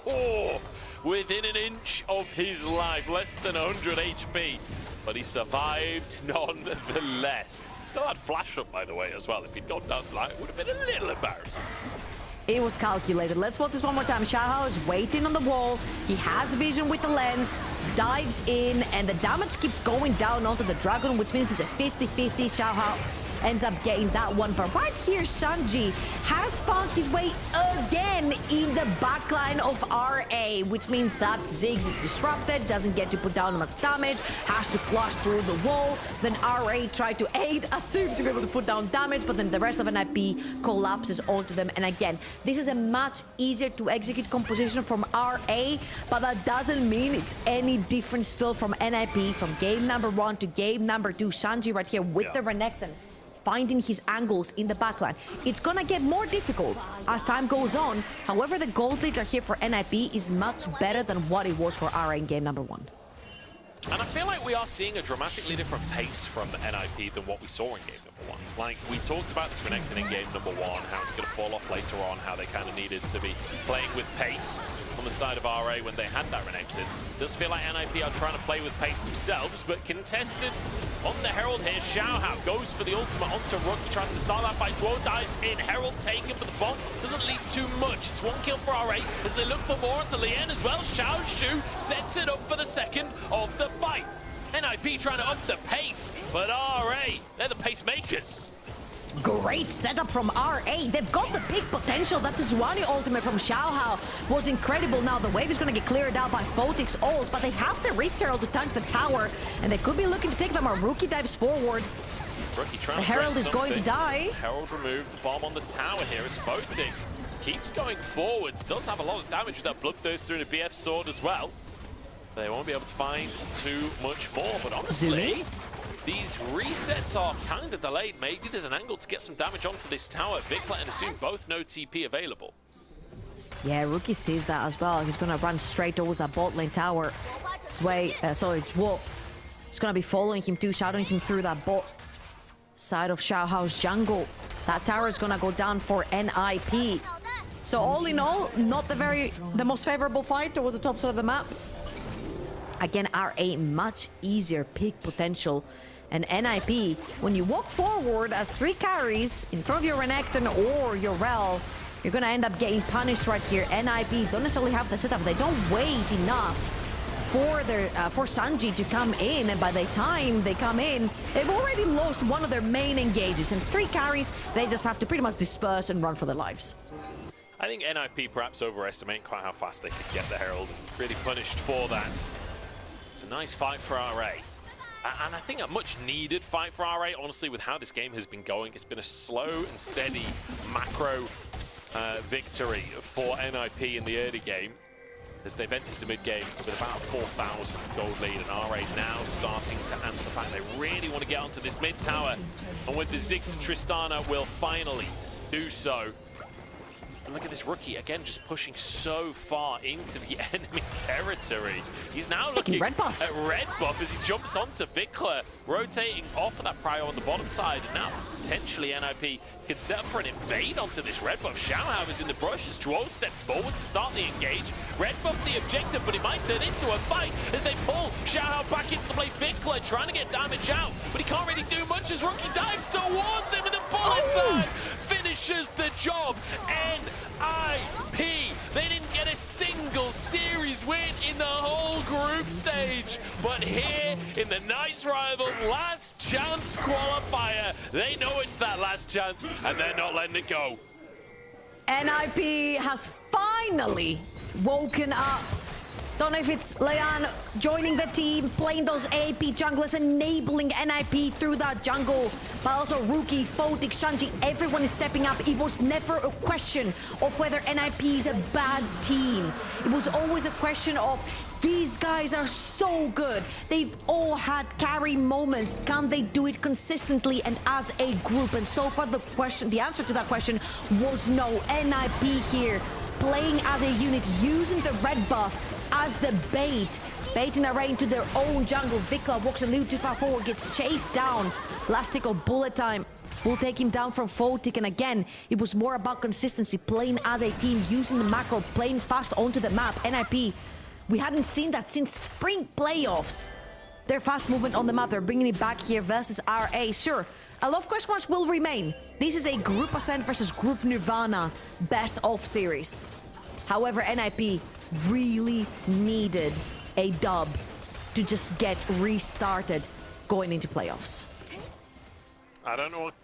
Oh! Within an inch of his life, less than 100 HP. But he survived nonetheless. Still had flash up, by the way, as well. If he'd gone down to that, it would have been a little embarrassing. It was calculated. Let's watch this one more time. Xiaohao is waiting on the wall. He has vision with the lens, dives in, and the damage keeps going down onto the dragon, which means it's a 50-50. Xiaohao ends up getting that one. But right here, Shanji has found his way again in the backline of RA, which means that Ziggs is disrupted, doesn't get to put down much damage, has to flush through the wall. Then RA tried to aid Asum to be able to put down damage, but then the rest of NIP collapses onto them. And again, this is a much easier to execute composition from RA, but that doesn't mean it's any different still from NIP. From game number 1 to game number 2, Shanji right here with the Renekton, finding his angles in the backline. It's gonna get more difficult as time goes on. However, the gold leader here for NIP is much better than what it was for RA in game number 1. And I feel like we are seeing a dramatically different pace from the NIP than what we saw in game number 1. Like, we talked about this Renekton in game number 1, how it's going to fall off later on, how they kind of needed to be playing with pace on the side of RA when they had that Renekton. It does feel like NIP are trying to play with pace themselves, but contested on the Herald here. Xiaohao goes for the ultimate onto Rookie, tries to start that by Dwo, dives in. Herald taken for the bomb, doesn't lead too much. It's 1 kill for RA as they look for more onto Lien as well. Xiaoshu sets it up for the second of the fight. NIP trying to up the pace, but RA, they're the pacemakers. Great setup from RA. They've got the peak potential. That's a Zhuani ultimate from Xiaohao. Was incredible. Now the wave is going to get cleared out by Photic's ult, but they have the Rift Herald to tank the tower, and they could be looking to take them. A Rookie dives forward. Rookie trying the to Herald is going to die. Herald removed the bomb on the tower here as Photic keeps going forwards. Does have a lot of damage with that Bloodthirst through the BF sword as well. They won't be able to find too much more, but honestly, these resets are kind of delayed. Maybe there's an angle to get some damage onto this tower. Vikla and Asum both no TP available. Yeah, Rookie sees that as well. He's going to run straight towards that bot lane tower. Dwo. He's going to be following him too, shouting him through that bot side of Xiaohao's jungle. That tower is going to go down for NIP. So all in all, not the most favorable fight towards the top side of the map. Again, RA much easier peak potential. And NIP, when you walk forward as 3 carries in front of your Renekton or your Rel, you're gonna end up getting punished right here. NIP don't necessarily have the setup. They don't wait enough for Sanji to come in, and by the time they come in, they've already lost one of their main engages, and 3 carries, they just have to pretty much disperse and run for their lives. I think NIP perhaps overestimating quite how fast they could get the Herald. Really punished for that. It's a nice fight for RA. And I think a much needed fight for RA, honestly, with how this game has been going. It's been a slow and steady macro victory for NIP in the early game, as they've entered the mid-game with about a 4,000 gold lead, and RA now starting to answer back. They really want to get onto this mid tower, and with the Ziggs and Tristana will finally do so. And look at this rookie, again, just pushing so far into the enemy territory. He's now looking red buff. at red buff as he jumps onto Vikla, rotating off of that prio on the bottom side. And now potentially NIP can set up for an invade onto this red buff. Xiaohao is in the brush as Duo steps forward to start the engage. Red buff the objective, but it might turn into a fight as they pull Xiaohao back into the play. Vikla trying to get damage out, but he can't really do much as Rookie dives towards him, and the bullet time finishes the job. NIP, they didn't get a single series win in the whole group stage, but here in the Knights Rivals last chance qualifier, they know it's that last chance and they're not letting it go. NIP has finally woken up. Don't know if it's Leon joining the team, playing those AP junglers, enabling NIP through that jungle, but also Rookie, Photic, Shanji, everyone is stepping up. It was never a question of whether NIP is a bad team. It was always a question of these guys are so good. They've all had carry moments. Can they do it consistently and as a group? And so far the answer to that question was no. NIP here, playing as a unit, using the red buff as the baiting array into their own jungle. Vikla walks a little too far forward, gets chased down. Last tick of bullet time will take him down from Photic, and again, it was more about consistency, playing as a team, using the macro, playing fast onto the map. NIP, we hadn't seen that since spring playoffs. Their fast movement on the map, they're bringing it back here versus RA. Sure, a lot of question marks will remain. This is a Group Ascent versus Group Nirvana best of series. However, NIP really needed a dub to just get restarted going into playoffs. I don't want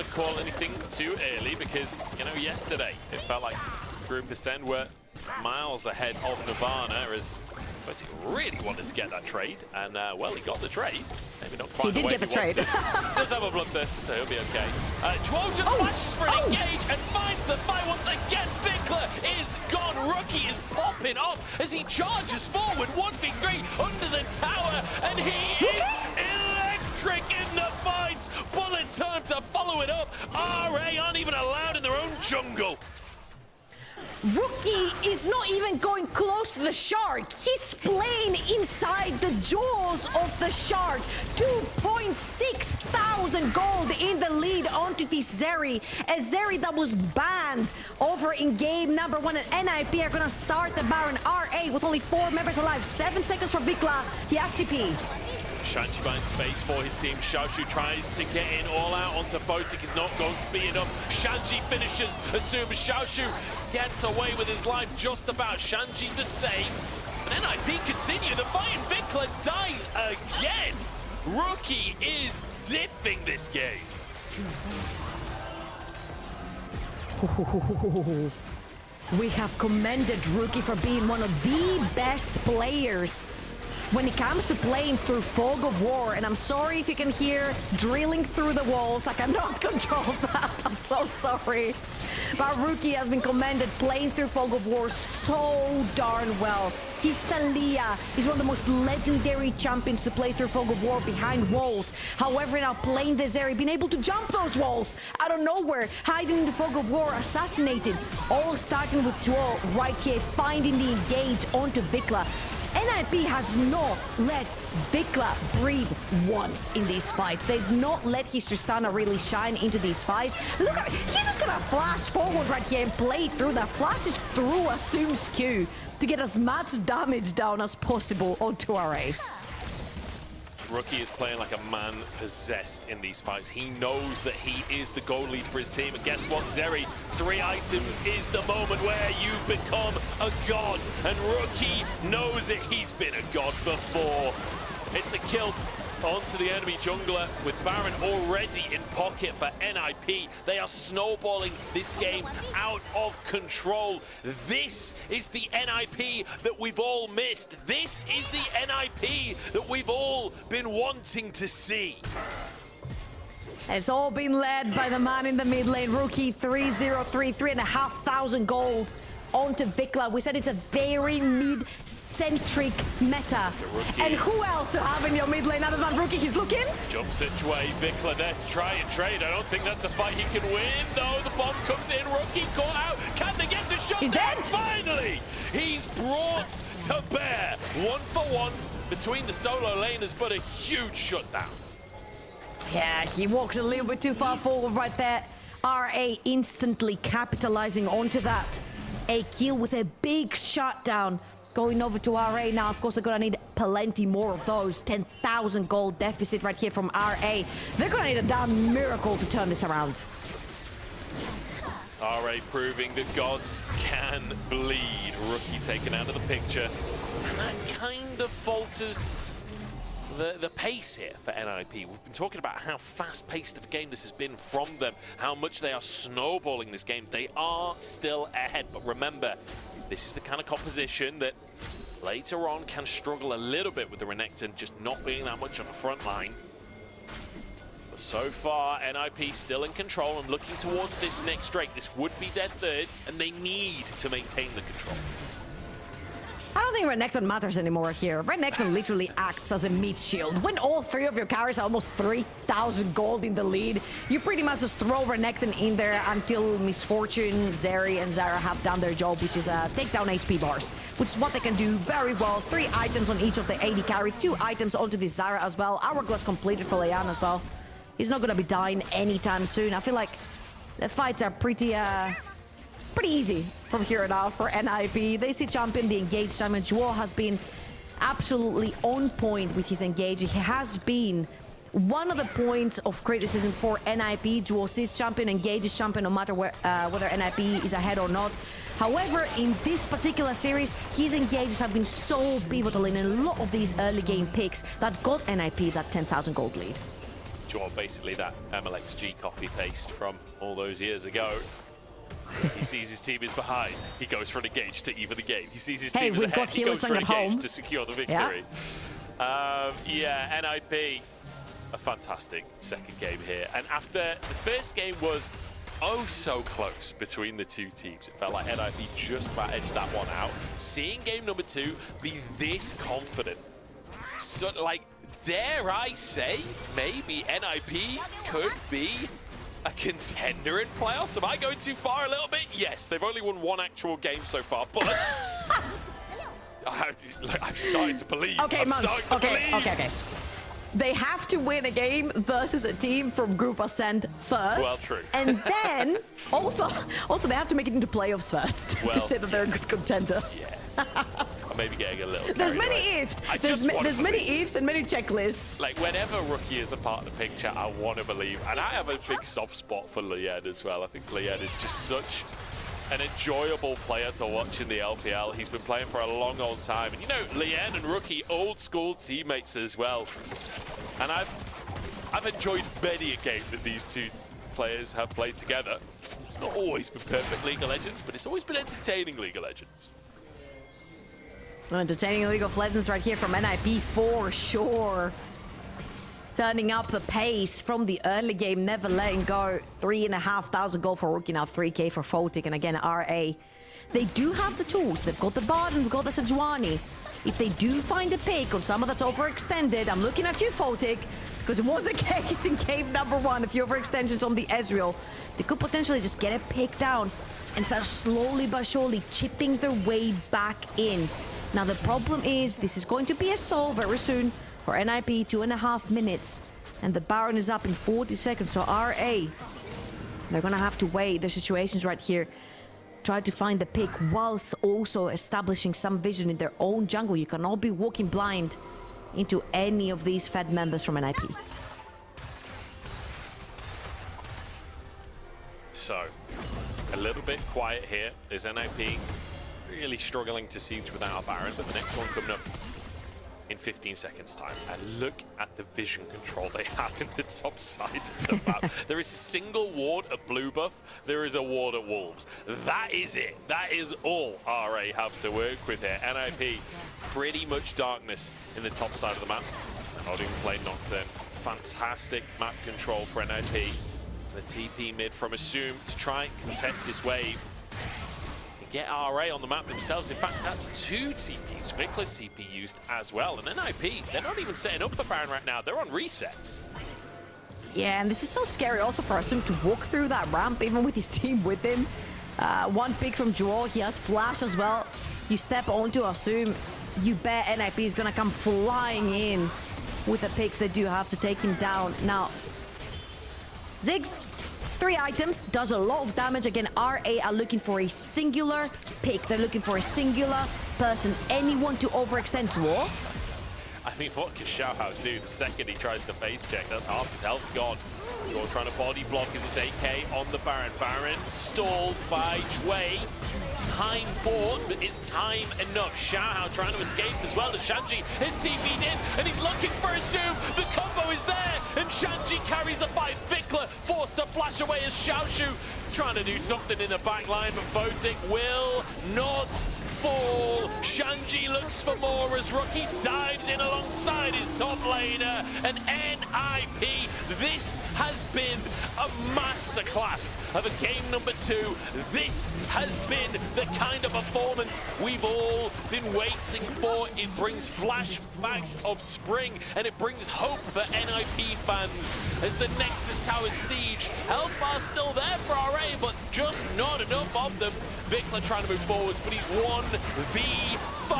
to call anything too early because, you know, yesterday it felt like Group Ascend were miles ahead of Nirvana as Photic really wanted to get that trade, and well, he got the trade. Maybe not quite He the way did get the trade. Does have a bloodthirster, so he'll be okay. Duo just flashes for an engage and finds the fight once again. Vikla is gone. Rookie is popping off as he charges forward. 1v3 under the tower, and he is electric in the fights. Bullet time to follow it up. RA aren't even allowed in their own jungle. Rookie is not even going close to the shark. He's playing inside the jaws of the shark. 2.6 thousand gold in the lead onto this Zeri. A Zeri that was banned over in game number 1, and NIP are gonna start the Baron. RA with only 4 members alive. 7 seconds for Vikla. He has TP. Shanji finds space for his team. Xiaoshu tries to get in all out onto Photic. Is not going to be enough. Shanji finishes as soon as Xiaoshu gets away with his life just about. Shanji the same. And NIP continue the fight, and Vikla dies again. Rookie is diffing this game. We have commended Rookie for being one of the best players when it comes to playing through Fog of War. And I'm sorry if you can hear drilling through the walls. I cannot control that. I'm so sorry. But Rookie has been commended playing through Fog of War so darn well. He's Talia. He's one of the most legendary champions to play through Fog of War behind walls. However, now playing the Zeri, being able to jump those walls out of nowhere, hiding in the Fog of War, assassinated. All starting with Duo right here, finding the engage onto Vikla. NIP has not let Vikla breathe once in these fights. They've not let his Tristana really shine into these fights. Look at, he's just gonna flash forward right here and play through that. Flashes through Assumes Q to get as much damage down as possible onto RA. Rookie is playing like a man possessed in these fights. He knows that he is the goal lead for his team. And guess what, Zeri? 3 items is the moment where you become a god. And Rookie knows it. He's been a god before. It's a kill onto the enemy jungler with Baron already in pocket for NIP. They are snowballing this game out of control. This is the NIP that we've all missed. This is the NIP that we've all been wanting to see. It's all been led by the man in the mid lane, Rookie. 3-0, 3,500 gold onto Vikla. We said it's a very mid-centric meta. And who else to have in your mid lane other than Rookie? He's looking. Jump way, Vikla there to try and trade. I don't think that's a fight he can win, though. The bomb comes in, Rookie caught out. Can they get the shot? He's down? dead. Finally, he's brought to bear. 1-for-1 between the solo laners, but a huge shutdown. Yeah, he walks a little bit too far forward right there. RA instantly capitalizing onto that. A kill with a big shutdown going over to RA now. Of course, they're gonna need plenty more of those. 10,000 gold deficit right here from RA. They're gonna need a damn miracle to turn this around. RA proving that gods can bleed. Rookie taken out of the picture. And that kind of falters the pace here for NIP. We've been talking about how fast-paced of a game this has been from them, how much they are snowballing this game. They are still ahead, but remember, this is the kind of composition that later on can struggle a little bit with the Renekton just not being that much on the front line. But so far, NIP still in control and looking towards this next Drake. This would be their third, and they need to maintain the control. I don't think Renekton matters anymore here. Renekton literally acts as a meat shield. When all 3 of your carries are almost 3,000 gold in the lead, you pretty much just throw Renekton in there until Misfortune, Zeri, and Zara have done their job, which is take down HP bars, which is what they can do very well. 3 items on each of the AD carry, 2 items onto the Zara as well. Hourglass completed for Leon as well. He's not going to be dying anytime soon. I feel like the fights are pretty easy from here on out for NIP. They see champion, the engaged champion. Juo has been absolutely on point with his engage. He has been one of the points of criticism for NIP. Juo sees champion, engages champion, no matter whether NIP is ahead or not. However, in this particular series, his engages have been so pivotal in a lot of these early game picks that got NIP that 10,000 gold lead. Juo basically that MLXG copy-paste from all those years ago. He sees his team is behind. He goes for an engage to even the game. He sees his team is ahead. He goes for an engage to secure the victory. Yeah, NIP, a fantastic second game here. And after the first game was oh so close between the two teams, it felt like NIP just about edged that one out. Seeing game number 2 be this confident, so like, dare I say, maybe NIP could be a contender in playoffs? Am I going too far a little bit? Yes, they've only won 1 actual game so far, but I'm starting to believe. Okay, Mount. Okay. They have to win a game versus a team from Group Ascent first. Well, true. And then also they have to make it into playoffs first to say that they're a good contender. Yeah. I'm maybe getting a little There's carried many away. ifs. There's many ifs and many checklists. Like, whenever Rookie is a part of the picture, I want to believe. And I have a big soft spot for Lien as well. I think Lien is just such an enjoyable player to watch in the LPL. He's been playing for a long old time. And you know, Lien and Rookie, old school teammates as well. And I've enjoyed many a game that these two players have played together. It's not always been perfect League of Legends, but it's always been entertaining League of Legends. Entertaining League of Legends right here from NIP for sure. Turning up the pace from the early game, never letting go. 3,500 gold for Rookie, now 3K for Photic, and again RA. They do have the tools. They've got the Bard and they've got the Sejuani. If they do find a pick on someone that's overextended, I'm looking at you, Photic, because it was the case in game number 1. If you overextensions on the Ezreal, they could potentially just get a pick down and start slowly but surely chipping their way back in. Now the problem is this is going to be a solve very soon for NIP, 2.5 minutes. And the Baron is up in 40 seconds, so RA, they're gonna have to weigh their situations right here. Try to find the pick whilst also establishing some vision in their own jungle. You cannot be walking blind into any of these Fed members from NIP. So, a little bit quiet here. Is NIP really struggling to siege without a Baron, but the next one coming up in 15 seconds time. And look at the vision control they have in the top side of the map. There is a single ward of blue buff. There is a ward of wolves. That is it. That is all RA have to work with here. NIP, pretty much darkness in the top side of the map. Not even playing Nocturne. Fantastic map control for NIP. The TP mid from Assume to try and contest this wave. Get RA on the map themselves. In fact, that's 2 TPs. Vickla's TP used as well. And NIP, they're not even setting up for Baron right now. They're on resets. Yeah, and this is so scary also for Asum to walk through that ramp, even with his team with him. One pick from Joel. He has flash as well. You step onto Asum, you bet NIP is going to come flying in with the picks. They do have to take him down. Now, Ziggs, 3 items, does a lot of damage. Again, RA are looking for a singular pick. They're looking for a singular person, anyone to overextend to war. I mean, what can Xiaohao do the second he tries to face check? That's half his health gone. Joel trying to body block as his AK on the Baron. Baron stalled by Jwei. Time bought, but is time enough? Xiaohao trying to escape as well as Shanji is TP'd in, and he's looking for a zoom. The combo is there, and Shanji carries the fight. Vikla forced to flash away as Xiaoshu trying to do something in the back line, but Photic will not fall. Shanji looks for more as Rookie dives in alongside his top laner, and NIP, this has been a masterclass of a game number 2. This has been the kind of performance we've all been waiting for. It brings flashbacks of spring, and it brings hope for NIP fans as the Nexus Tower siege. Health bar still there for RA, but just not enough of them. Vikla trying to move forwards, but he's 1v5,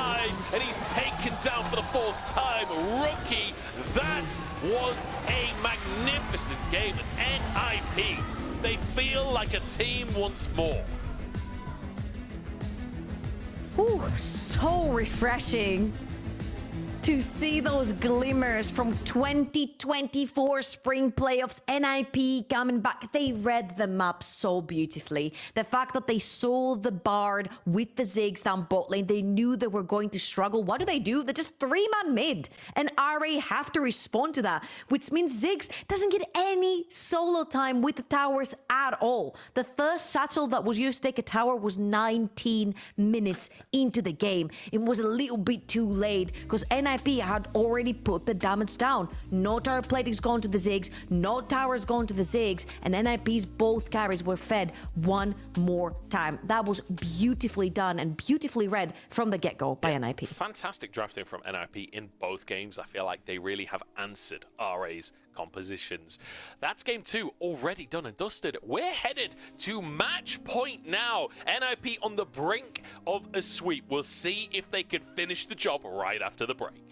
and he's taken down for the 4th time. Rookie, that was a magnificent game. And NIP, they feel like a team once more. Ooh, so refreshing to see those glimmers from 2024 spring playoffs. NIP coming back. They read them up so beautifully. The fact that they saw the Bard with the Ziggs down bot lane, they knew they were going to struggle. What do? They're just 3-man mid, and RA have to respond to that, which means Ziggs doesn't get any solo time with the towers at all. The first satchel that was used to take a tower was 19 minutes into the game. It was a little bit too late because NIP had already put the damage down. No tower plating's gone to the Ziggs, no towers gone to the Ziggs, and NIP's both carries were fed one more time. That was beautifully done and beautifully read from the get-go by NIP. Fantastic drafting from NIP in both games. I feel like they really have answered RA's compositions. That's game 2 already done and dusted. We're headed to match point now. NIP on the brink of a sweep. We'll see if they can finish the job right after the break.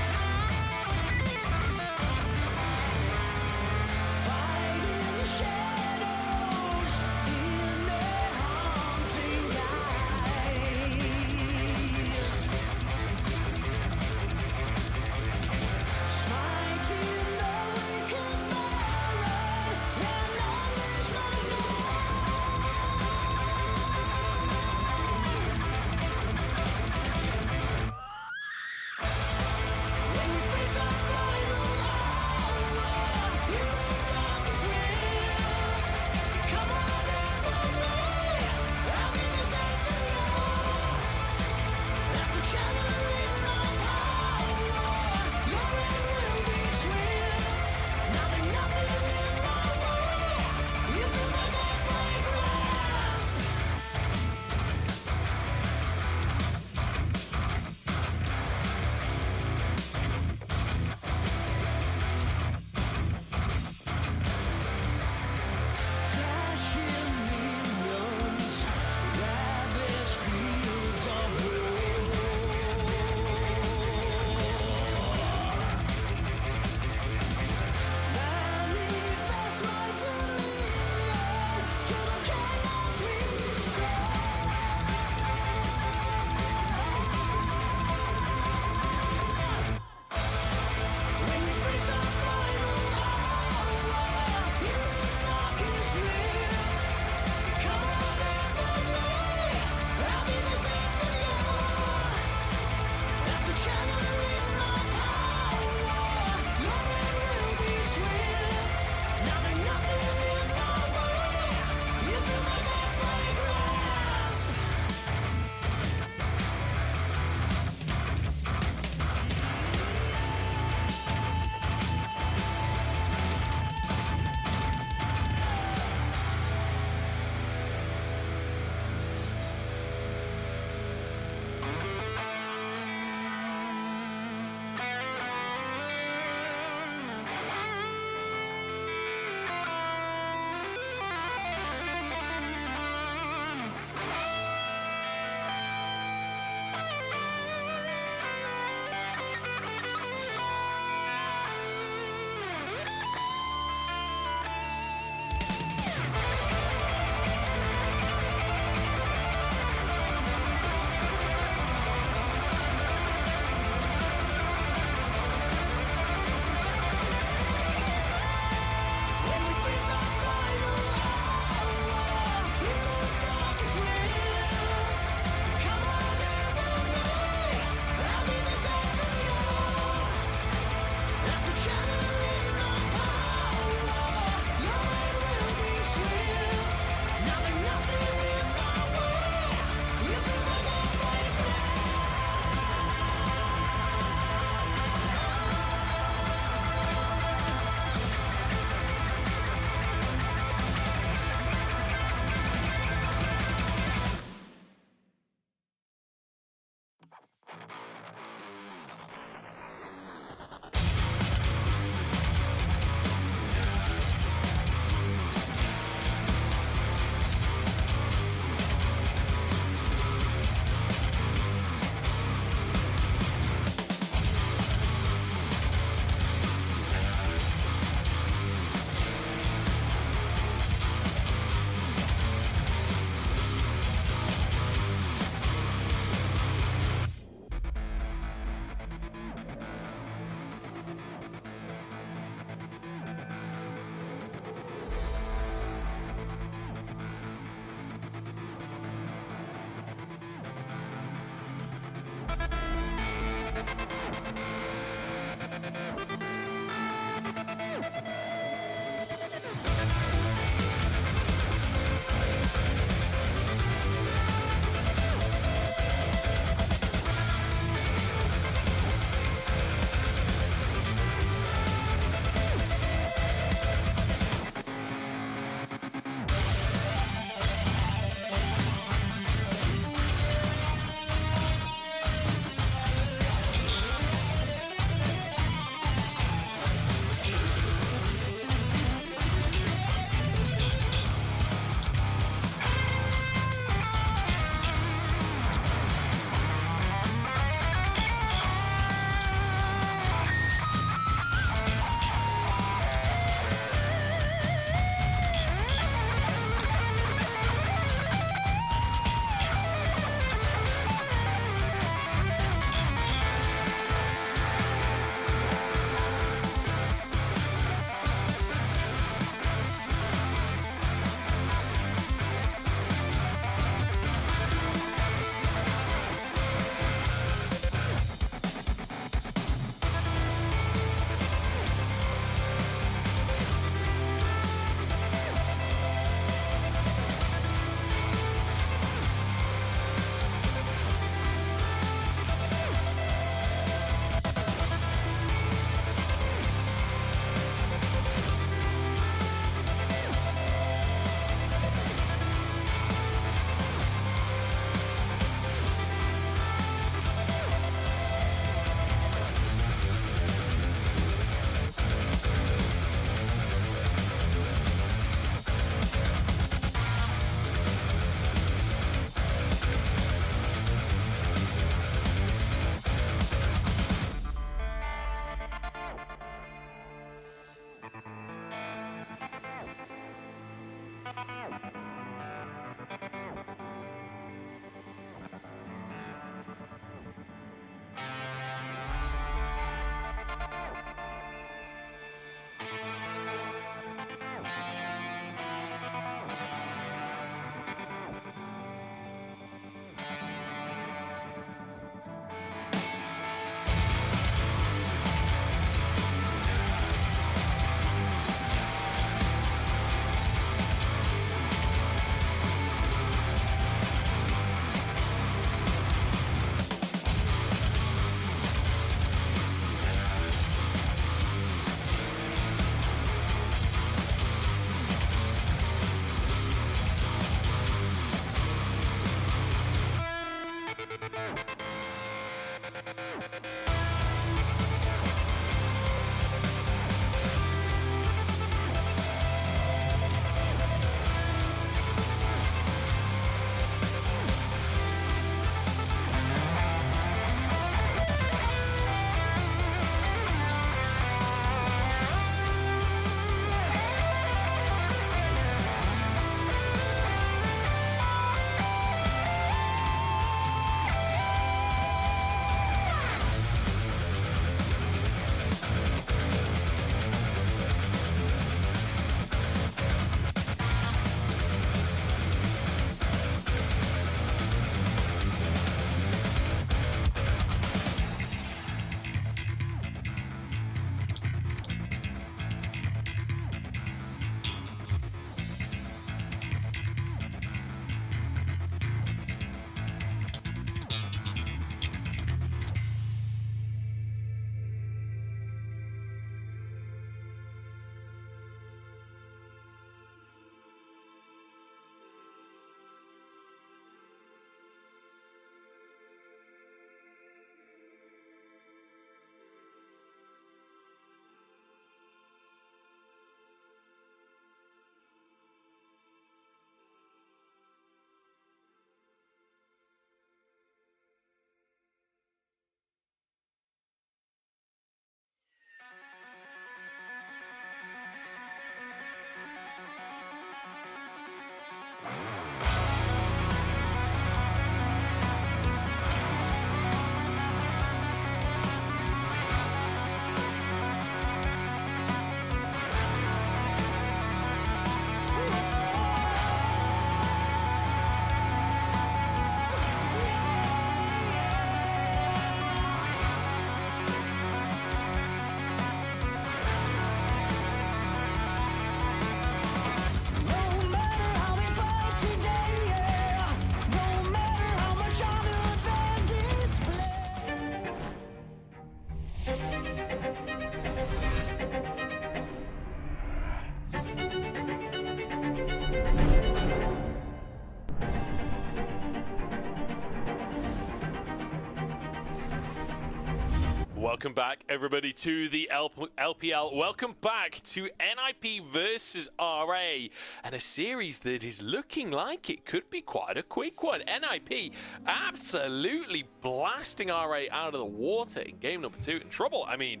Welcome back, everybody, to the LPL. Welcome back to NIP versus RA, and a series that is looking like it could be quite a quick one. NIP absolutely blasting RA out of the water in game number 2. In trouble, I mean,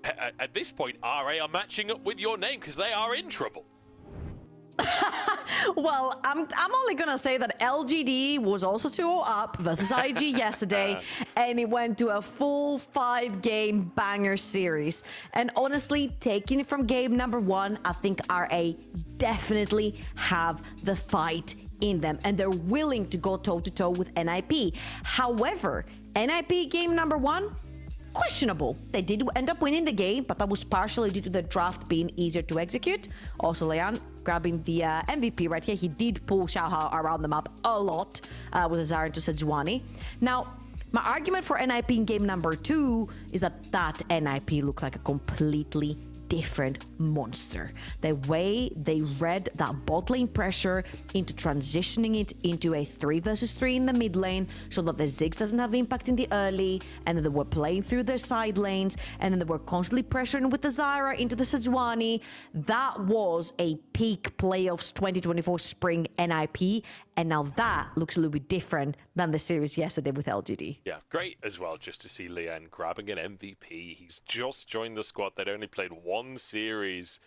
at this point, RA are matching up with your name because they are in trouble. Well, I'm only gonna say that LGD was also 2-0 up versus IG yesterday, and it went to a full 5-game banger series. And honestly, taking it from game number 1, I think RA definitely have the fight in them, and they're willing to go toe-to-toe with NIP. However, NIP game number 1, questionable. They did end up winning the game, but that was partially due to the draft being easier to execute. Also, Leon grabbing the MVP right here. He did pull Xiaohao around the map a lot with Azar into Sejuani. Now, my argument for NIP in game number 2 is that NIP looked like a completely different monster. The way they read that bot lane pressure into transitioning it into a 3 versus 3 in the mid lane so that the Ziggs doesn't have impact in the early, and then they were playing through their side lanes, and then they were constantly pressuring with the Zyra into the Sejuani. That was a peak playoffs 2024 spring NIP, and now that looks a little bit different than the series yesterday with LGD. Yeah, great as well just to see Lien grabbing an MVP. He's just joined the squad. They'd only played one series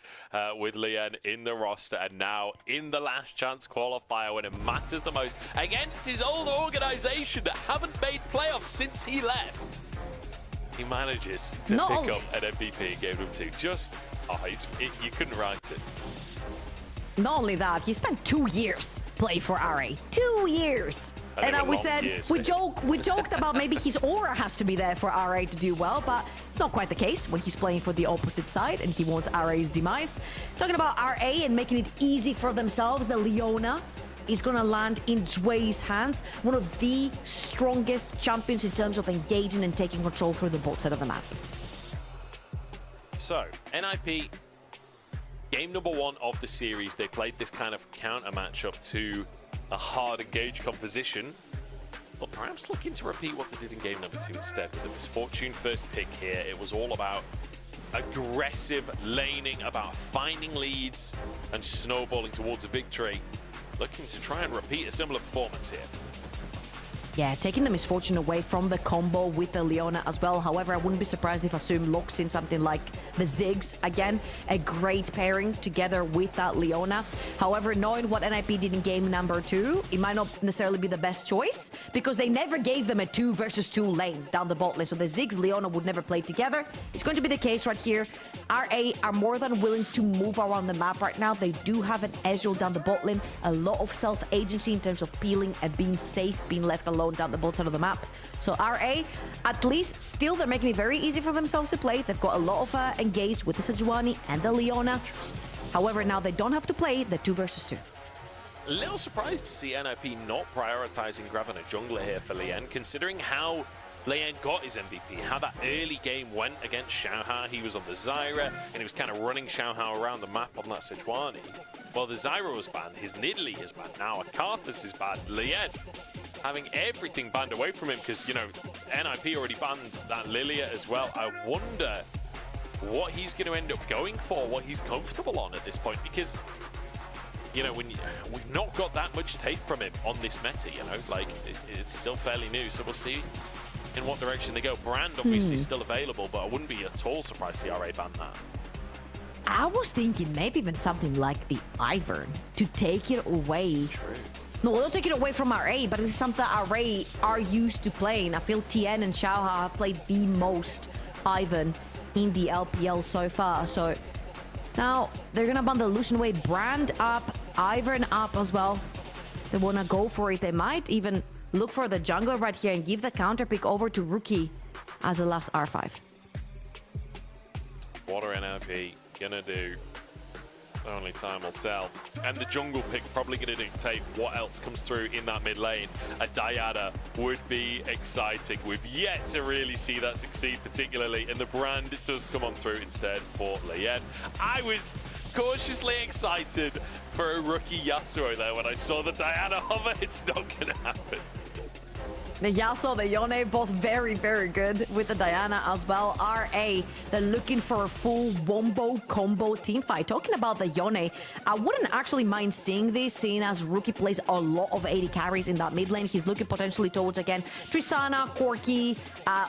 with Lien in the roster, and now in the last chance qualifier when it matters the most against his old organization that haven't made playoffs since he left. He manages to pick up an MVP in game number 2. Just, you couldn't write it. Not only that, he spent 2 years playing for RA. 2 years. And we said, we joked about maybe his aura has to be there for RA to do well, but it's not quite the case when he's playing for the opposite side and he wants RA's demise. Talking about RA and making it easy for themselves, the Leona is going to land in Zway's hands, one of the strongest champions in terms of engaging and taking control through the bot side of the map. So, NIP, game number 1 of the series, they played this kind of counter matchup to a hard engage composition, but perhaps looking to repeat what they did in game number 2 instead. With the Misfortune first pick here, it was all about aggressive laning, about finding leads and snowballing towards a victory. Looking to try and repeat a similar performance here. Yeah, taking the Misfortune away from the combo with the Leona as well. However, I wouldn't be surprised if Assume locks in something like the Ziggs. Again, a great pairing together with that Leona. However, knowing what NIP did in game number 2, it might not necessarily be the best choice because they never gave them a 2 versus 2 lane down the bot lane. So the Ziggs, Leona would never play together. It's going to be the case right here. RA are more than willing to move around the map right now. They do have an Ezreal down the bot lane. A lot of self-agency in terms of peeling and being safe, being left alone down the bot side of the map. So RA, at least, still they're making it very easy for themselves to play. They've got a lot of engage with the Sejuani and the Leona. However, now they don't have to play the 2 versus 2. A little surprised to see NIP not prioritizing grabbing a jungler here for Lien, considering how Lien got his MVP, how that early game went against Xiaohao. He was on the Zyra, and he was kind of running Xiaohao around the map on that Sejuani. Well, the Zyra was banned, his Nidalee is banned, now Akarthus is banned. Lien having everything banned away from him because, you know, NIP already banned that Lilia as well. I wonder what he's going to end up going for, what he's comfortable on at this point, because, you know, we've not got that much tape from him on this meta, you know, like, it's still fairly new, so we'll see in what direction they go. Brand obviously still available, but I wouldn't be at all surprised to see RA ban that. I was thinking maybe even something like the Ivern to take it away. True. No, don't take it away from RA, but it's something that RA are used to playing. I feel TN and Xiaohao have played the most Ivern in the LPL so far. So now they're gonna bundle Lucian away, Brand up, Ivern up as well. They wanna go for it. They might even look for the jungle right here and give the counter pick over to Rookie as a last R5. What are NIP gonna do? Only time will tell. And the jungle pick probably going to dictate what else comes through in that mid lane. A Diana would be exciting. We've yet to really see that succeed particularly, and the Brand does come on through instead for Lien. I was cautiously excited for a Rookie Yasuo there when I saw the Diana hover. It's not going to happen. The Yasuo, the Yone, both very, very good with the Diana as well. RA, they're looking for a full wombo combo team fight. Talking about the Yone, I wouldn't actually mind seeing this, seeing as Rookie plays a lot of 80 carries in that mid lane. He's looking potentially towards, again, Tristana, Corki,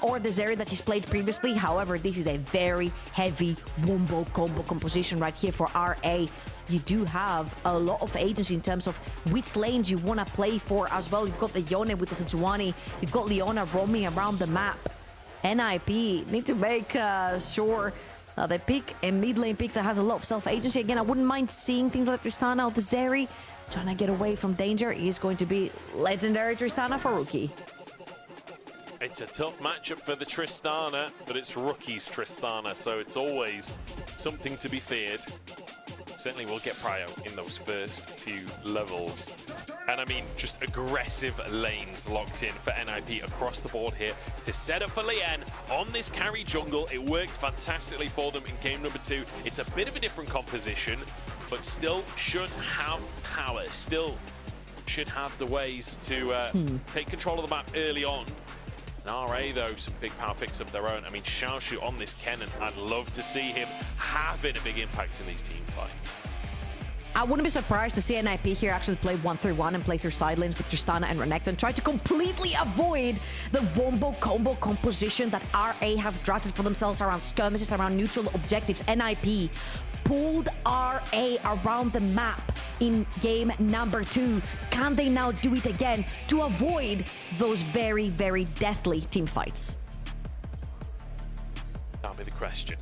or the Zeri that he's played previously. However, this is a very heavy wombo combo composition right here for RA. You do have a lot of agency in terms of which lanes you want to play for as well. You've got the Yone with the Sejuani. You've got Leona roaming around the map. NIP need to make sure they pick a mid lane pick that has a lot of self-agency. Again, I wouldn't mind seeing things like Tristana or the Zeri trying to get away from danger. Is going to be legendary Tristana for Rookie. It's a tough matchup for the Tristana, but it's Rookie's Tristana, so it's always something to be feared. Certainly will get prio in those first few levels. And I mean, just aggressive lanes locked in for NIP across the board here to set up for Lien on this carry jungle. It worked fantastically for them in game number 2. It's a bit of a different composition, but still should have power, still should have the ways to take control of the map early on. And RA, though, some big power picks of their own. I mean, Xiaoshu on this Kennen, I'd love to see him having a big impact in these team fights. I wouldn't be surprised to see NIP here actually play 1-3-1 and play through side lanes with Tristana and Renekton and try to completely avoid the wombo combo composition that RA have drafted for themselves around skirmishes, around neutral objectives. NIP pulled RA around the map in game number 2. Can they now do it again to avoid those very, very deathly team fights? That'll be the question.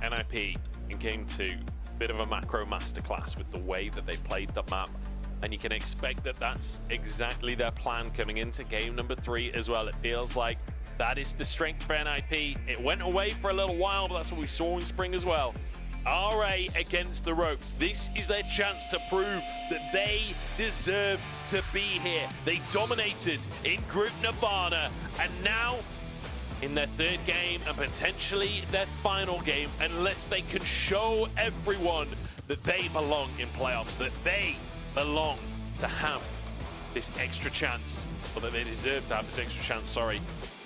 NIP in game 2, bit of a macro masterclass with the way that they played the map. And you can expect that that's exactly their plan coming into game number 3 as well. It feels like that is the strength for NIP. It went away for a little while, but that's what we saw in spring as well. RA against the ropes. This is their chance to prove that they deserve to be here. They dominated in Group Nirvana, and now in their 3rd game and potentially their final game, unless they can show everyone that they belong in playoffs, that they belong to have this extra chance, or that they deserve to have this extra chance, sorry.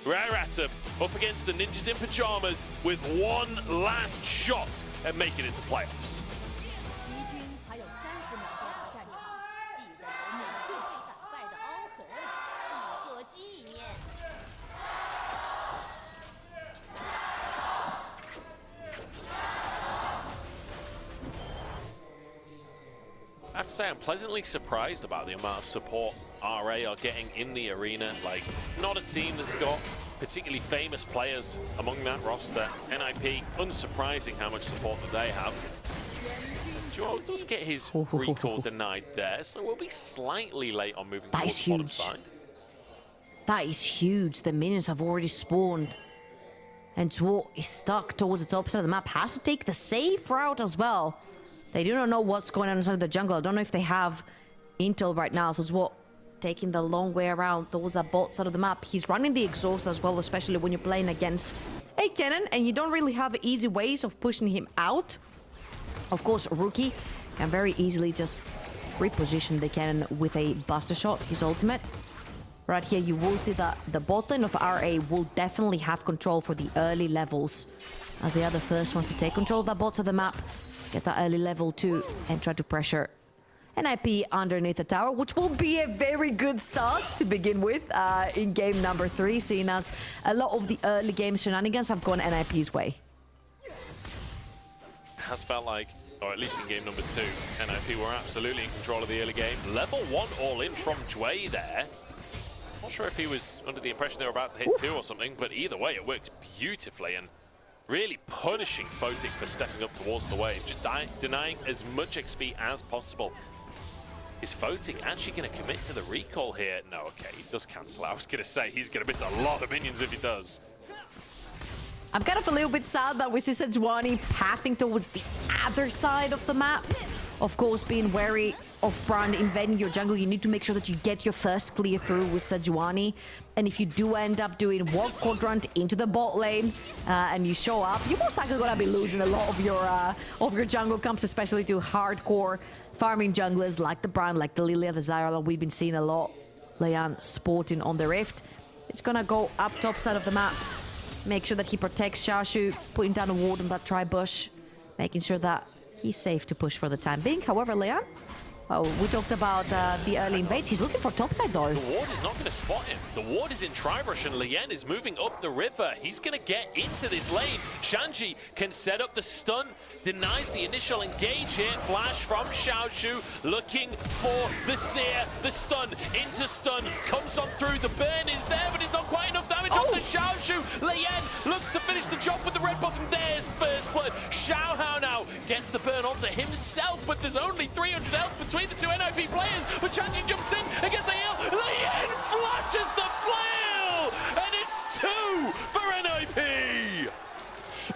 Raratum up against the Ninjas in Pajamas with one last shot at making it to playoffs. I have to say I'm pleasantly surprised about the amount of support RA are getting in the arena. Like, not a team that's got particularly famous players among that roster. NIP, unsurprising how much support that they have. Joel does get his recall denied there, so we'll be slightly late on moving towards the bottom side. That is huge. The minions have already spawned. And Zwo is stuck towards the top side of the map. Has to take the safe route as well. They do not know what's going on inside the jungle. I don't know if they have intel right now. So Zwo taking the long way around towards that bot side of the map. He's running the exhaust as well, especially when you're playing against a Kennen and you don't really have easy ways of pushing him out. Of course, Rookie can very easily just reposition the Kennen with a Buster Shot, his ultimate. Right here, you will see that the bot lane of RA will definitely have control for the early levels, as they are the first ones to take control of that bot of the map, get that early level 2, and try to pressure NIP underneath the tower, which will be a very good start to begin with in game number 3, seeing as a lot of the early game shenanigans have gone NIP's way. Has felt like, or at least in game number 2, NIP were absolutely in control of the early game. Level 1 all in from Jway there. Not sure if he was under the impression they were about to hit 2 or something, but either way, it worked beautifully and really punishing Photic for stepping up towards the wave, just denying as much XP as possible. Is Photic actually going to commit to the recall here? No, okay, he does cancel. I was going to say he's going to miss a lot of minions if he does. I'm kind of a little bit sad that we see Sejuani pathing towards the other side of the map. Of course, being wary of Brand invading your jungle, you need to make sure that you get your first clear through with Sejuani. And if you do end up doing Warp Quadrant into the bot lane and you show up, you're most likely going to be losing a lot of your jungle camps, especially to hardcore farming junglers like the Brand, like the Lilia, the Zyra that we've been seeing a lot. Leon sporting on the Rift. It's gonna go up top side of the map. Make sure that he protects Xiaoshu, putting down a ward on that tri-bush, making sure that he's safe to push for the time being. However, Leon, oh, we talked about the early invades. He's looking for topside though. The ward is not going to spot him. The ward is in tri-brush and Lien is moving up the river. He's going to get into this lane. Shanji can set up the stun, denies the initial engage here. Flash from Xiaoshu, looking for the Seer. The stun into stun, comes on through. The burn is there, but it's not quite enough damage onto Xiaoshu. Lien looks to finish the job with the red buff, and there's first blood. Xiaohao now gets the burn onto himself, but there's only 300 health between the two NIP players. But Shanji jumps in against the heal. Lien flashes the flail, and it's 2 for NIP.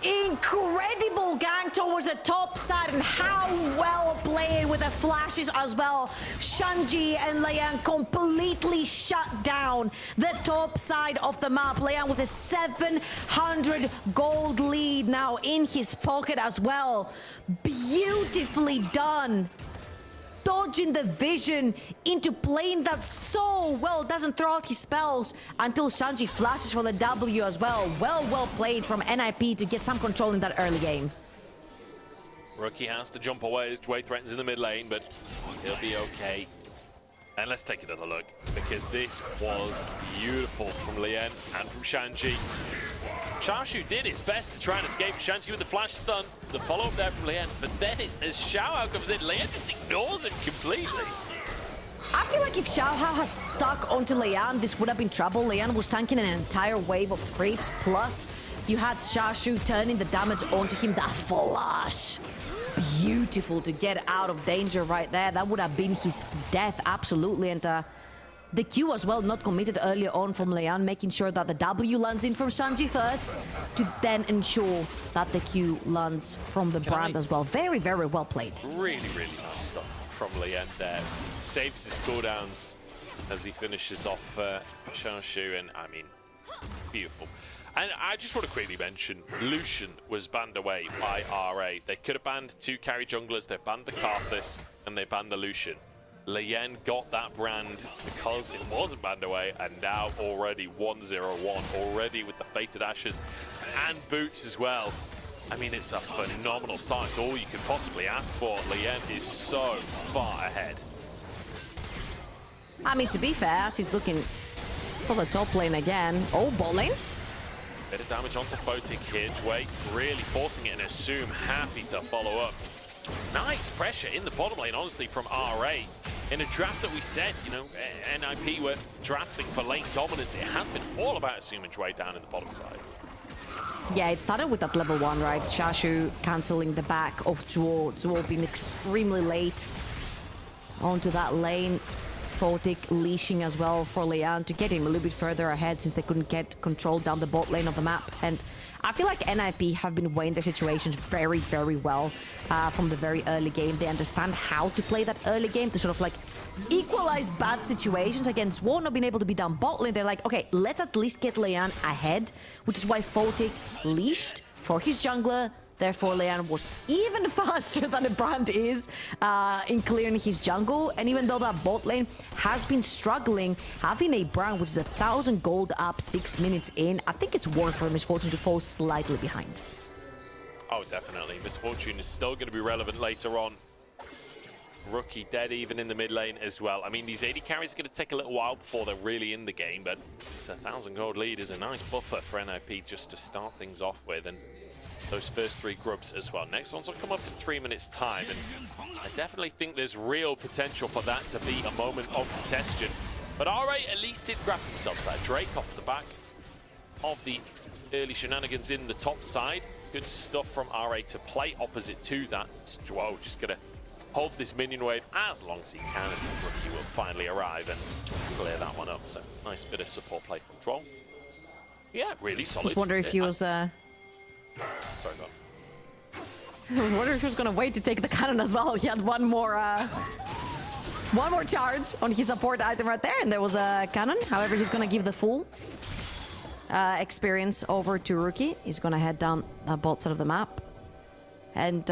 Incredible gang towards the top side, and how well played with the flashes as well. Shanji and Lian completely shut down the top side of the map. Lian with a 700 gold lead now in his pocket as well. Beautifully done. Dodging the vision into playing that so well, doesn't throw out his spells until Shanji flashes for the W as well. Well played from NIP to get some control in that early game. Rookie has to jump away as Dway threatens in the mid lane, but he'll be okay. And let's take another look, because this was beautiful from Lien and from Shanji. Xiaoshu did his best to try and escape Shanji with the flash stun. The follow-up there from Lien, but then it's, as Xiaohao comes in, Lien just ignores him completely. I feel like if Xiaohao had stuck onto Lian, this would have been trouble. Lian was tanking an entire wave of creeps, plus you had Xiaoshu turning the damage onto him. That flash. Beautiful to get out of danger right there. That would have been his death, absolutely. And the Q as well, not committed earlier on from Lian, making sure that the W lands in from Shanji first, to then ensure that the Q lands from the Brand as well. Very well played. Really nice stuff from Lien there. Saves his cooldowns as he finishes off Xiaoshu, and I mean, beautiful. And I just want to quickly mention, Lucian was banned away by RA. They could have banned 2 carry junglers, they banned the Karthus, and they banned the Lucian. Lien got that brand because it wasn't banned away, and now already 1-0-1, already with the Fated Ashes and Boots as well. I mean, it's a phenomenal start. It's all you could possibly ask for. Lien is so far ahead. I mean, to be fair, as he's looking for the top lane again. Oh, bot lane. Bit of damage onto Photic here. Dway really forcing it, and Assume happy to follow up. Nice pressure in the bottom lane, honestly, from RA. In a draft that we said, you know, NIP were drafting for lane dominance. It has been all about Assume and Dway down in the bottom side. Yeah, it started with that level 1, right? Xiaoshu cancelling the back of Zuo. Zuo being extremely late onto that lane. Photic leashing as well for Lian to get him a little bit further ahead, since they couldn't get control down the bot lane of the map. And I feel like NIP have been weighing their situations very well from the very early game. They understand how to play that early game to sort of like equalize bad situations. Against Zuo not being able to be down bot lane, they're like, okay, let's at least get Lian ahead, which is why Photic leashed for his jungler. Therefore, Lian was even faster than the Brand is in clearing his jungle. And even though that bot lane has been struggling, having a Brand which is 1,000 gold up 6 minutes in, I think it's worth for Misfortune to fall slightly behind. Oh, definitely. Misfortune is still going to be relevant later on. Rookie dead even in the mid lane as well. I mean, these 80 carries are going to take a little while before they're really in the game, but it's 1,000 gold lead is a nice buffer for NIP just to start things off with. And those first 3 grubs as well. Next ones will come up in 3 minutes time, and I definitely think there's real potential for that to be a moment of contention. But RA at least did grab themselves that Drake off the back of the early shenanigans in the top side. Good stuff from RA to play opposite to that. Whoa, just gonna hold this minion wave as long as he can, and Rookie will finally arrive and clear that one up. So nice bit of support play from Droll. Yeah, really solid. Just wonder if he was Sorry, go on. I wonder if he was gonna wait to take the cannon as well. He had one more charge on his support item right there, and there was a cannon. However, he's gonna give the full experience over to Rookie. He's gonna head down both side of the map, and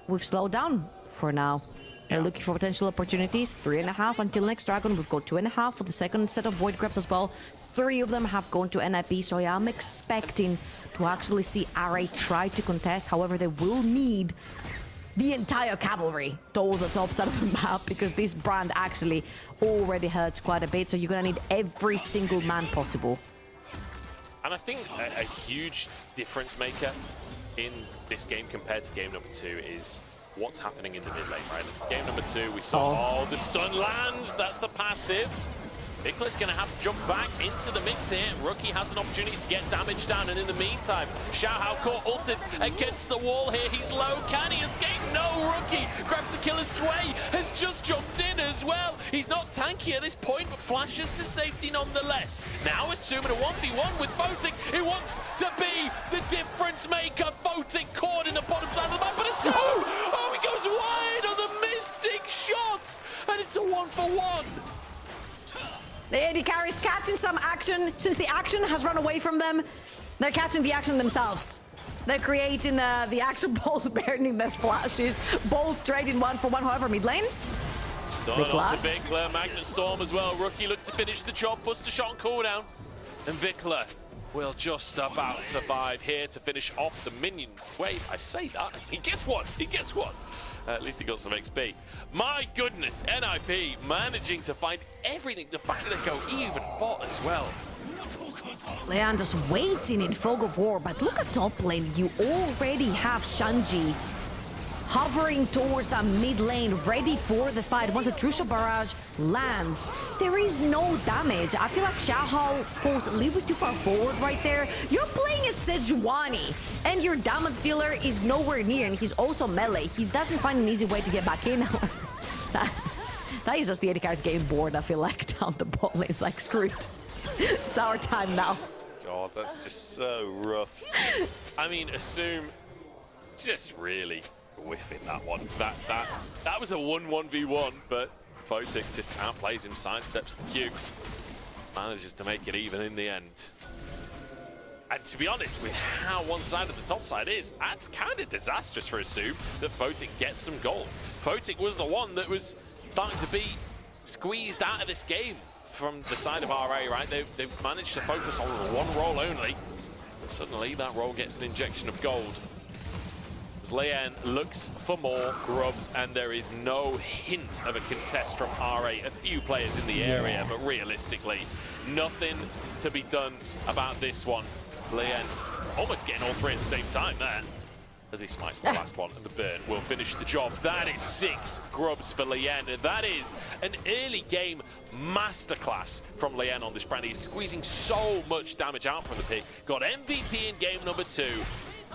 we've slowed down for now. They're looking for potential opportunities. 3.5 until next dragon. We've got 2.5 for the second set of void grabs as well. 3 of them have gone to NIP, so yeah, I'm expecting to actually see RA try to contest. However, they will need the entire cavalry towards the top side of the map because this brand actually already hurts quite a bit, so you're gonna need every single man possible. And I think a huge difference maker in this game compared to game number 2 is what's happening in the mid lane, right? Game number 2, we saw, the stun lands, that's the passive. Vicla's going to have to jump back into the mix here. Rookie has an opportunity to get damage down, and in the meantime, Xiaohao caught ulted against the wall here. He's low. Can he escape? No, Rookie grabs the killer's Dway, has just jumped in as well. He's not tanky at this point, but flashes to safety nonetheless. Now assuming a 1v1 with Photic, who wants to be the difference maker. Photic caught in the bottom side of the map, but it's oh, he goes wide on the Mystic shot, and it's a 1-for-1. The AD carries catching some action. Since the action has run away from them, they're catching the action themselves. They're creating the action, both burning their flashes, both trading 1-for-1. However, mid lane. Stun onto Vikla, Magnet Storm as well. Rookie looks to finish the job, puts the shot on cooldown. And Vikla will just about survive here to finish off the minion wave. I say that, he gets one, he gets one. At least he got some XP. My goodness, NIP managing to find everything. The fact that they go even bot as well. Leon just waiting in fog of war, but look at top lane. You already have Shanji hovering towards that mid lane, ready for the fight. Once the Trusha barrage lands, there is no damage. I feel like Xiaohao falls a little bit too far forward right there. You're playing a Sejuani, and your damage dealer is nowhere near, and he's also melee. He doesn't find an easy way to get back in. That is just the AD carries getting bored, I feel like, down the bot lane. It's like, screw it. It's our time now. God, that's just so rough. I mean, Assume just really whiffing that one. That was a 1-1v1, but Photic just outplays him, sidesteps the Q, manages to make it even in the end. And to be honest, with how one side of the top side is, that's kind of disastrous for Assume that Photic gets some gold. Photic was the one that was starting to be squeezed out of this game from the side of RA, right? They've managed to focus on one role only, and suddenly that role gets an injection of gold. Leon looks for more grubs, and there is no hint of a contest from RA. A few players in the area, but realistically, nothing to be done about this one. Leon almost getting all 3 at the same time there, as he smites the last one, and the burn will finish the job. That is 6 grubs for Leon, and that is an early game masterclass from Leon on this brand. He's squeezing so much damage out from the pick. Got MVP in game number 2.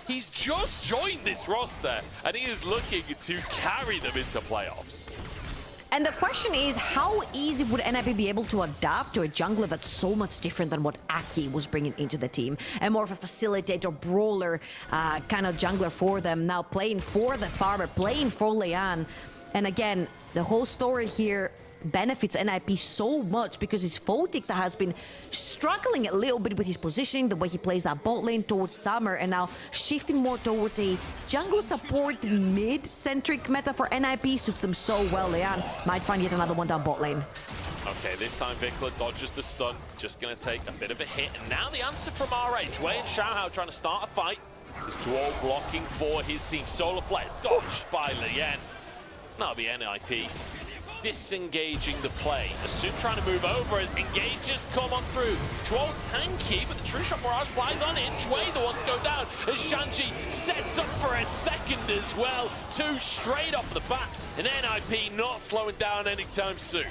He's just joined this roster, and he is looking to carry them into playoffs. And the question is, how easy would NIP be able to adapt to a jungler that's so much different than what Aki was bringing into the team? And more of a facilitator, brawler kind of jungler for them. Now playing for the farmer, playing for Leon. And again, the whole story here benefits NIP so much because it's Photic that has been struggling a little bit with his positioning, the way he plays that bot lane towards Summer, and now shifting more towards a jungle support mid-centric meta for NIP suits them so well. Leon might find yet another one down bot lane. Okay, this time Vikla dodges the stun, just going to take a bit of a hit, and now the answer from RH. Wei and Xiaohao trying to start a fight. This duo blocking for his team. Solar Flare dodged by Leon. That'll be NIP disengaging the play. Assume trying to move over as engages come on through. Troll tanky, but the True Shot Barrage flies on in. Dway the one to go down as Shanji sets up for a second as well. 2 straight off the bat, and NIP not slowing down anytime soon.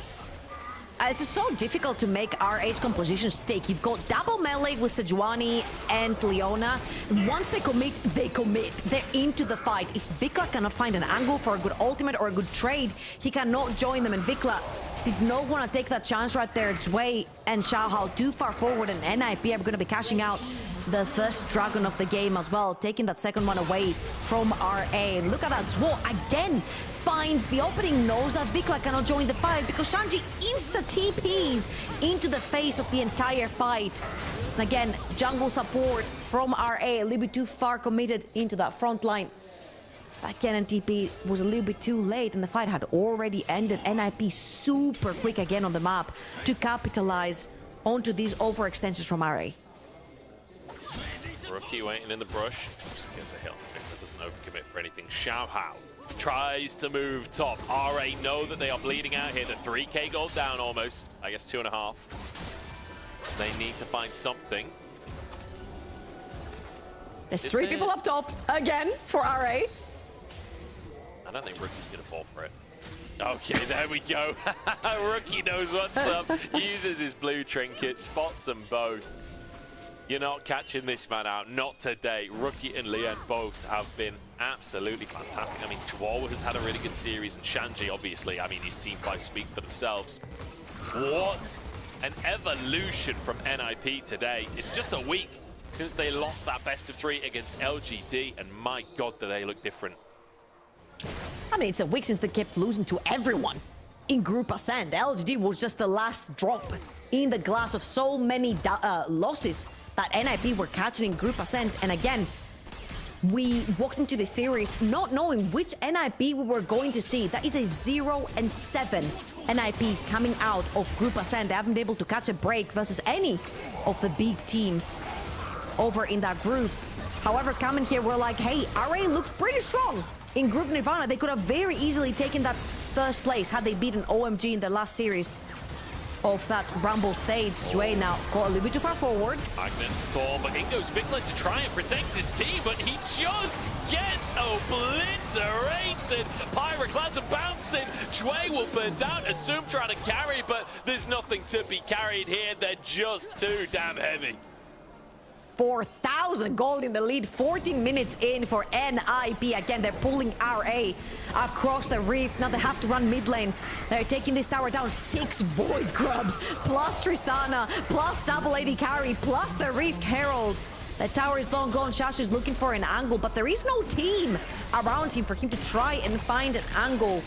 It's so difficult to make RA's composition stick. You've got double melee with Sejuani and Leona. Once they commit, they commit. They're into the fight. If Vikla cannot find an angle for a good ultimate or a good trade, he cannot join them. And Vikla did not want to take that chance right there. Zwei and Xiaohao too far forward, and NIP are going to be cashing out the first dragon of the game as well, taking that second one away from RA. Look at that, Zwei again finds the opening, knows that Vikla cannot join the fight because Shanji insta-TPs into the face of the entire fight. And again, jungle support from RA, a little bit too far committed into that front line. Again, TP was a little bit too late, and the fight had already ended. NIP super quick again on the map to capitalize onto these overextensions from RA. Rookie waiting in the brush. Just gets a hit to Victor, doesn't overcommit for anything. Xiaohao tries to move top. RA know that they are bleeding out here. The 3k gold down almost. I guess 2.5. They need to find something. There's 3 people up top again for RA. I don't think Rookie's gonna fall for it. Okay, there we go. Rookie knows what's up. Uses his blue trinket, spots them both. You're not catching this man out, not today. Rookie and Lian both have been absolutely fantastic. I mean, Chuo has had a really good series, and Shanji, obviously, I mean, his team fights speak for themselves. What an evolution from NIP today. It's just a week since they lost that best of 3 against LGD, and my God, do they look different. I mean, it's a week since they kept losing to everyone in Group Ascent. LGD was just the last drop in the glass of so many losses that NIP were catching in Group Ascent. And again, we walked into the series not knowing which NIP we were going to see. That is a 0-7 NIP coming out of Group Ascent. They haven't been able to catch a break versus any of the big teams over in that group. However, coming here, we're like, hey, RA looked pretty strong in Group Nirvana. They could have very easily taken that first place had they beaten OMG in the last series of that Rumble stage. Dwayne now got a little bit too far forward. Magnet Storm, but in goes Vikler to try and protect his team, but he just gets obliterated. Pyroclasm bouncing. Dwayne will burn down. Assume trying to carry, but there's nothing to be carried here. They're just too damn heavy. 4,000 gold in the lead, 14 minutes in for NIP. Again, they're pulling RA across the reef. Now they have to run mid lane. They're taking this tower down. 6 Void Grubs, plus Tristana, plus double AD carry, plus the Rift Herald. The tower is long gone. Shash is looking for an angle, but there is no team around him for him to try and find an angle.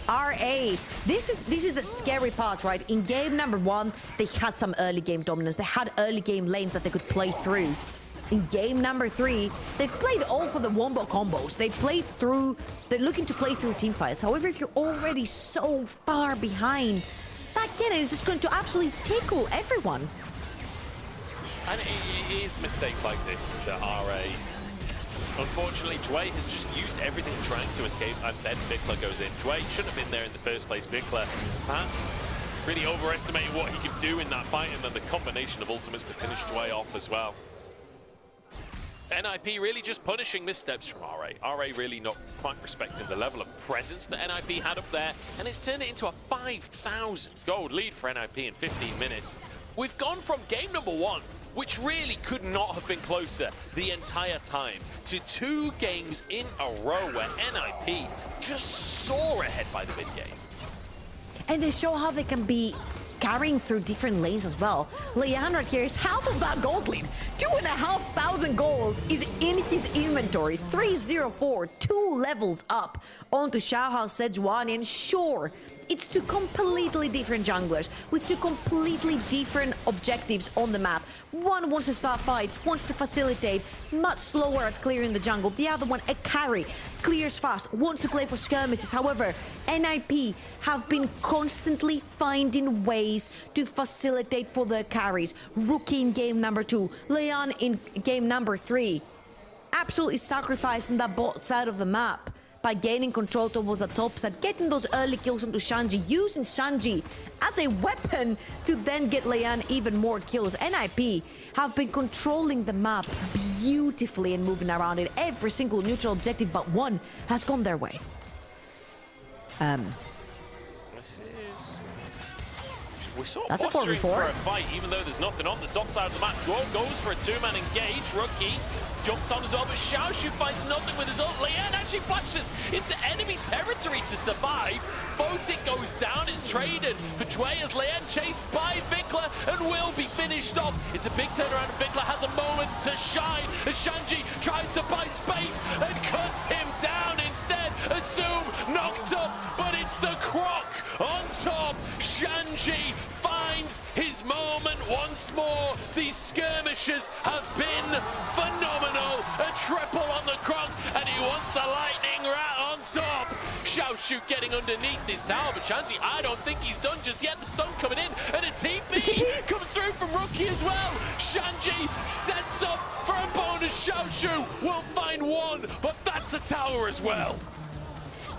RA, this is the scary part, right? In game number 1, they had some early game dominance. They had early game lanes that they could play through. In game number 3, they've played all for the wombo combos. They played through, they're looking to play through team fights. However, if you're already so far behind, that Kennen is just going to absolutely tickle everyone. And it is mistakes like this that RA... Unfortunately, Dway has just used everything trying to escape, and then Vikler goes in. Dway shouldn't have been there in the first place. Vikler perhaps really overestimating what he could do in that fight, and then the combination of ultimates to finish Dway off as well. NIP really just punishing missteps from RA. RA really not quite respecting the level of presence that NIP had up there, and it's turned it into a 5,000 gold lead for NIP in 15 minutes. We've gone from game number 1, which really could not have been closer the entire time, to 2 games in a row where NIP just soar ahead by the mid-game. And they show how they can be carrying through different lanes as well. Leandro here is half of that gold lead. 2,500 gold is in his inventory. 304, 2 levels up onto Xiaohao Sejuani, and sure, it's 2 completely different junglers with 2 completely different objectives on the map. One wants to start fights, wants to facilitate, much slower at clearing the jungle. The other one, a carry, clears fast, wants to play for skirmishes. However, NIP have been constantly finding ways to facilitate for their carries. Rookie in game number 2, Leon in game number 3, absolutely sacrificing that bot side of the map by gaining control towards the top side, getting those early kills onto Shanji, using Shanji as a weapon to then get Leon even more kills. NIP have been controlling the map beautifully and moving around it. Every single neutral objective but one has gone their way. This is... We're sort That's of a posturing 4v4 for a fight, even though there's nothing on the top side of the map. Dwarf goes for a 2-man engage. Rookie jumped on as well, but Xiaoshu finds nothing with his ult. Lian actually flashes into enemy territory to survive. Photic goes down. It's traded for Dway as Lian chased by Vikler and will be finished off. It's a big turnaround. Vikler has a moment to shine as Shanji tries to buy space and cuts him down instead. Assume knocked up, but it's the Croc on top. Shanji finds his moment once more. These skirmishes have been phenomenal. A triple on the Croc, and he wants a lightning rat on top. Xiao Xiaoshu getting underneath this tower, but Shanji, I don't think he's done just yet. The stun coming in, and a TP comes through from Rookie as well. Shanji sets up for a bonus. Xiaoshu will find one, but that's a tower as well.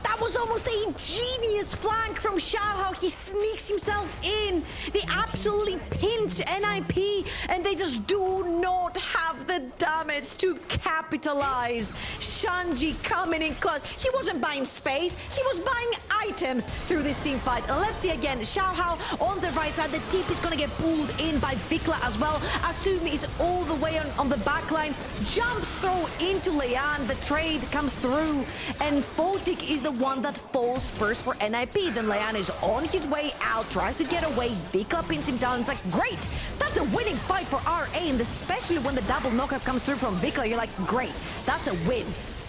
That was almost a genius flank from Xiaohao. He sneaks himself in. They absolutely pinch NIP, and they just do not have the damage to capitalize. Shanji coming in clutch. He wasn't buying space. He was buying items through this team fight. Let's see again. Xiaohao on the right side. The TP is going to get pulled in by Vikla as well. Asumi is all the way on the back line. Jumps throw into Leon. The trade comes through, and Photic is the one that falls first for NIP. Then Leon is on his way out, tries to get away. Vikla pins him down. It's like, great! That's a winning fight for RA, and especially when the double knockup comes through from Vikla, you're like, great, that's a win.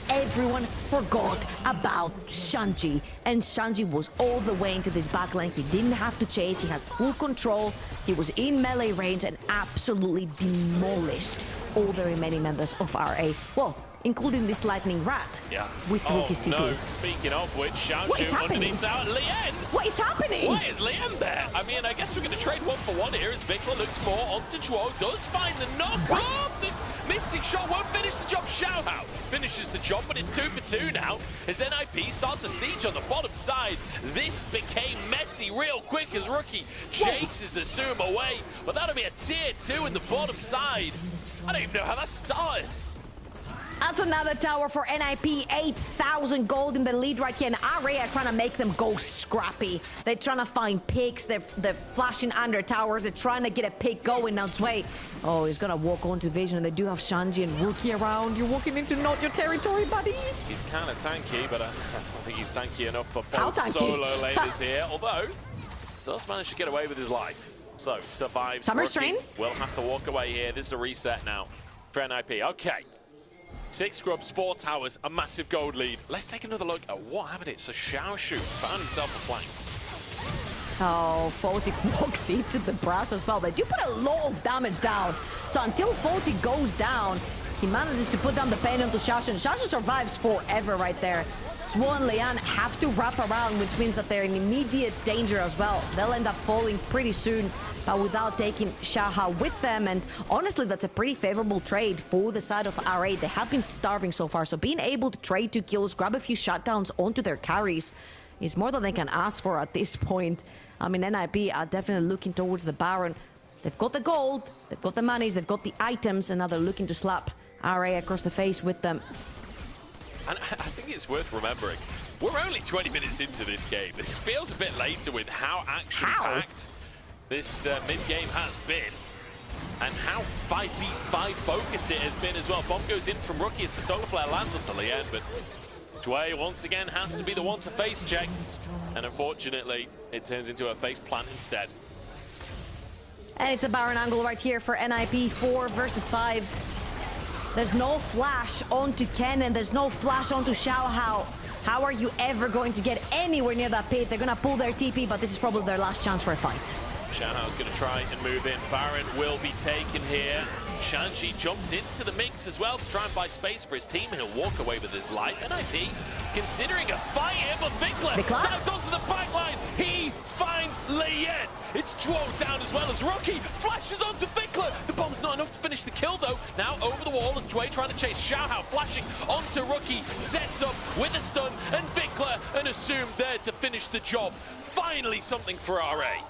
Everyone forgot about Shanji, and Shanji was all the way into this backline. He didn't have to chase, he had full control, he was in melee range and absolutely demolished all the remaining members of RA. Well, including this lightning rat with Rookie's TP. No, speaking of which, Xiaoshu underneath tower. Lien! What is happening? Why is Lien there? I mean, I guess we're going to trade 1-for-1 here as Vikla looks more onto Chuo, does find the knock. Oh, the Mystic Shot won't finish the job. Xiaohao finishes the job, but it's 2-for-2 now as NIP starts to siege on the bottom side. This became messy real quick as Rookie chases Asuma away, but that'll be a tier 2 in the bottom side. I don't even know how that started. That's another tower for NIP, 8,000 gold in the lead right here, and RA are trying to make them go scrappy. They're trying to find picks, they're flashing under towers, they're trying to get a pick going. Now Zwei, oh, he's gonna walk onto Vision, and they do have Shanji and Rookie around. You're walking into not your territory, buddy. He's kind of tanky, but I don't think he's tanky enough for both solo laners here, although does manage to get away with his life. So, survives. Summer Strain will have to walk away here. This is a reset now for NIP. Okay. 6 scrubs, 4 towers, a massive gold lead. Let's take another look at what happened here. So Xiaoshu found himself a flank. Oh, Photic walks into the brass as well. They do put a lot of damage down. So until Photic goes down, he manages to put down the pain onto Xiaoshu. Xiaoshu survives forever right there. Zuo and Lian have to wrap around, which means that they're in immediate danger as well. They'll end up falling pretty soon, but without taking Xiaohao with them. And honestly, that's a pretty favorable trade for the side of RA. They have been starving so far, so being able to trade 2 kills, grab a few shutdowns onto their carries is more than they can ask for at this point. I mean, NIP are definitely looking towards the Baron. They've got the gold, they've got the monies, they've got the items, and now they're looking to slap RA across the face with them. And I think it's worth remembering, we're only 20 minutes into this game. This feels a bit later with how action-packed this mid-game has been, and how 5v5 focused it has been as well. Bomb goes in from Rookie as the Solar Flare lands onto Lien, but Zwei once again has to be the one to face check, and unfortunately, it turns into a face plant instead. And it's a Baron angle right here for NIP, 4 versus 5. There's no flash onto Ken, and there's no flash onto Xiaohao. How are you ever going to get anywhere near that pit? They're gonna pull their TP, but this is probably their last chance for a fight. Xiaohao's gonna try and move in. Baron will be taken here. Shanji jumps into the mix as well to try and buy space for his team. He'll walk away with his life. NIP considering a fight here, but Vikla dives onto the back line. He finds Lien. It's Chuo down as well as Rookie flashes onto Vikla. The bomb's not enough to finish the kill though. Now over the wall as Zwei trying to chase Xiaohao, flashing onto Rookie, sets up with a stun, and Vikla and Assume there to finish the job. Finally something for RA.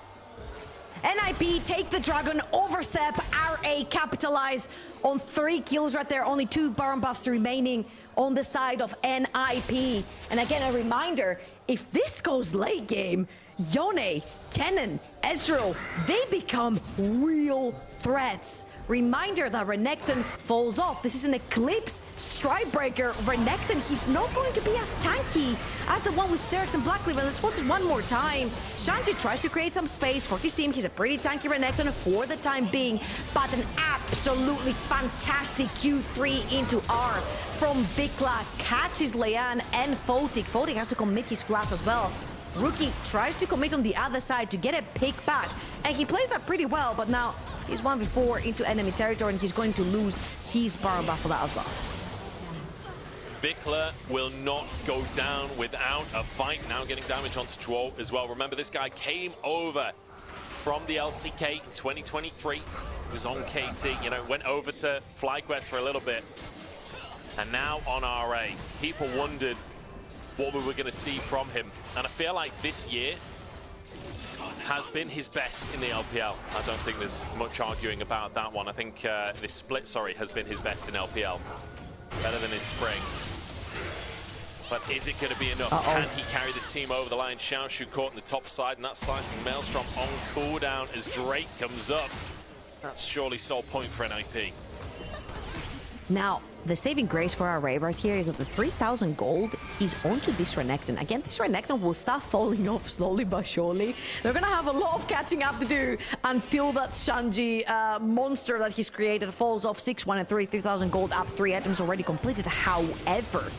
NIP take the dragon, overstep, RA capitalize on 3 kills right there. Only 2 Baron buffs remaining on the side of NIP. And again, a reminder, if this goes late game, Yone, Kennen, Ezreal, they become real threats. Reminder that Renekton falls off. This is an Eclipse Strikebreaker. Renekton, he's not going to be as tanky as the one with Sterix and Blackleaf. And let's watch this one more time. Shanji tries to create some space for his team. He's a pretty tanky Renekton for the time being, but an absolutely fantastic Q3 into R from Vikla. Catches Leon and Photic. Photic has to commit his flash as well. Rookie tries to commit on the other side to get a pick back, and he plays that pretty well, but now he's 1v4 into enemy territory, and he's going to lose his Baron buff for that as well. Vikla will not go down without a fight. Now getting damage onto Chuo as well. Remember, this guy came over from the LCK in 2023. He was on KT, you know, went over to FlyQuest for a little bit. And now on RA. People wondered what we were going to see from him. And I feel like this year has been his best in the LPL. I don't think there's much arguing about that one. I think this split, has been his best in LPL. Better than his spring. But is it going to be enough? Can he carry this team over the line? Xiaoshu caught in the top side, and that's slicing Maelstrom on cooldown as Drake comes up. That's surely sole point for NIP. Now, the saving grace for our Ray right here is that the 3,000 gold is onto this Renekton. Again, this Renekton will start falling off slowly but surely. They're going to have a lot of catching up to do until that Shanji monster that he's created falls off 6-1 and 3,000 gold up, 3 items already completed. However,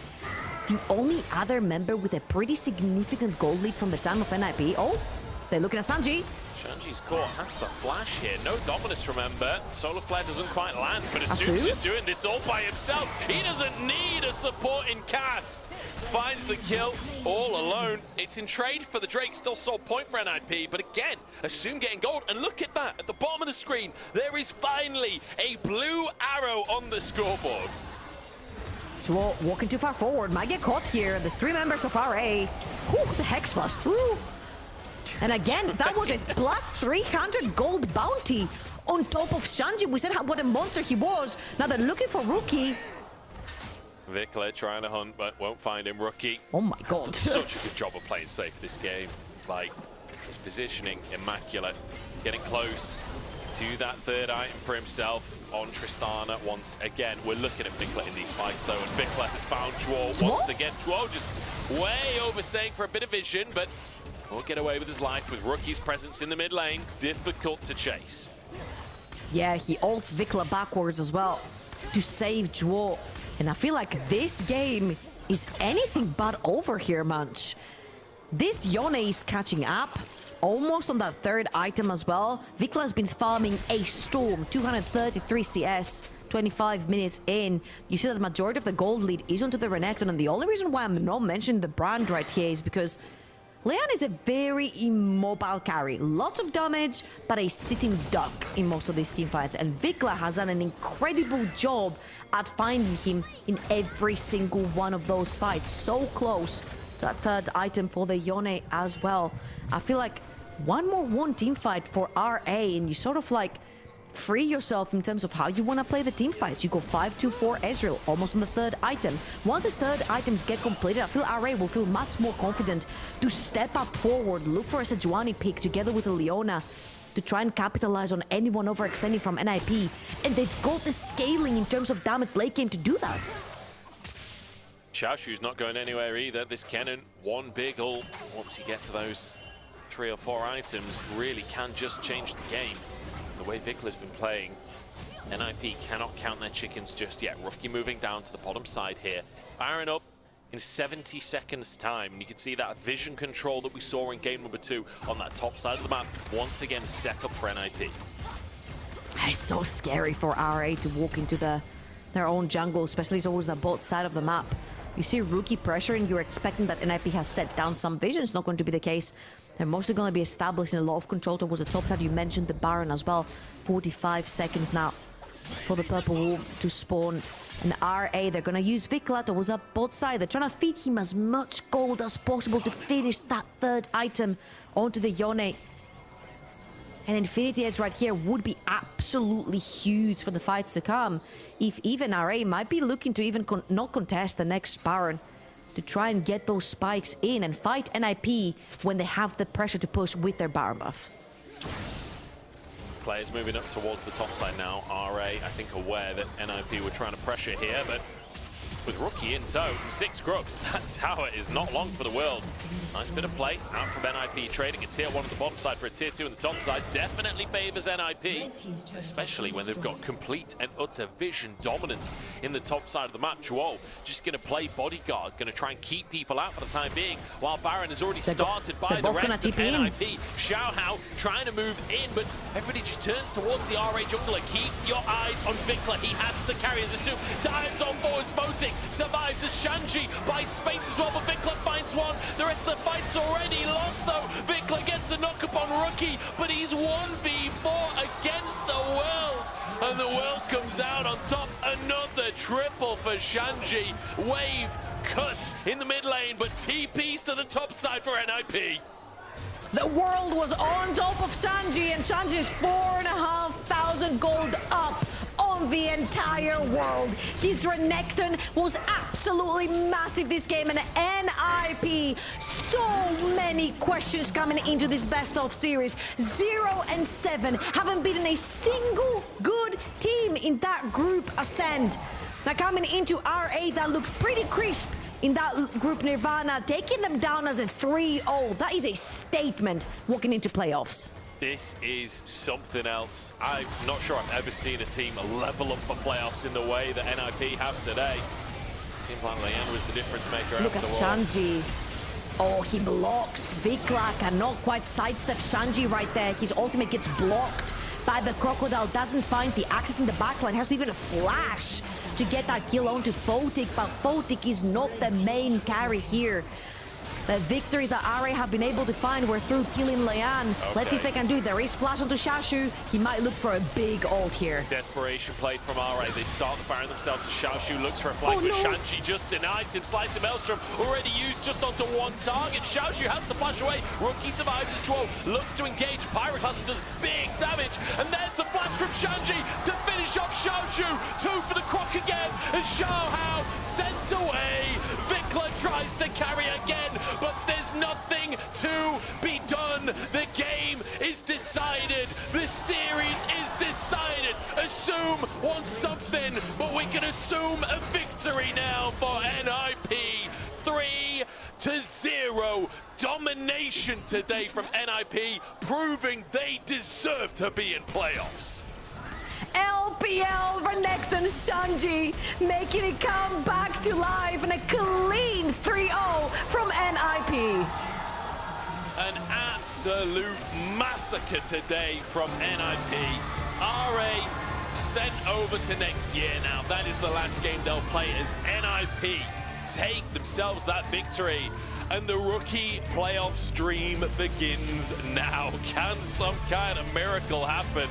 the only other member with a pretty significant gold lead from the time of NIP. Oh, they're looking at Sanji. Shanji's caught, has to flash here. No Dominus, remember. Solar Flare doesn't quite land, but as soon as he's doing this all by himself, he doesn't need a supporting cast. Finds the kill all alone. It's in trade for the Drake, still sole point for NIP, but again, Assume getting gold. And look at that, at the bottom of the screen, there is finally a blue arrow on the scoreboard. So walking too far forward, might get caught here. There's 3 members of RA. Whew, the Hex flash through. And again, that was a plus 300 gold bounty on top of Shanji. We said what a monster he was. Now they're looking for Rookie. Vikla trying to hunt, but won't find him. Rookie. Oh my god. Has done such a good job of playing safe this game. Like, his positioning, immaculate. Getting close to that 3rd item for himself on Tristana once again. We're looking at Vikla in these fights though, and Vikla has found Chuo once again. Chuo just way overstaying for a bit of vision, but will get away with his life with Rookie's presence in the mid lane. Difficult to chase. Yeah, he ults Vikla backwards as well to save Chuo. And I feel like this game is anything but over here, Munch. This Yone is catching up, almost on that 3rd item as well. Vikla has been farming a storm, 233 CS, 25 minutes in. You see that the majority of the gold lead is onto the Renekton, and the only reason why I'm not mentioning the brand right here is because Leon is a very immobile carry. Lot of damage, but a sitting duck in most of these teamfights. And Vikla has done an incredible job at finding him in every single one of those fights. So close to that 3rd item for the Yone as well. I feel like one more team fight for RA, and you sort of like free yourself in terms of how you want to play the team fights. You go 5-2-4 Ezreal, almost on the 3rd item. Once the 3rd items get completed, I feel RA will feel much more confident to step up forward, look for a Sejuani pick together with a Leona to try and capitalize on anyone overextending from NIP. And they've got the scaling in terms of damage late game to do that. Xiaoshu's not going anywhere either. This Kennen, one big ult. Once you get to those 3 or 4 items, really can just change the game. The way Vikla's been playing, NIP cannot count their chickens just yet. Rookie moving down to the bottom side here. Baron up in 70 seconds time. And you can see that vision control that we saw in game number 2 on that top side of the map, once again set up for NIP. It's so scary for RA to walk into their own jungle, especially towards the bot side of the map. You see Rookie pressure and you're expecting that NIP has set down some vision. It's not going to be the case. They're mostly going to be establishing a lot of control towards the top side. You mentioned the Baron as well. 45 seconds now for the Purple Wolf to spawn. And RA, they're going to use Vikla towards that bot side. They're trying to feed him as much gold as possible to finish that 3rd item onto the Yone. An Infinity Edge right here would be absolutely huge for the fights to come. If even RA might be looking to even not contest the next Baron, to try and get those spikes in and fight NIP when they have the pressure to push with their Baron buff. Players moving up towards the top side now. RA, I think, aware that NIP were trying to pressure here, but with Rookie in tow, 6 grubs, that tower is not long for the world. Nice bit of play out from NIP, trading a tier 1 on the bottom side for a tier 2 on the top side. Definitely favors NIP, especially when they've got complete and utter vision dominance in the top side of the map. Chuo just going to play bodyguard, going to try and keep people out for the time being, while Baron has already started by the rest of NIP. Xiaohao trying to move in, but everybody just turns towards the RA jungler. Keep your eyes on Vikla. He has to carry his assume. Dives on forwards, voting. Fnatic survives as Shanji buys space as well, but Vikla finds one. The rest of the fight's already lost though. Vikla gets a knock up on Rookie, but he's 1v4 against the world. And the world comes out on top. Another triple for Shanji. Wave cut in the mid lane, but TP's to the top side for NIP. The world was on top of Sanji, and Sanji's 4,500 gold up on the entire world. His Renekton was absolutely massive this game, and NIP, so many questions coming into this best of series. 0-7, haven't beaten a single good team in that group Ascend. Now coming into RA, that looked pretty crisp in that group Nirvana, taking them down as a 3-0. That is a statement walking into playoffs. This is something else. I'm not sure I've ever seen a team level up for playoffs in the way that NIP have today. Seems like Leanne was the difference maker. Look at Shanji. Oh, he blocks. Vikla cannot quite sidestep Shanji right there. His ultimate gets blocked by the Crocodile. Doesn't find the access in the backline. Has to even a flash to get that kill onto Photic, but Photic is not the main carry here. The victories that RA have been able to find were through killing Leanne. Okay. Let's see if they can do it. There is flash onto Xiaoshu. He might look for a big ult here. Desperation play from RA. They start the Baron themselves as Xiaoshu looks for a flank, but Shanji just denies him. Slice of Maelstrom already used just onto one target. Xiaoshu has to flash away. Rookie survives as Droll looks to engage. Pyroclasm does big damage, and there's the flash from Shanji to finish off Xiaoshu. 2 for the Croc again, and Xiaohao sent away. Vikla tries to carry again, but there's nothing to be done. The game is decided. The series is decided. Assume wants something, but we can assume a victory now for NIP. 3-0 domination today from NIP, proving they deserve to be in playoffs. LPL Renekton Shanji making it come back to life, and a clean 3-0 from NIP. An absolute massacre today from NIP. RA sent over to next year now. That is the last game they'll play as NIP take themselves that victory. And the Rookie playoff stream begins now. Can some kind of miracle happen?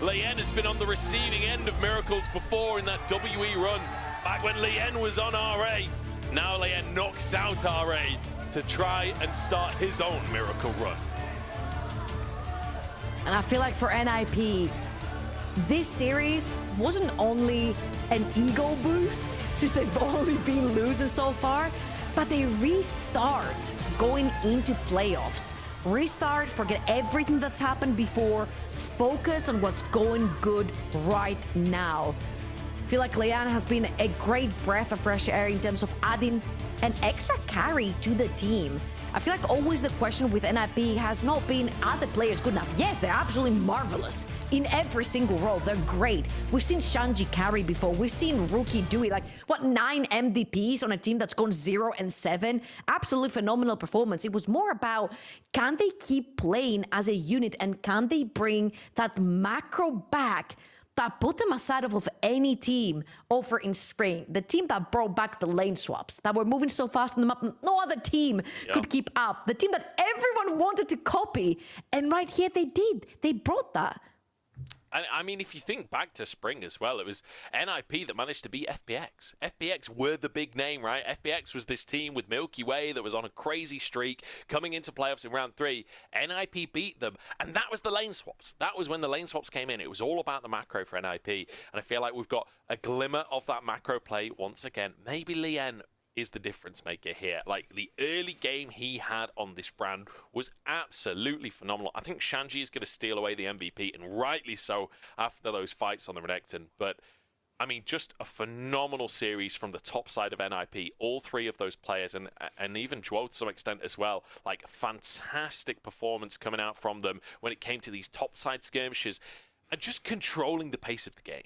Leanne has been on the receiving end of miracles before in that WE run. Back when Leanne was on RA. Now Leanne knocks out RA to try and start his own miracle run. And I feel like for NIP, this series wasn't only an ego boost, since they've only been losing so far, but they restart going into playoffs. Restart, forget everything that's happened before, focus on what's going good right now. I feel like Leanne has been a great breath of fresh air in terms of adding an extra carry to the team. I feel like always the question with NIP has not been, are the players good enough? Yes, they're absolutely marvelous in every single role. They're great. We've seen Shanji carry before. We've seen Rookie do it. Like, what, 9 MVPs on a team that's gone 0-7? Absolutely phenomenal performance. It was more about, can they keep playing as a unit, and can they bring that macro back that put them aside of any team over in spring? The team that brought back the lane swaps, that were moving so fast on the map, no other team could keep up. The team that everyone wanted to copy. And right here they did. They brought that. I mean, if you think back to spring as well, it was NIP that managed to beat FPX. FPX were the big name, right? FPX was this team with Milky Way that was on a crazy streak coming into playoffs in round 3. NIP beat them, and that was the lane swaps. That was when the lane swaps came in. It was all about the macro for NIP, and I feel like we've got a glimmer of that macro play once again. Maybe Leanne is the difference maker here. Like, the early game he had on this brand was absolutely phenomenal. I think Shanji is going to steal away the MVP, and rightly so after those fights on the Renekton. But I mean, just a phenomenal series from the top side of NIP. All 3 of those players, and even Joel to some extent as well. Like, fantastic performance coming out from them when it came to these top side skirmishes and just controlling the pace of the game.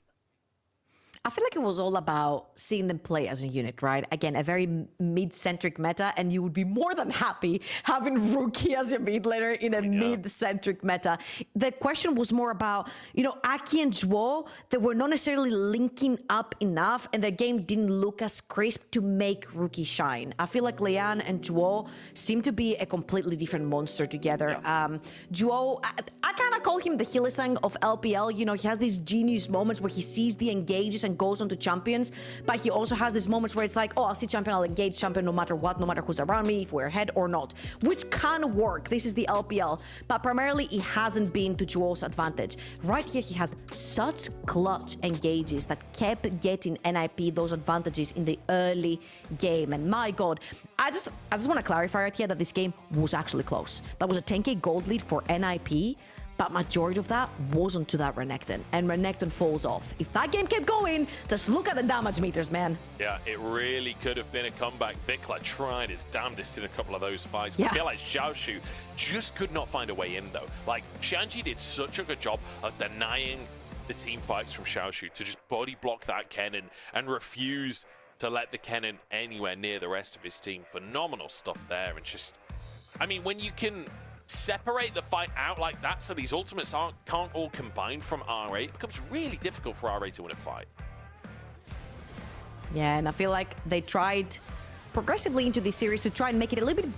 I feel like it was all about seeing them play as a unit, right? Again, a very mid-centric meta, and you would be more than happy having Rookie as your mid laner in a mid-centric meta. The question was more about, Aki and Zhuo, they were not necessarily linking up enough, and the game didn't look as crisp to make Rookie shine. I feel like Lian and Zhuo seem to be a completely different monster together. Zhuo, I kind of call him the Hylissang of LPL. He has these genius moments where he sees the engages and goes onto champions, but he also has these moments where it's like, oh, I'll see champion, I'll engage champion no matter what, no matter who's around me, if we're ahead or not, which can work. This is the LPL, but primarily it hasn't been to Zhuo's advantage. Right here, he had such clutch engages that kept getting NIP those advantages in the early game, and my god, I just want to clarify right here that this game was actually close. That was a 10k gold lead for NIP, but majority of that wasn't to that Renekton, and Renekton falls off. If that game kept going, just look at the damage meters, man. Yeah, it really could have been a comeback. Vikla tried his damnedest in a couple of those fights. Yeah. I feel like Xiaoshu just could not find a way in, though. Like, Shanji did such a good job of denying the team fights from Xiaoshu to just body block that Kennen and refuse to let the Kennen anywhere near the rest of his team. Phenomenal stuff there, and just, I mean, when you can separate the fight out like that so these ultimates can't all combine from RA, it becomes really difficult for RA to win a fight. Yeah, and I feel like they tried progressively into this series to try and make it a little bit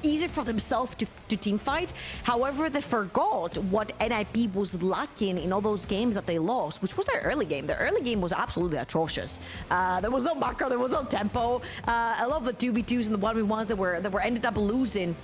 easier for themselves to team fight. However, they forgot what NIP was lacking in all those games that they lost, which was their early game. Their early game was absolutely atrocious. There was no macro, there was no tempo. I love the 2v2s and the 1v1s that were ended up losing.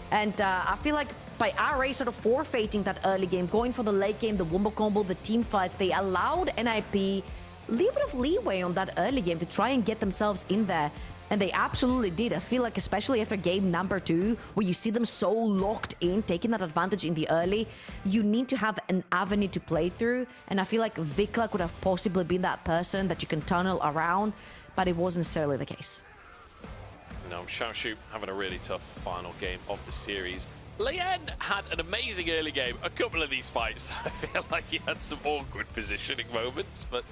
And I feel like by RA sort of forfeiting that early game, going for the late game, the wombo combo, the team fight, they allowed NIP a little bit of leeway on that early game to try and get themselves in there. And they absolutely did. I feel like especially after game number 2, where you see them so locked in, taking that advantage in the early, you need to have an avenue to play through. And I feel like Vikla could have possibly been that person that you can tunnel around, but it wasn't necessarily the case. Xiaoshu having a really tough final game of the series. Lian had an amazing early game. A couple of these fights, I feel like he had some awkward positioning moments, but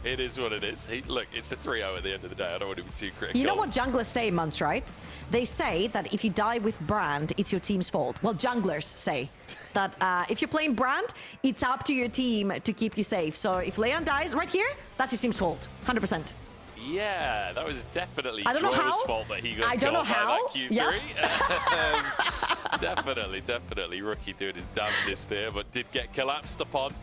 it is what it is. Look, it's a 3-0 at the end of the day. I don't want to be too critical. You know what junglers say, Munch, right? They say that if you die with Brand, it's your team's fault. Well, junglers say that if you're playing Brand, it's up to your team to keep you safe. So if Lian dies right here, that's his team's fault, 100%. Yeah, that was definitely Joel's fault that he got killed by that Q3. Yeah. Definitely Rookie doing his damnedest here, but did get collapsed upon.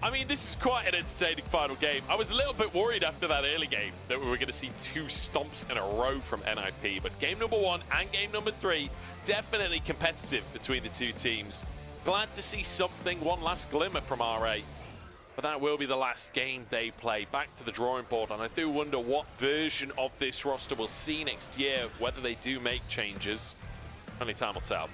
I mean, this is quite an entertaining final game. I was a little bit worried after that early game that we were going to see 2 stomps in a row from NIP, but game number 1 and game number 3, definitely competitive between the two teams. Glad to see something, one last glimmer from RA. But that will be the last game they play. Back to the drawing board, and I do wonder what version of this roster we'll see next year, whether they do make changes. Only time will tell.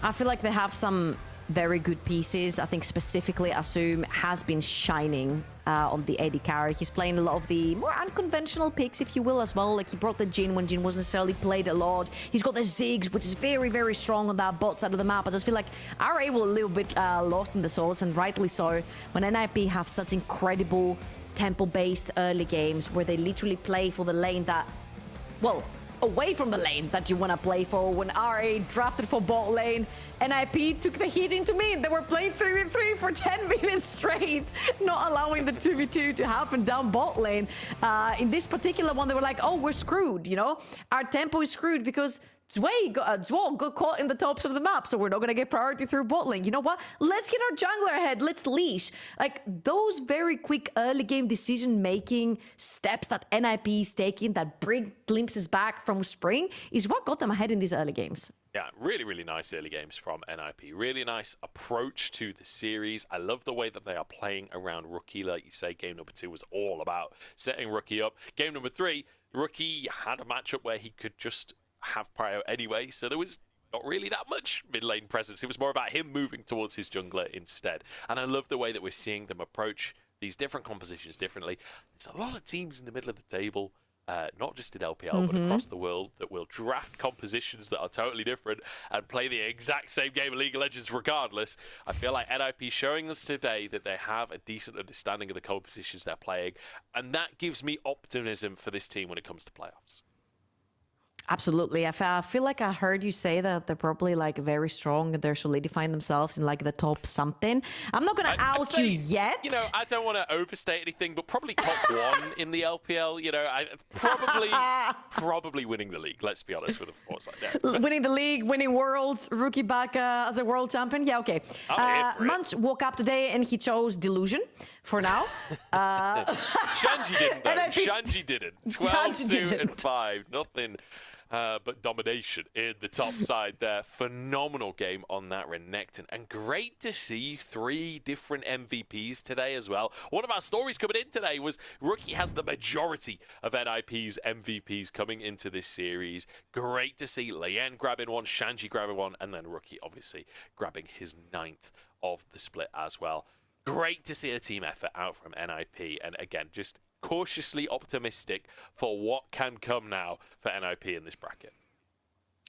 I feel like they have some very good pieces. I think specifically Asum has been shining on the AD carry. He's playing a lot of the more unconventional picks, if you will, as well. Like he brought the Jhin when Jhin wasn't necessarily played a lot. He's got the Ziggs, which is very, very strong on that bot side of the map. I just feel like RA will a little bit lost in the sauce, and rightly so, when NIP have such incredible tempo-based early games where they literally play for the lane that, well, away from the lane that you want to play for. When RA drafted for bot lane, NIP took the hit into mid. They were playing 3v3 for 10 minutes straight, not allowing the 2v2 to happen down bot lane. In this particular one, they were like, oh, we're screwed, Our tempo is screwed because Zhuo got caught in the tops of the map, so we're not going to get priority through bot lane. You know what? Let's get our jungler ahead. Let's leash. Like, those very quick early game decision-making steps that NIP is taking that bring glimpses back from Spring is what got them ahead in these early games. Yeah, really, really nice early games from NIP. Really nice approach to the series. I love the way that they are playing around Rookie. Like you say, game number 2 was all about setting Rookie up. Game number 3, Rookie had a matchup where he could just have prio anyway, so there was not really that much mid lane presence. It was more about him moving towards his jungler instead. And I love the way that we're seeing them approach these different compositions differently. There's a lot of teams in the middle of the table not just in LPL, but across the world, that will draft compositions that are totally different and play the exact same game of League of Legends regardless. I feel like NIP showing us today that they have a decent understanding of the compositions they're playing, and that gives me optimism for this team when it comes to playoffs. Absolutely. I feel like I heard you say that they're probably like very strong. They're solidifying themselves in like the top something. I'm not going to out you yet. You know, I don't want to overstate anything, but probably top one in the LPL. You know, probably winning the league. Let's be honest with the thoughts like that. Winning the league, winning worlds, rookie back as a world champion. Yeah, okay. Munch woke up today and he chose Delusion for now. Shanji didn't though. Shanji didn't. 12-2 and 5. Nothing but domination in the top side there. Phenomenal game on that Renekton. And great to see 3 different MVPs today as well. One of our stories coming in today was Rookie has the majority of NIP's MVPs coming into this series. Great to see Lien grabbing one, Shanji grabbing one, and then Rookie obviously grabbing his 9th of the split as well. Great to see a team effort out from NIP. And again, just cautiously optimistic for what can come now for NIP in this bracket.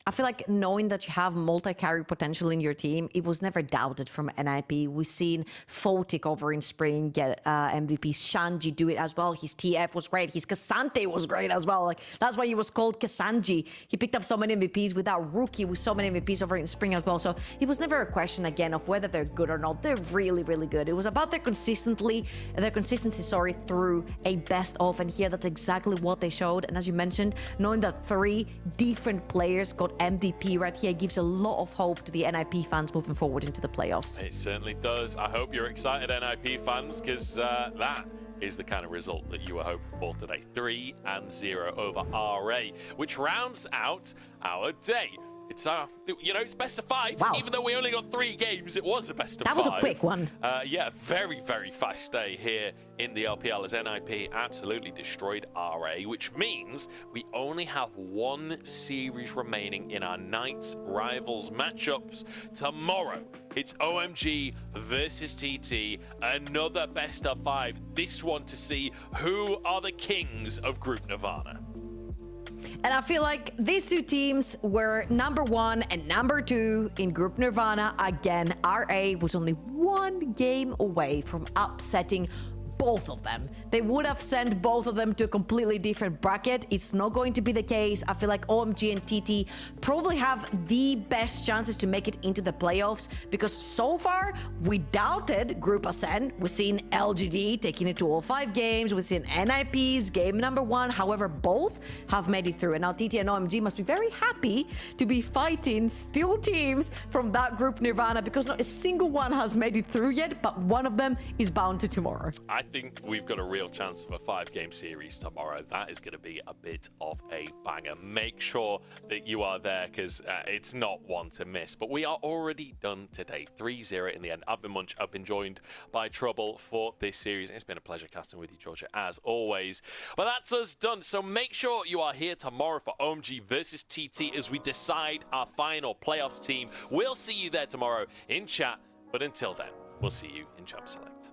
I feel like knowing that you have multi-carry potential in your team, it was never doubted from NIP. We've seen Photic over in spring get MVP. Shanji do it as well. His TF was great. His Cassante was great as well. Like that's why he was called Kassanji. He picked up so many MVPs without Rookie with so many MVPs over in spring as well. So it was never a question again of whether they're good or not. They're really, really good. It was about their consistency, through a best of, and here that's exactly what they showed. And as you mentioned, knowing that 3 different players got MVP right here gives a lot of hope to the NIP fans moving forward into the playoffs. It certainly does. I hope you're excited, NIP fans, because that is the kind of result that you were hoping for today. 3-0 over RA, which rounds out our day. It's it's best of 5s. Wow. Even though we only got 3 games, it was a best of 5. That was a quick one. Yeah, very, very fast day here in the LPL as NIP absolutely destroyed RA, which means we only have 1 series remaining in our Knights Rivals matchups. Tomorrow, it's OMG versus TT, another best of 5. This one to see who are the kings of Group Nirvana. And I feel like these 2 teams were number 1 and number 2 in Group Nirvana. Again, RA was only 1 game away from upsetting both of them. They would have sent both of them to a completely different bracket. It's not going to be the case. I feel like OMG and TT probably have the best chances to make it into the playoffs, because so far we doubted Group Ascent. We've seen LGD taking it to all 5 games. We've seen NIP's game number 1. However, both have made it through. And now TT and OMG must be very happy to be fighting still teams from that Group Nirvana, because not a single one has made it through yet, but one of them is bound to tomorrow. I think we've got a real chance of a 5-game series tomorrow. That is going to be a bit of a banger. Make sure that you are there, because it's not one to miss. But we are already done today. 3-0 in the end. I've been Munch. I've been joined by Trouble for this series. It's been a pleasure casting with you, Georgia, as always. But that's us done. So make sure you are here tomorrow for OMG versus TT as we decide our final playoffs team. We'll see you there tomorrow in chat. But until then, we'll see you in Champ Select.